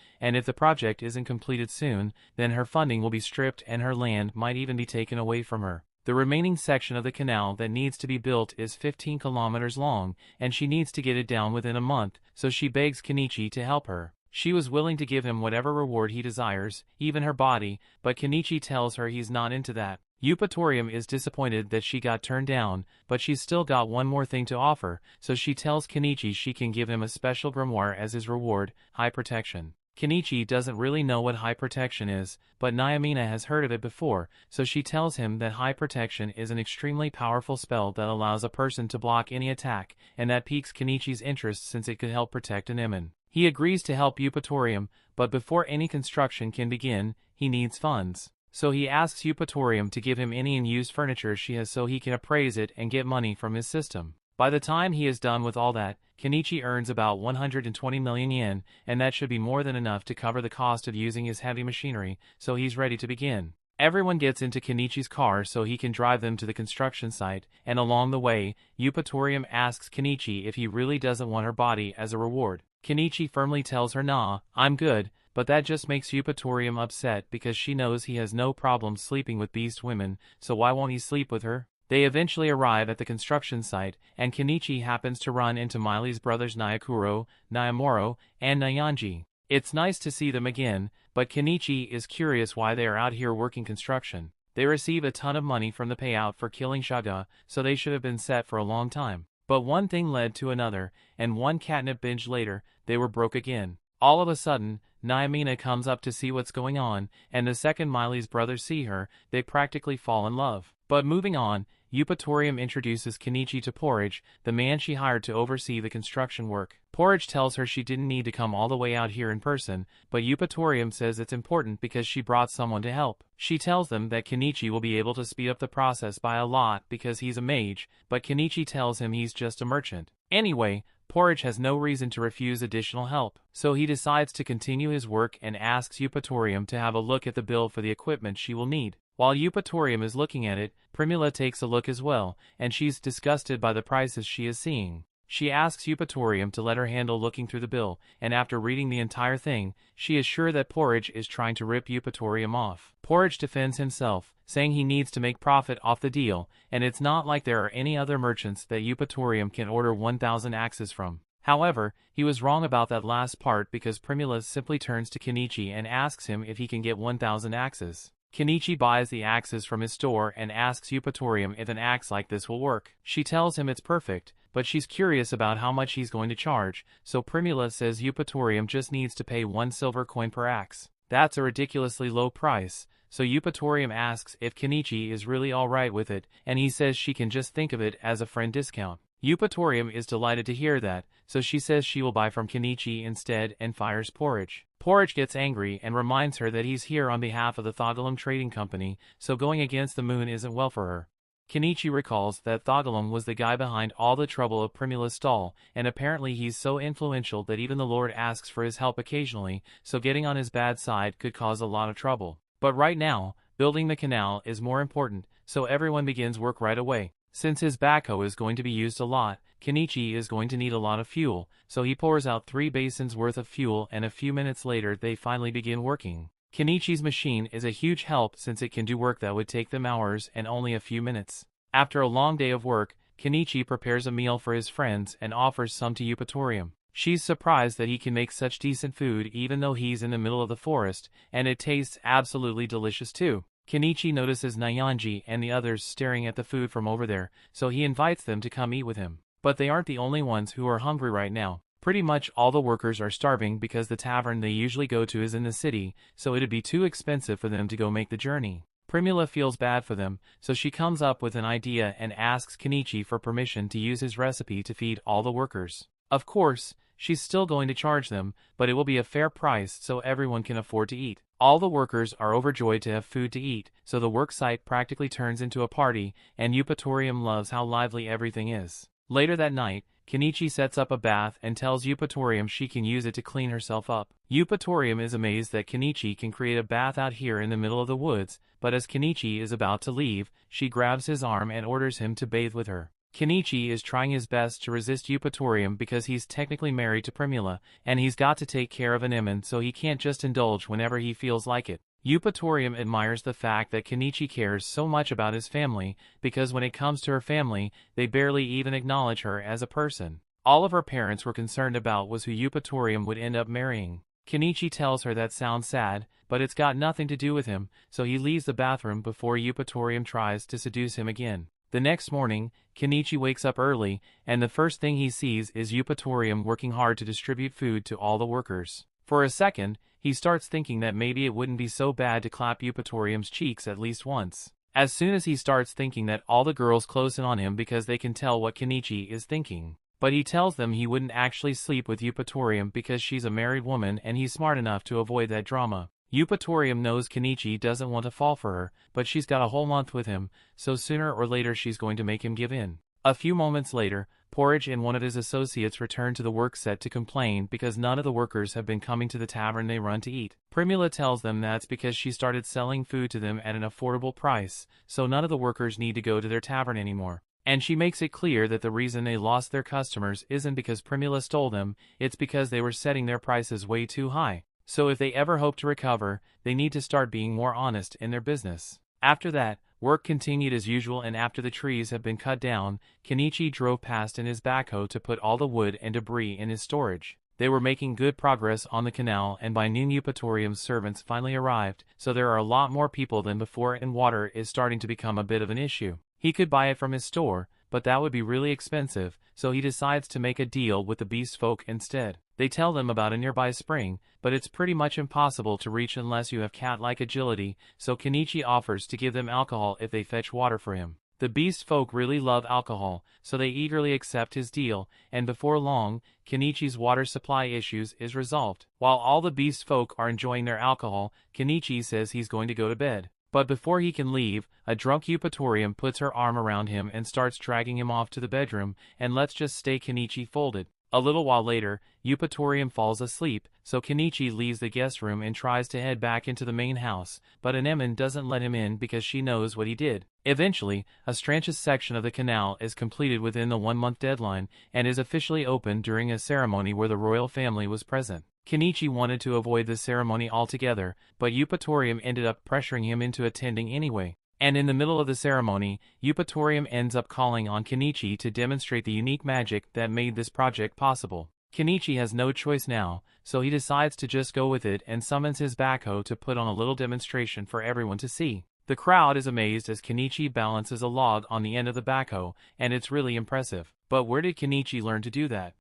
and if the project isn't completed soon, then her funding will be stripped and her land might even be taken away from her. The remaining section of the canal that needs to be built is 15 kilometers long, and she needs to get it down within a month, so she begs Kenichi to help her. She was willing to give him whatever reward he desires, even her body, but Kenichi tells her he's not into that. Eupatorium is disappointed that she got turned down, but she's still got one more thing to offer, so she tells Kenichi she can give him a special grimoire as his reward, High Protection. Kenichi doesn't really know what High Protection is, but Naomina has heard of it before, so she tells him that High Protection is an extremely powerful spell that allows a person to block any attack, and that piques Kenichi's interest since it could help protect an Emin. He agrees to help Eupatorium, but before any construction can begin, he needs funds. So he asks Eupatorium to give him any unused furniture she has so he can appraise it and get money from his system. By the time he is done with all that, Kenichi earns about 120 million yen, and that should be more than enough to cover the cost of using his heavy machinery, so he's ready to begin. Everyone gets into Kenichi's car so he can drive them to the construction site, and along the way, Eupatorium asks Kenichi if he really doesn't want her body as a reward. Kenichi firmly tells her nah, I'm good, but that just makes Eupatorium upset because she knows he has no problem sleeping with beast women, so why won't he sleep with her? They eventually arrive at the construction site, and Kenichi happens to run into Miley's brothers Nyakuro, Nyamoro, and Nyanji. It's nice to see them again, but Kenichi is curious why they are out here working construction. They receive a ton of money from the payout for killing Shaga, so they should have been set for a long time. But one thing led to another, and one catnip binge later, they were broke again. All of a sudden, Naomina comes up to see what's going on, and the second Miley's brothers see her, they practically fall in love. But moving on, Eupatorium introduces Kenichi to Porridge, the man she hired to oversee the construction work. Porridge tells her she didn't need to come all the way out here in person, but Eupatorium says it's important because she brought someone to help. She tells them that Kenichi will be able to speed up the process by a lot because he's a mage, but Kenichi tells him he's just a merchant. Anyway, Porridge has no reason to refuse additional help, so he decides to continue his work and asks Eupatorium to have a look at the bill for the equipment she will need. While Eupatorium is looking at it, Primula takes a look as well, and she's disgusted by the prices she is seeing. She asks Eupatorium to let her handle looking through the bill, and after reading the entire thing, she is sure that Porridge is trying to rip Eupatorium off. Porridge defends himself, saying he needs to make profit off the deal, and it's not like there are any other merchants that Eupatorium can order 1,000 axes from. However, he was wrong about that last part because Primula simply turns to Kenichi and asks him if he can get 1,000 axes. Kenichi buys the axes from his store and asks Eupatorium if an axe like this will work. She tells him it's perfect, but she's curious about how much he's going to charge, so Primula says Eupatorium just needs to pay 1 silver coin per axe. That's a ridiculously low price, so Eupatorium asks if Kenichi is really alright with it, and he says she can just think of it as a friend discount. Eupatorium is delighted to hear that, so she says she will buy from Kenichi instead and fires Porridge. Porridge gets angry and reminds her that he's here on behalf of the Thogalum Trading Company, so going against the moon isn't well for her. Kenichi recalls that Thogalum was the guy behind all the trouble of Primula's stall, and apparently he's so influential that even the Lord asks for his help occasionally, so getting on his bad side could cause a lot of trouble. But right now, building the canal is more important, so everyone begins work right away. Since his backhoe is going to be used a lot, Kenichi is going to need a lot of fuel, so he pours out 3 basins worth of fuel and a few minutes later they finally begin working. Kenichi's machine is a huge help since it can do work that would take them hours and only a few minutes. After a long day of work, Kenichi prepares a meal for his friends and offers some to Eupatorium. She's surprised that he can make such decent food even though he's in the middle of the forest, and it tastes absolutely delicious too. Kenichi notices Nyanji and the others staring at the food from over there, so he invites them to come eat with him. But they aren't the only ones who are hungry right now. Pretty much all the workers are starving because the tavern they usually go to is in the city, so it'd be too expensive for them to go make the journey. Primula feels bad for them, so she comes up with an idea and asks Kenichi for permission to use his recipe to feed all the workers. Of course, she's still going to charge them, but it will be a fair price so everyone can afford to eat. All the workers are overjoyed to have food to eat, so the work site practically turns into a party, and Eupatorium loves how lively everything is. Later that night, Kenichi sets up a bath and tells Eupatorium she can use it to clean herself up. Eupatorium is amazed that Kenichi can create a bath out here in the middle of the woods, but as Kenichi is about to leave, she grabs his arm and orders him to bathe with her. Kenichi is trying his best to resist Eupatorium because he's technically married to Primula, and he's got to take care of Anemone so he can't just indulge whenever he feels like it. Eupatorium admires the fact that Kenichi cares so much about his family, because when it comes to her family, they barely even acknowledge her as a person. All of her parents were concerned about was who Eupatorium would end up marrying. Kenichi tells her that sounds sad, but it's got nothing to do with him, so he leaves the bathroom before Eupatorium tries to seduce him again. The next morning, Kenichi wakes up early, and the first thing he sees is Eupatorium working hard to distribute food to all the workers. For a second, he starts thinking that maybe it wouldn't be so bad to clap Eupatorium's cheeks at least once. As soon as he starts thinking that all the girls close in on him because they can tell what Kenichi is thinking. But he tells them he wouldn't actually sleep with Eupatorium because she's a married woman and he's smart enough to avoid that drama. Eupatorium knows Kenichi doesn't want to fall for her, but she's got a whole month with him, so sooner or later she's going to make him give in. A few moments later, Porridge and one of his associates return to the work set to complain because none of the workers have been coming to the tavern they run to eat. Primula tells them that's because she started selling food to them at an affordable price, so none of the workers need to go to their tavern anymore. And she makes it clear that the reason they lost their customers isn't because Primula stole them, it's because they were setting their prices way too high. So if they ever hope to recover, they need to start being more honest in their business. After that, work continued as usual, and after the trees have been cut down, Kenichi drove past in his backhoe to put all the wood and debris in his storage. They were making good progress on the canal, and by noon Eupatorium's servants finally arrived, so there are a lot more people than before and water is starting to become a bit of an issue. He could buy it from his store, but that would be really expensive, so he decides to make a deal with the beast folk instead. They tell them about a nearby spring, but it's pretty much impossible to reach unless you have cat-like agility, so Kenichi offers to give them alcohol if they fetch water for him. The beast folk really love alcohol, so they eagerly accept his deal, and before long, Kenichi's water supply issues is resolved. While all the beast folk are enjoying their alcohol, Kenichi says he's going to go to bed. But before he can leave, a drunk Eupatorium puts her arm around him and starts dragging him off to the bedroom, and let's just stay Kenichi folded. A little while later, Eupatorium falls asleep, so Kenichi leaves the guest room and tries to head back into the main house, but Anemone doesn't let him in because she knows what he did. Eventually, a Stranch's section of the canal is completed within the 1-month deadline, and is officially opened during a ceremony where the royal family was present. Kenichi wanted to avoid the ceremony altogether, but Eupatorium ended up pressuring him into attending anyway. And in the middle of the ceremony, Eupatorium ends up calling on Kenichi to demonstrate the unique magic that made this project possible. Kenichi has no choice now, so he decides to just go with it and summons his backhoe to put on a little demonstration for everyone to see. The crowd is amazed as Kenichi balances a log on the end of the backhoe, and it's really impressive. But where did Kenichi learn to do that?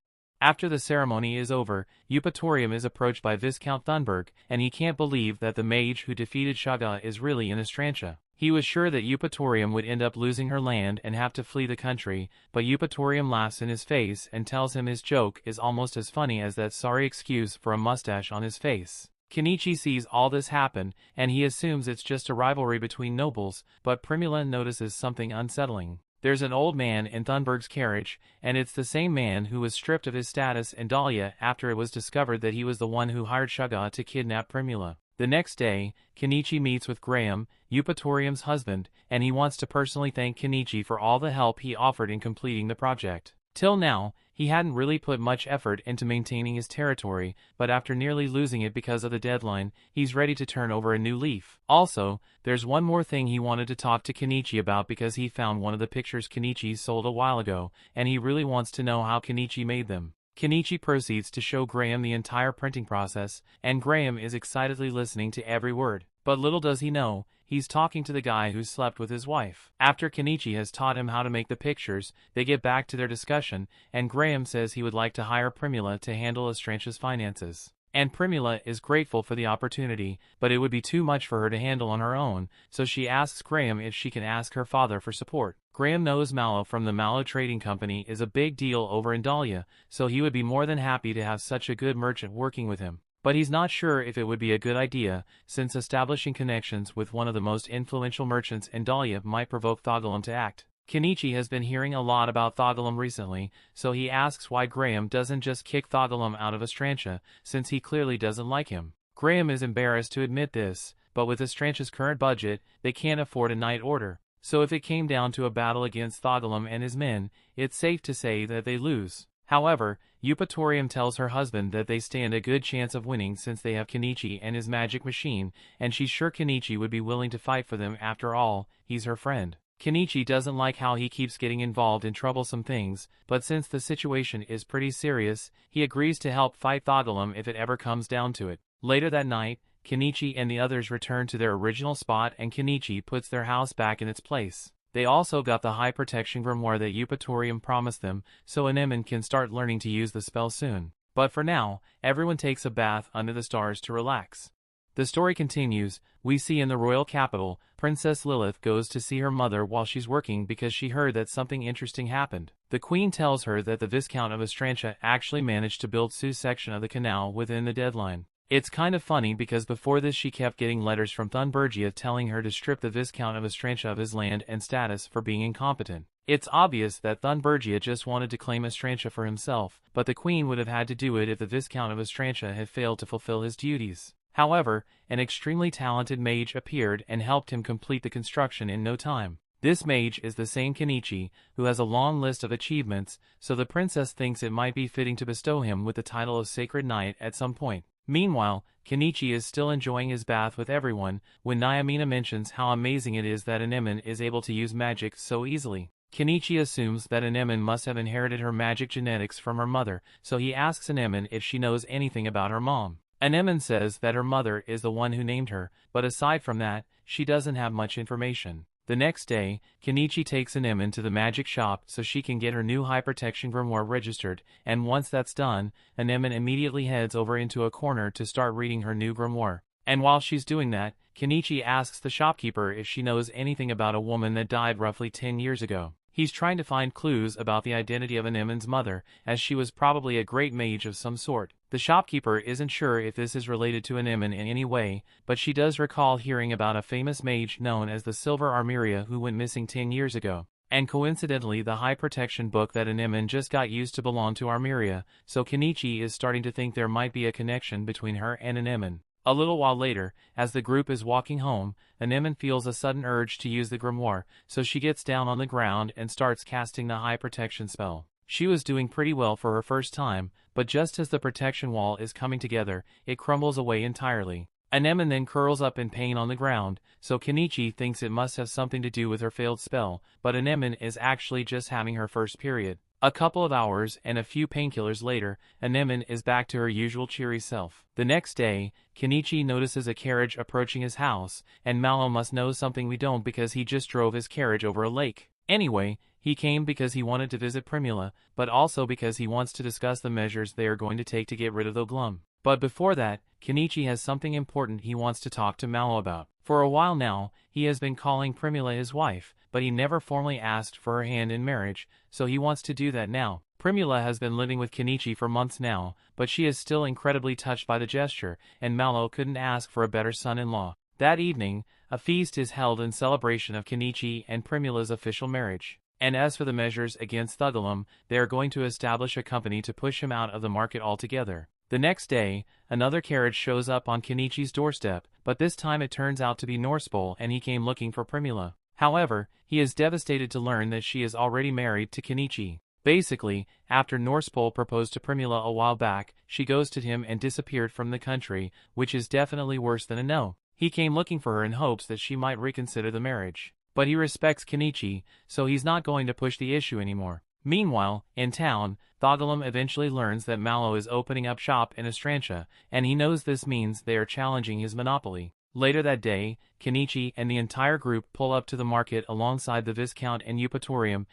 After the ceremony is over, Eupatorium is approached by Viscount Thunberg, and he can't believe that the mage who defeated Shaga is really in Estrantia. He was sure that Eupatorium would end up losing her land and have to flee the country, but Eupatorium laughs in his face and tells him his joke is almost as funny as that sorry excuse for a mustache on his face. Kenichi sees all this happen, and he assumes it's just a rivalry between nobles, but Primula notices something unsettling. There's an old man in Thunberg's carriage, and it's the same man who was stripped of his status in Dahlia after it was discovered that he was the one who hired Shaga to kidnap Primula. The next day, Kenichi meets with Graham, Eupatorium's husband, and he wants to personally thank Kenichi for all the help he offered in completing the project. Till now, he hadn't really put much effort into maintaining his territory, but after nearly losing it because of the deadline, he's ready to turn over a new leaf. Also, there's one more thing he wanted to talk to Kenichi about because he found one of the pictures Kenichi sold a while ago, and he really wants to know how Kenichi made them. Kenichi proceeds to show Graham the entire printing process, and Graham is excitedly listening to every word. But little does he know, he's talking to the guy who slept with his wife. After Kenichi has taught him how to make the pictures, they get back to their discussion, and Graham says he would like to hire Primula to handle Estrantia's finances. And Primula is grateful for the opportunity, but it would be too much for her to handle on her own, so she asks Graham if she can ask her father for support. Graham knows Mallow from the Mallow Trading Company is a big deal over in Dahlia, so he would be more than happy to have such a good merchant working with him. But he's not sure if it would be a good idea, since establishing connections with one of the most influential merchants in Dahlia might provoke Thogalum to act. Kenichi has been hearing a lot about Thogalum recently, so he asks why Graham doesn't just kick Thogalum out of Estrantia, since he clearly doesn't like him. Graham is embarrassed to admit this, but with Estrantia's current budget, they can't afford a night order. So if it came down to a battle against Thogalum and his men, it's safe to say that they lose. However, Eupatorium tells her husband that they stand a good chance of winning since they have Kenichi and his magic machine, and she's sure Kenichi would be willing to fight for them after all, he's her friend. Kenichi doesn't like how he keeps getting involved in troublesome things, but since the situation is pretty serious, he agrees to help fight Thogalum if it ever comes down to it. Later that night, Kenichi and the others return to their original spot and Kenichi puts their house back in its place. They also got the high protection grimoire that Eupatorium promised them, so Anemone can start learning to use the spell soon. But for now, everyone takes a bath under the stars to relax. The story continues. We see in the royal capital, Princess Lilith goes to see her mother while she's working because she heard that something interesting happened. The queen tells her that the Viscount of Estrantia actually managed to build Sue's section of the canal within the deadline. It's kind of funny because before this she kept getting letters from Thunbergia telling her to strip the Viscount of Estrantia of his land and status for being incompetent. It's obvious that Thunbergia just wanted to claim Estrantia for himself, but the queen would have had to do it if the Viscount of Estrantia had failed to fulfill his duties. However, an extremely talented mage appeared and helped him complete the construction in no time. This mage is the same Kenichi, who has a long list of achievements, so the princess thinks it might be fitting to bestow him with the title of Sacred Knight at some point. Meanwhile, Kenichi is still enjoying his bath with everyone, when Nyamina mentions how amazing it is that Anemone is able to use magic so easily. Kenichi assumes that Anemone must have inherited her magic genetics from her mother, so he asks Anemone if she knows anything about her mom. Anemone says that her mother is the one who named her, but aside from that, she doesn't have much information. The next day, Kenichi takes Anemone to the magic shop so she can get her new high protection grimoire registered, and once that's done, Anemone immediately heads over into a corner to start reading her new grimoire. And while she's doing that, Kenichi asks the shopkeeper if she knows anything about a woman that died roughly 10 years ago. He's trying to find clues about the identity of Anemone's mother, as she was probably a great mage of some sort. The shopkeeper isn't sure if this is related to Anemone in any way, but she does recall hearing about a famous mage known as the Silver Armeria who went missing 10 years ago. And coincidentally the high protection book that Anemone just got used to belong to Armeria, so Kenichi is starting to think there might be a connection between her and Anemone. A little while later, as the group is walking home, Anemone feels a sudden urge to use the grimoire, so she gets down on the ground and starts casting the high protection spell. She was doing pretty well for her first time, but just as the protection wall is coming together, it crumbles away entirely. Anemone then curls up in pain on the ground, so Kenichi thinks it must have something to do with her failed spell, but Anemone is actually just having her first period. A couple of hours and a few painkillers later, Anemone is back to her usual cheery self. The next day, Kenichi notices a carriage approaching his house, and Mallow must know something we don't because he just drove his carriage over a lake. Anyway, He came because he wanted to visit Primula, but also because he wants to discuss the measures they are going to take to get rid of the Glum. But before that, Kenichi has something important he wants to talk to Malo about. For a while now, he has been calling Primula his wife, but he never formally asked for her hand in marriage, so he wants to do that now. Primula has been living with Kenichi for months now, but she is still incredibly touched by the gesture, and Malo couldn't ask for a better son-in-law. That evening, a feast is held in celebration of Kenichi and Primula's official marriage. And as for the measures against Thugalum, they are going to establish a company to push him out of the market altogether. The next day, another carriage shows up on Kenichi's doorstep, but this time it turns out to be Norspol and he came looking for Primula. However, he is devastated to learn that she is already married to Kenichi. Basically, after Norspol proposed to Primula a while back, she ghosted him and disappeared from the country, which is definitely worse than a no. He came looking for her in hopes that she might reconsider the marriage. But he respects Kenichi, so he's not going to push the issue anymore. Meanwhile, in town, Thugalum eventually learns that Malo is opening up shop in Estrantia, and he knows this means they are challenging his monopoly. Later that day, Kenichi and the entire group pull up to the market alongside the Viscount and Eupatorium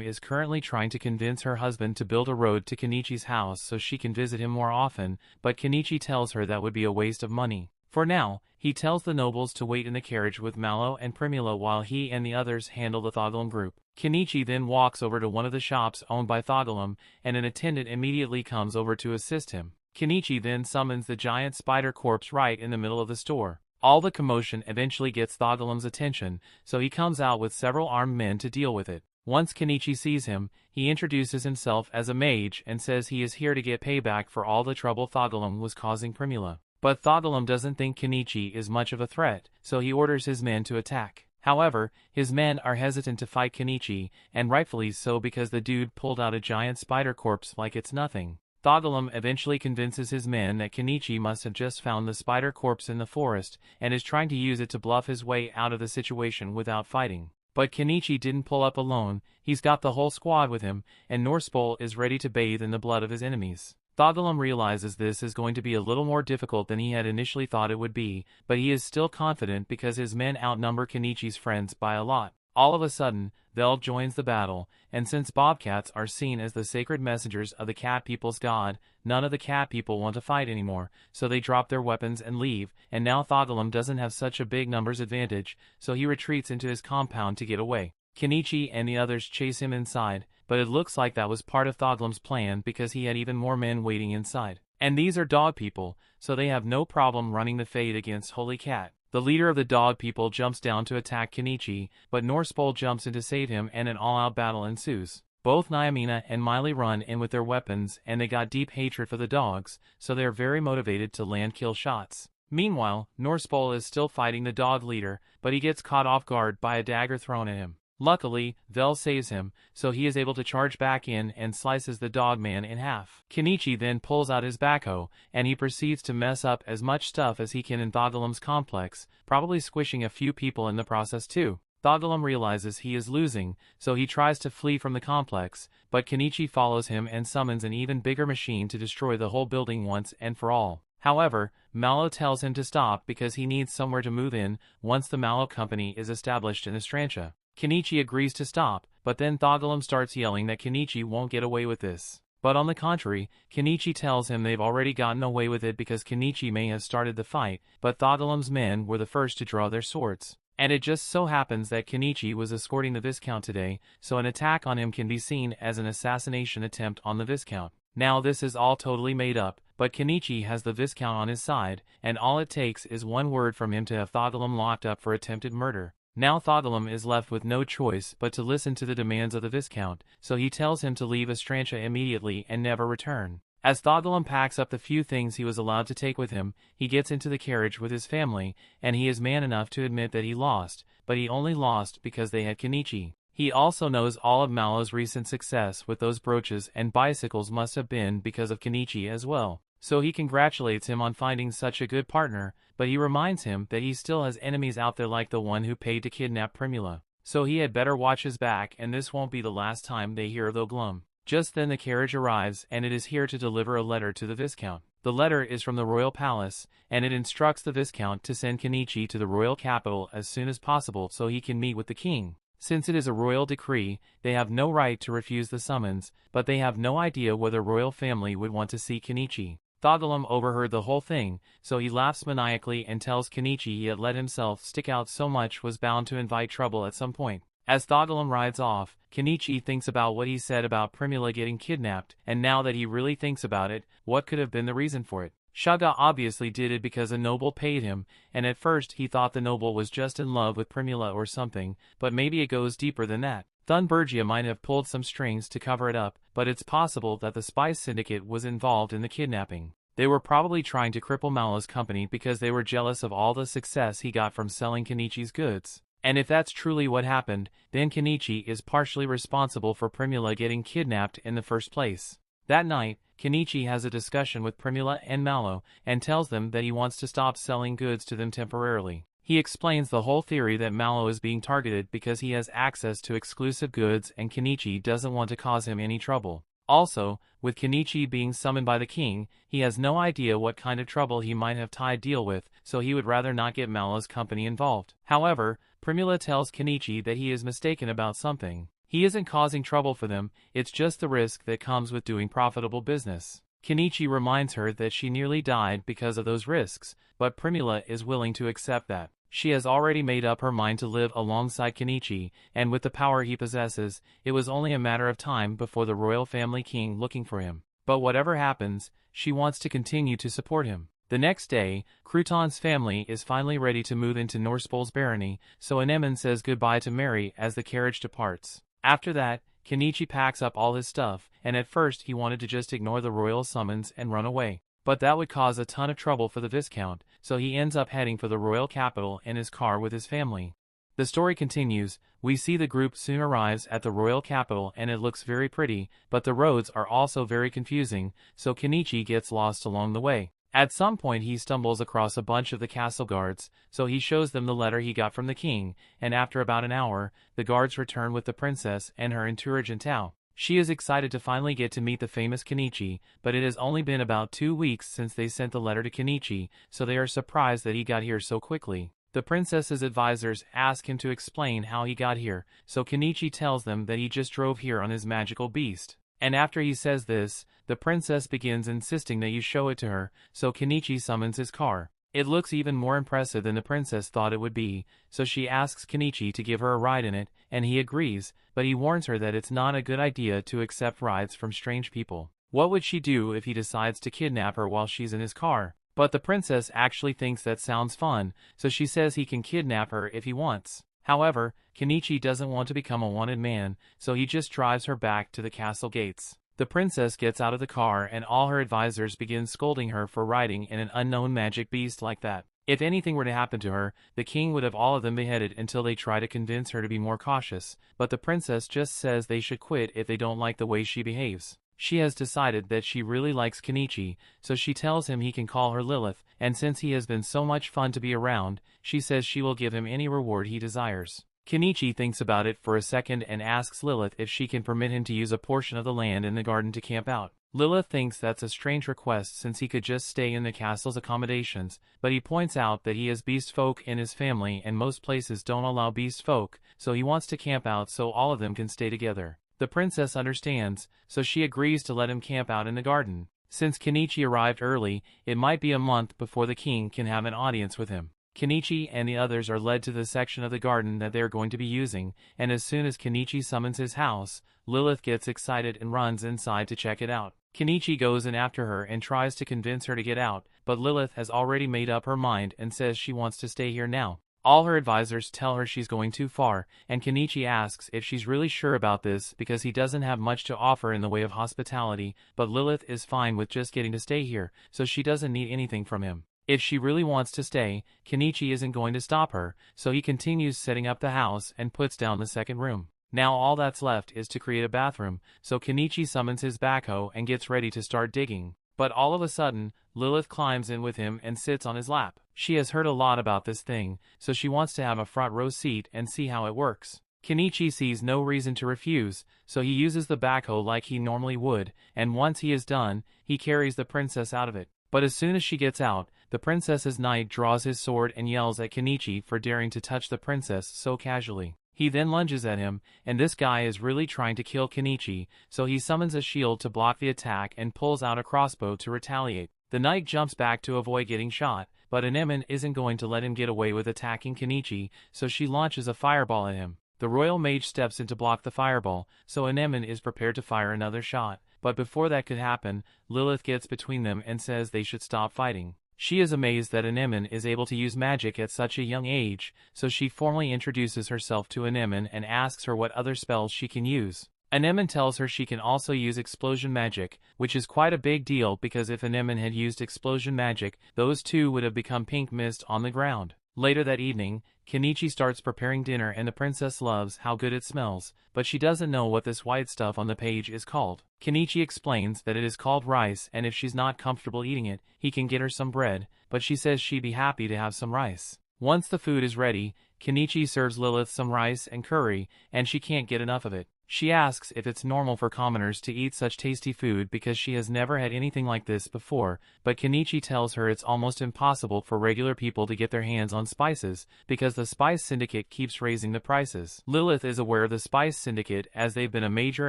is currently trying to convince her husband to build a road to Kenichi's house so she can visit him more often, but Kenichi tells her that would be a waste of money. For now, he tells the nobles to wait in the carriage with Malo and Primula while he and the others handle the Thugalum group. Kenichi then walks over to one of the shops owned by Thugalum, and an attendant immediately comes over to assist him. Kenichi then summons the giant spider corpse right in the middle of the store. All the commotion eventually gets Thugalum's attention, so he comes out with several armed men to deal with it. Once Kenichi sees him, he introduces himself as a mage and says he is here to get payback for all the trouble Thugalum was causing Primula. But Thugalum doesn't think Kenichi is much of a threat, so he orders his men to attack. However, his men are hesitant to fight Kenichi, and rightfully so because the dude pulled out a giant spider corpse like it's nothing. Thugalum eventually convinces his men that Kenichi must have just found the spider corpse in the forest, and is trying to use it to bluff his way out of the situation without fighting. But Kenichi didn't pull up alone, he's got the whole squad with him, and Norspol is ready to bathe in the blood of his enemies. Thugalum realizes this is going to be a little more difficult than he had initially thought it would be, but he is still confident because his men outnumber Kenichi's friends by a lot. All of a sudden, Vel joins the battle, and since bobcats are seen as the sacred messengers of the cat people's god, none of the cat people want to fight anymore, so they drop their weapons and leave, and now Thugalum doesn't have such a big numbers advantage, so he retreats into his compound to get away. Kenichi and the others chase him inside, but it looks like that was part of Thugalum's plan because he had even more men waiting inside. And these are dog people, so they have no problem running the fade against Holy Cat. The leader of the dog people jumps down to attack Kenichi, but Norspol jumps in to save him and an all-out battle ensues. Both Nyamina and Miley run in with their weapons and they got deep hatred for the dogs, so they are very motivated to land kill shots. Meanwhile, Norspol is still fighting the dog leader, but he gets caught off guard by a dagger thrown at him. Luckily, Vel saves him, so he is able to charge back in and slices the dog man in half. Kenichi then pulls out his backhoe, and he proceeds to mess up as much stuff as he can in Thugalum's complex, probably squishing a few people in the process too. Thugalum realizes he is losing, so he tries to flee from the complex, but Kenichi follows him and summons an even bigger machine to destroy the whole building once and for all. However, Malo tells him to stop because he needs somewhere to move in once the Malo company is established in Estrantia. Kenichi agrees to stop, but then Thugalum starts yelling that Kenichi won't get away with this. But on the contrary, Kenichi tells him they've already gotten away with it because Kenichi may have started the fight, but Thugalum's men were the first to draw their swords. And it just so happens that Kenichi was escorting the Viscount today, so an attack on him can be seen as an assassination attempt on the Viscount. Now this is all totally made up, but Kenichi has the Viscount on his side, and all it takes is one word from him to have Thugalum locked up for attempted murder. Now Thugalum is left with no choice but to listen to the demands of the Viscount, so he tells him to leave Estrantia immediately and never return. As Thugalum packs up the few things he was allowed to take with him, he gets into the carriage with his family, and he is man enough to admit that he lost, but he only lost because they had Kenichi. He also knows all of Malo's recent success with those brooches and bicycles must have been because of Kenichi as well. So he congratulates him on finding such a good partner, but he reminds him that he still has enemies out there like the one who paid to kidnap Primula. So he had better watch his back and this won't be the last time they hear of the Glum. Just then the carriage arrives and it is here to deliver a letter to the Viscount. The letter is from the royal palace, and it instructs the Viscount to send Kenichi to the royal capital as soon as possible so he can meet with the king. Since it is a royal decree, they have no right to refuse the summons, but they have no idea whether royal family would want to see Kenichi. Thogalum overheard the whole thing, so he laughs maniacally and tells Kenichi he had let himself stick out so much was bound to invite trouble at some point. As Thogalum rides off, Kenichi thinks about what he said about Primula getting kidnapped, and now that he really thinks about it, what could have been the reason for it? Shaga obviously did it because a noble paid him, and at first he thought the noble was just in love with Primula or something, but maybe it goes deeper than that. Thunbergia might have pulled some strings to cover it up, but it's possible that the spy syndicate was involved in the kidnapping. They were probably trying to cripple Malo's company because they were jealous of all the success he got from selling Kenichi's goods. And if that's truly what happened, then Kenichi is partially responsible for Primula getting kidnapped in the first place. That night, Kenichi has a discussion with Primula and Malo, and tells them that he wants to stop selling goods to them temporarily. He explains the whole theory that Malo is being targeted because he has access to exclusive goods and Kenichi doesn't want to cause him any trouble. Also, with Kenichi being summoned by the king, he has no idea what kind of trouble he might have tied deal with, so he would rather not get Malo's company involved. However, Primula tells Kenichi that he is mistaken about something. He isn't causing trouble for them, it's just the risk that comes with doing profitable business. Kenichi reminds her that she nearly died because of those risks, but Primula is willing to accept that. She has already made up her mind to live alongside Kenichi, and with the power he possesses, it was only a matter of time before the royal family king looking for him. But whatever happens, she wants to continue to support him. The next day, Crouton's family is finally ready to move into Norspol's barony, so Anemone says goodbye to Mary as the carriage departs. After that, Kenichi packs up all his stuff, and at first he wanted to just ignore the royal summons and run away. But that would cause a ton of trouble for the Viscount, so he ends up heading for the royal capital in his car with his family. The story continues. We see the group soon arrives at the royal capital and it looks very pretty, but the roads are also very confusing, so Kenichi gets lost along the way. At some point he stumbles across a bunch of the castle guards, so he shows them the letter he got from the king, and after about an hour, the guards return with the princess and her entourage in tow. She is excited to finally get to meet the famous Kenichi, but it has only been about 2 weeks since they sent the letter to Kenichi, so they are surprised that he got here so quickly. The princess's advisors ask him to explain how he got here, so Kenichi tells them that he just drove here on his magical beast. And after he says this, the princess begins insisting that you show it to her, so Kenichi summons his car. It looks even more impressive than the princess thought it would be, so she asks Kenichi to give her a ride in it, and he agrees, but he warns her that it's not a good idea to accept rides from strange people. What would she do if he decides to kidnap her while she's in his car? But the princess actually thinks that sounds fun, so she says he can kidnap her if he wants. However, Kenichi doesn't want to become a wanted man, so he just drives her back to the castle gates. The princess gets out of the car and all her advisors begin scolding her for riding in an unknown magic beast like that. If anything were to happen to her, the king would have all of them beheaded until they try to convince her to be more cautious, but the princess just says they should quit if they don't like the way she behaves. She has decided that she really likes Kenichi, so she tells him he can call her Lilith, and since he has been so much fun to be around, she says she will give him any reward he desires. Kenichi thinks about it for a second and asks Lilith if she can permit him to use a portion of the land in the garden to camp out. Lilith thinks that's a strange request since he could just stay in the castle's accommodations, but he points out that he has beast folk in his family and most places don't allow beast folk, so he wants to camp out so all of them can stay together. The princess understands, so she agrees to let him camp out in the garden. Since Kenichi arrived early, it might be a month before the king can have an audience with him. Kenichi and the others are led to the section of the garden that they are going to be using, and as soon as Kenichi summons his house, Lilith gets excited and runs inside to check it out. Kenichi goes in after her and tries to convince her to get out, but Lilith has already made up her mind and says she wants to stay here now. All her advisors tell her she's going too far, and Kenichi asks if she's really sure about this because he doesn't have much to offer in the way of hospitality, but Lilith is fine with just getting to stay here, so she doesn't need anything from him. If she really wants to stay, Kenichi isn't going to stop her, so he continues setting up the house and puts down the second room. Now all that's left is to create a bathroom, so Kenichi summons his backhoe and gets ready to start digging. But all of a sudden, Lilith climbs in with him and sits on his lap. She has heard a lot about this thing, so she wants to have a front row seat and see how it works. Kenichi sees no reason to refuse, so he uses the backhoe like he normally would, and once he is done, he carries the princess out of it. But as soon as she gets out, the princess's knight draws his sword and yells at Kenichi for daring to touch the princess so casually. He then lunges at him, and this guy is really trying to kill Kenichi, so he summons a shield to block the attack and pulls out a crossbow to retaliate. The knight jumps back to avoid getting shot, but Anemone isn't going to let him get away with attacking Kenichi, so she launches a fireball at him. The royal mage steps in to block the fireball, so Anemone is prepared to fire another shot, but before that could happen, Lilith gets between them and says they should stop fighting. She is amazed that Anemone is able to use magic at such a young age, so she formally introduces herself to Anemone and asks her what other spells she can use. Anemone tells her she can also use explosion magic, which is quite a big deal because if Anemone had used explosion magic, those two would have become pink mist on the ground. Later that evening, Kenichi starts preparing dinner and the princess loves how good it smells, but she doesn't know what this white stuff on the page is called. Kenichi explains that it is called rice and if she's not comfortable eating it, he can get her some bread, but she says she'd be happy to have some rice. Once the food is ready, Kenichi serves Lilith some rice and curry, and she can't get enough of it. She asks if it's normal for commoners to eat such tasty food because she has never had anything like this before, but Kenichi tells her it's almost impossible for regular people to get their hands on spices because the Spice Syndicate keeps raising the prices. Lilith is aware of the Spice Syndicate as they've been a major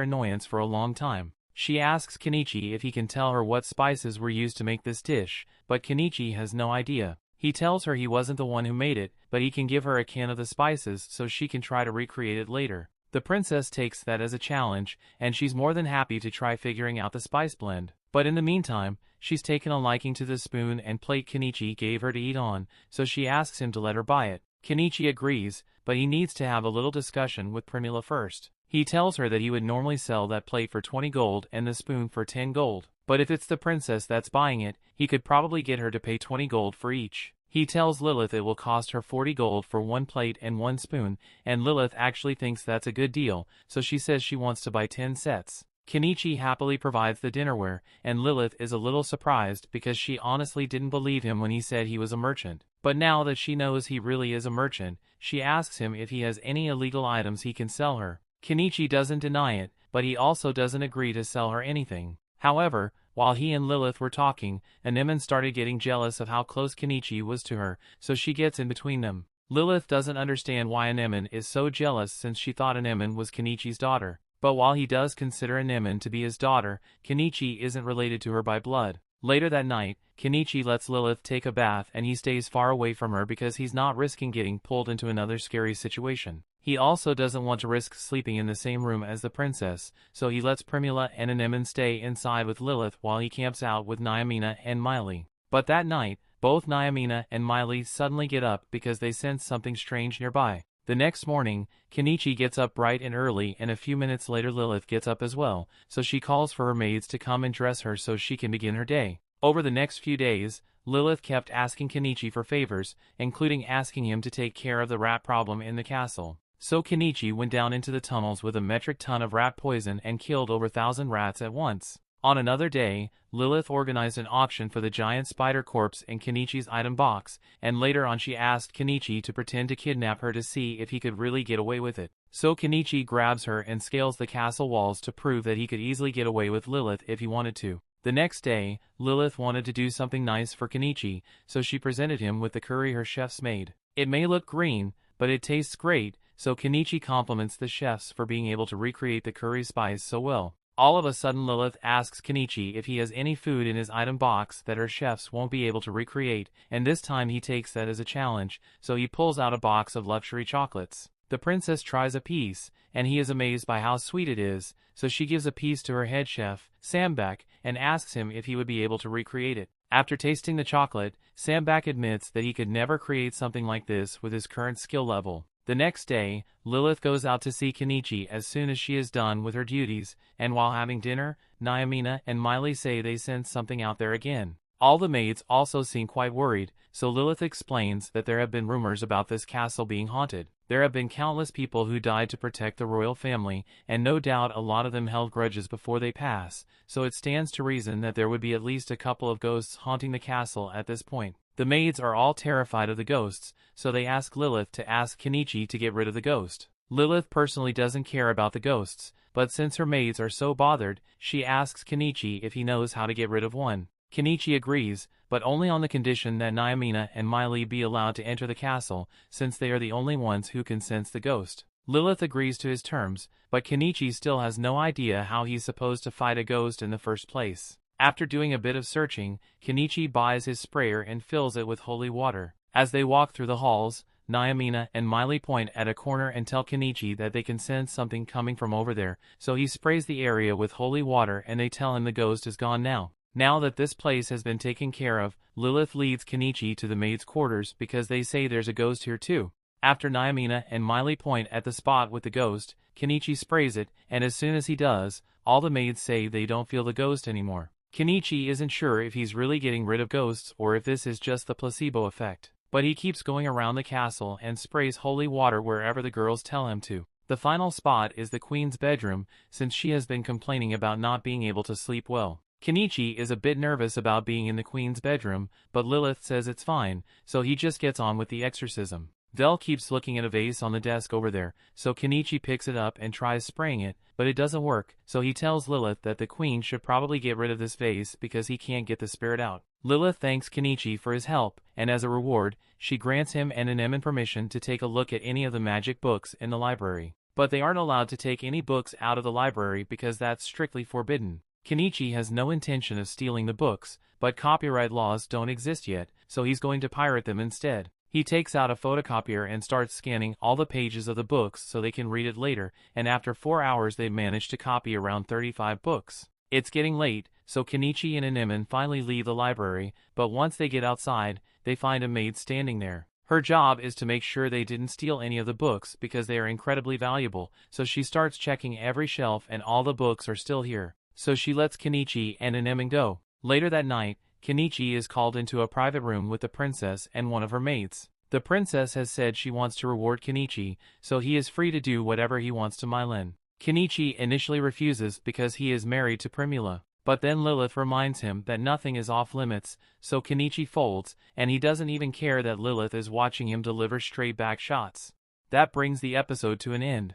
annoyance for a long time. She asks Kenichi if he can tell her what spices were used to make this dish, but Kenichi has no idea. He tells her he wasn't the one who made it, but he can give her a can of the spices so she can try to recreate it later. The princess takes that as a challenge, and she's more than happy to try figuring out the spice blend. But in the meantime, she's taken a liking to the spoon and plate Kenichi gave her to eat on, so she asks him to let her buy it. Kenichi agrees, but he needs to have a little discussion with Primula first. He tells her that he would normally sell that plate for 20 gold and the spoon for 10 gold. But if it's the princess that's buying it, he could probably get her to pay 20 gold for each. He tells Lilith it will cost her 40 gold for one plate and one spoon, and Lilith actually thinks that's a good deal, so she says she wants to buy 10 sets. Kenichi happily provides the dinnerware, and Lilith is a little surprised because she honestly didn't believe him when he said he was a merchant. But now that she knows he really is a merchant, she asks him if he has any illegal items he can sell her. Kenichi doesn't deny it, but he also doesn't agree to sell her anything. However, while he and Lilith were talking, Anemone started getting jealous of how close Kenichi was to her, so she gets in between them. Lilith doesn't understand why Anemone is so jealous since she thought Anemone was Kenichi's daughter. But while he does consider Anemone to be his daughter, Kenichi isn't related to her by blood. Later that night, Kenichi lets Lilith take a bath and he stays far away from her because he's not risking getting pulled into another scary situation. He also doesn't want to risk sleeping in the same room as the princess, so he lets Primula and Anemone stay inside with Lilith while he camps out with Nyamina and Miley. But that night, both Nyamina and Miley suddenly get up because they sense something strange nearby. The next morning, Kenichi gets up bright and early and a few minutes later Lilith gets up as well, so she calls for her maids to come and dress her so she can begin her day. Over the next few days, Lilith kept asking Kenichi for favors, including asking him to take care of the rat problem in the castle. So Kenichi went down into the tunnels with a metric ton of rat poison and killed over 1,000 rats at once. On another day, Lilith organized an auction for the giant spider corpse in Kenichi's item box, and later on she asked Kenichi to pretend to kidnap her to see if he could really get away with it. So Kenichi grabs her and scales the castle walls to prove that he could easily get away with Lilith if he wanted to. The next day, Lilith wanted to do something nice for Kenichi, so she presented him with the curry her chefs made. It may look green, but it tastes great, so Kenichi compliments the chefs for being able to recreate the curry spice so well. All of a sudden Lilith asks Kenichi if he has any food in his item box that her chefs won't be able to recreate, and this time he takes that as a challenge, so he pulls out a box of luxury chocolates. The princess tries a piece, and he is amazed by how sweet it is, so she gives a piece to her head chef, Sambak, and asks him if he would be able to recreate it. After tasting the chocolate, Sambak admits that he could never create something like this with his current skill level. The next day, Lilith goes out to see Kenichi as soon as she is done with her duties, and while having dinner, Nyamina and Miley say they sense something out there again. All the maids also seem quite worried, so Lilith explains that there have been rumors about this castle being haunted. There have been countless people who died to protect the royal family, and no doubt a lot of them held grudges before they pass, so it stands to reason that there would be at least a couple of ghosts haunting the castle at this point. The maids are all terrified of the ghosts, so they ask Lilith to ask Kenichi to get rid of the ghost. Lilith personally doesn't care about the ghosts, but since her maids are so bothered, she asks Kenichi if he knows how to get rid of one. Kenichi agrees, but only on the condition that Nyamina and Miley be allowed to enter the castle, since they are the only ones who can sense the ghost. Lilith agrees to his terms, but Kenichi still has no idea how he's supposed to fight a ghost in the first place. After doing a bit of searching, Kenichi buys his sprayer and fills it with holy water. As they walk through the halls, Naomina and Miley point at a corner and tell Kenichi that they can sense something coming from over there, so he sprays the area with holy water and they tell him the ghost is gone now. Now that this place has been taken care of, Lilith leads Kenichi to the maids' quarters because they say there's a ghost here too. After Naomina and Miley point at the spot with the ghost, Kenichi sprays it, and as soon as he does, all the maids say they don't feel the ghost anymore. Kenichi isn't sure if he's really getting rid of ghosts or if this is just the placebo effect, but he keeps going around the castle and sprays holy water wherever the girls tell him to. The final spot is the queen's bedroom, since she has been complaining about not being able to sleep well. Kenichi is a bit nervous about being in the queen's bedroom, but Lilith says it's fine, so he just gets on with the exorcism. Vel keeps looking at a vase on the desk over there, so Kenichi picks it up and tries spraying it, but it doesn't work, so he tells Lilith that the queen should probably get rid of this vase because he can't get the spirit out. Lilith thanks Kenichi for his help, and as a reward, she grants him and Anemone permission to take a look at any of the magic books in the library. But they aren't allowed to take any books out of the library because that's strictly forbidden. Kenichi has no intention of stealing the books, but copyright laws don't exist yet, so he's going to pirate them instead. He takes out a photocopier and starts scanning all the pages of the books so they can read it later, and after 4 hours they manage to copy around 35 books. It's getting late, so Kenichi and Anemone finally leave the library, but once they get outside, they find a maid standing there. Her job is to make sure they didn't steal any of the books because they are incredibly valuable, so she starts checking every shelf and all the books are still here. So she lets Kenichi and Anemone go. Later that night, Kenichi is called into a private room with the princess and one of her maids. The princess has said she wants to reward Kenichi, so he is free to do whatever he wants to Milan. Kenichi initially refuses because he is married to Primula, but then Lilith reminds him that nothing is off limits, so Kenichi folds, and he doesn't even care that Lilith is watching him deliver straight back shots. That brings the episode to an end.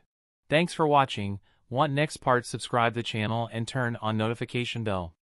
Thanks for watching. Want next part? Subscribe the channel and turn on notification bell.